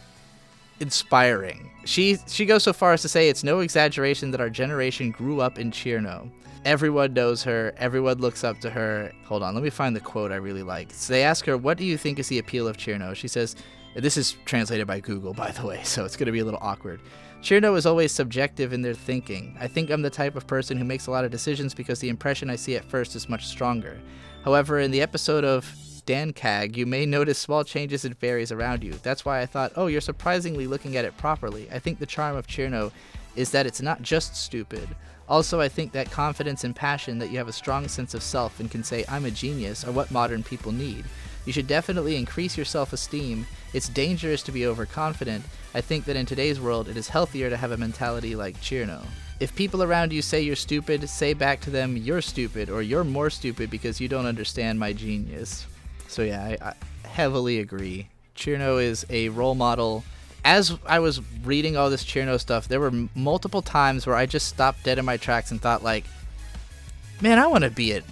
inspiring. She goes so far as to say it's no exaggeration that our generation grew up in Cirno. Everyone knows her. Everyone looks up to her. Hold on, let me find the quote I really like. So they ask her, what do you think is the appeal of Cirno? She says, this is translated by Google, by the way, so it's going to be a little awkward. Cirno is always subjective in their thinking. I think I'm the type of person who makes a lot of decisions because the impression I see at first is much stronger. However, in the episode of Dankag, you may notice small changes in fairies around you. That's why I thought, oh, you're surprisingly looking at it properly. I think the charm of Cirno is that it's not just stupid. Also, I think that confidence and passion, that you have a strong sense of self and can say, I'm a genius, are what modern people need. You should definitely increase your self-esteem. It's dangerous to be overconfident. I think that in today's world, it is healthier to have a mentality like Cirno. If people around you say you're stupid, say back to them, you're stupid, or you're more stupid because you don't understand my genius. So yeah, I heavily agree. Cirno is a role model. As I was reading all this Cirno stuff, there were multiple times where I just stopped dead in my tracks and thought man, I want to be a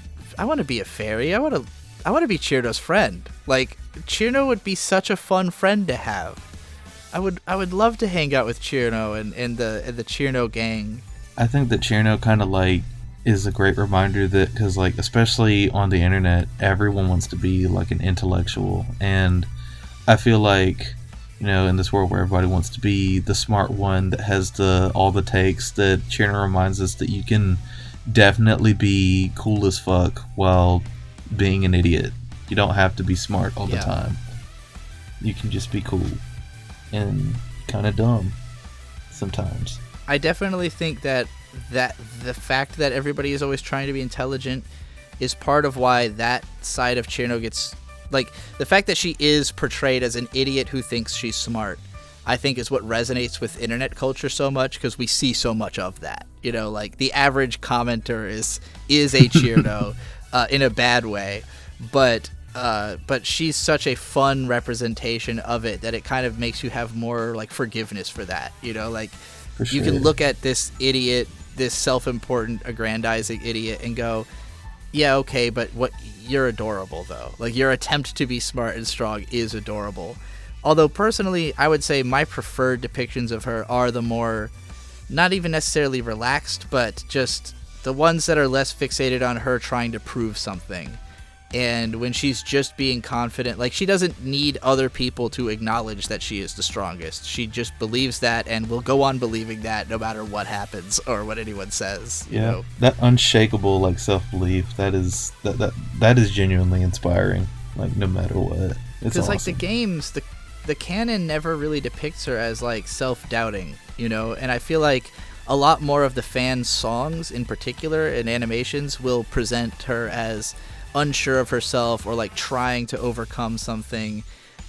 fairy. I want to be Cirno's friend. Cirno would be such a fun friend to have. I would love to hang out with Cirno and the Cirno gang. I think that Cirno kind of is a great reminder that, because especially on the internet, everyone wants to be an intellectual, and I feel in this world where everybody wants to be the smart one that has all the takes, that Cirno reminds us that you can definitely be cool as fuck while being an idiot. You don't have to be smart all the time. You can just be cool and kind of dumb sometimes. I definitely think that the fact that everybody is always trying to be intelligent is part of why that side of Cirno gets, the fact that she is portrayed as an idiot who thinks she's smart, I think is what resonates with internet culture so much, because we see so much of that. The average commenter is a Cirno in a bad way, but she's such a fun representation of it that it kind of makes you have more forgiveness for that. For sure. You can look at this idiot, this self-important, aggrandizing idiot, and go, yeah, okay, but you're adorable, though. Your attempt to be smart and strong is adorable. Although, personally, I would say my preferred depictions of her are the more, not even necessarily relaxed, but just the ones that are less fixated on her trying to prove something. And when she's just being confident, she doesn't need other people to acknowledge that she is the strongest. She just believes that and will go on believing that no matter what happens or what anyone says. Yeah, that unshakable self-belief, that is genuinely inspiring. No matter what, it's awesome. Because the games, the canon never really depicts her as self-doubting, and I feel a lot more of the fan songs in particular and animations will present her as unsure of herself or like trying to overcome something.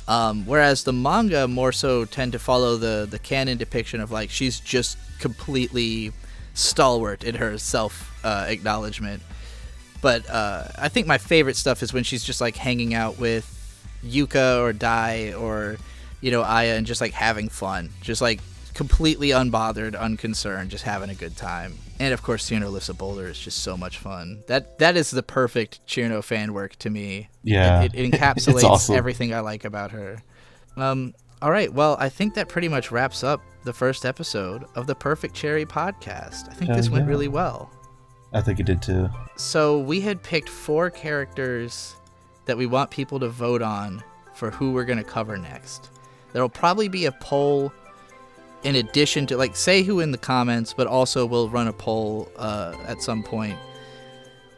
Whereas the manga more so tend to follow the canon depiction of like she's just completely stalwart in her self acknowledgement. But I think my favorite stuff is when she's just like hanging out with Yuuka or Dai or, you know, Aya, and just like having fun, just like completely unbothered, unconcerned, just having a good time. And of course, Cirno lives at Boulder is just so much fun. That is the perfect Cirno fan work to me. Yeah, it encapsulates it's awesome. everything I like about her. All right, well, I think that pretty much wraps up the first episode of the Perfect Cherry podcast. I think this went really well. I think it did too. So we had picked 4 characters that we want people to vote on for who we're going to cover next. There will probably be a poll in addition to, like, say who in the comments, but also we'll run a poll at some point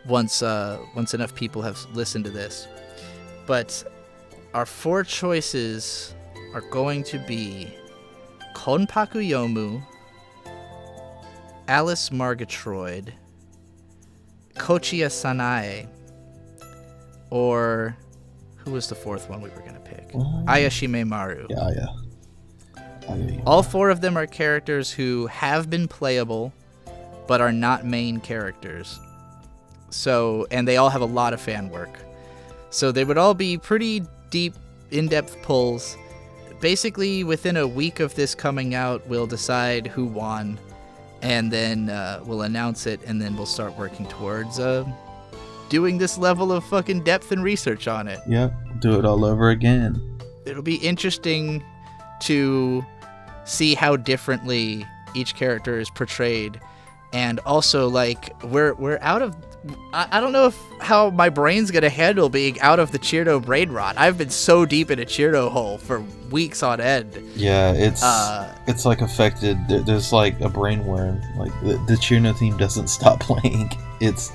once enough people have listened to this. But our 4 choices are going to be Konpaku Yomu, Alice Margatroyd, Kochiya Sanae, or who was the 4th one we were going to pick? Aya Shameimaru. Yeah. All 4 of them are characters who have been playable, but are not main characters. So, and they all have a lot of fan work. So they would all be pretty deep, in-depth pulls. Basically, within a week of this coming out, we'll decide who won, and then we'll announce it, and then we'll start working towards doing this level of fucking depth and research on it. Yep, do it all over again. It'll be interesting to see how differently each character is portrayed, and also like we're out of I don't know how my brain's gonna handle being out of the Cirno brain rot. I've been so deep in a Cirno hole for weeks on end. Yeah, it's like affected. There's like a brain worm. Like the Cirno theme doesn't stop playing. It's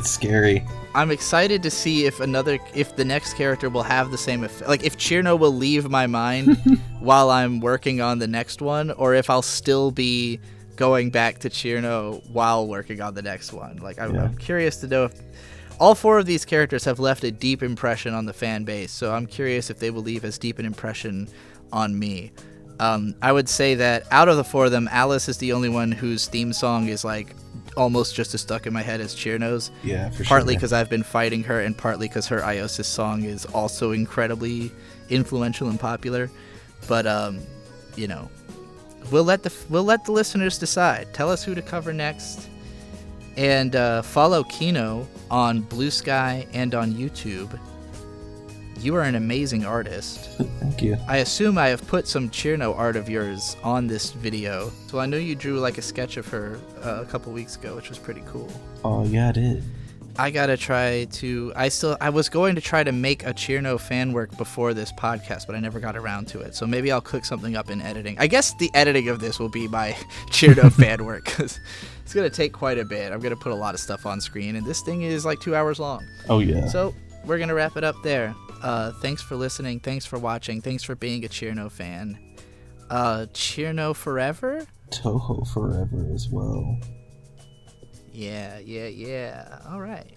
scary. I'm excited to see if the next character will have the same effect. Like if Cirno will leave my mind while I'm working on the next one, or if I'll still be going back to Cirno while working on the next one. Like I'm curious to know if all 4 of these characters have left a deep impression on the fan base. So I'm curious if they will leave as deep an impression on me. I would say that out of the 4 of them, Alice is the only one whose theme song is like almost just as stuck in my head as Cirno's. Yeah, for sure. Partly because I've been fighting her, and partly because her Iosis song is also incredibly influential and popular. But you know, we'll let the listeners decide. Tell us who to cover next, and follow Kino on Blue Sky and on YouTube. You are an amazing artist. Thank you. I assume I have put some Cirno art of yours on this video. So I know you drew like a sketch of her a couple weeks ago, which was pretty cool. Oh yeah, I did. I gotta try to. I was going to try to make a Cirno fan work before this podcast, but I never got around to it. So maybe I'll cook something up in editing. I guess the editing of this will be my Cirno fan work, because it's gonna take quite a bit. I'm gonna put a lot of stuff on screen, and this thing is like 2 hours long. Oh yeah. So we're gonna wrap it up there. Thanks for listening. Thanks for watching. Thanks for being a Cirno fan. Cirno forever? Touhou forever as well. Yeah. All right.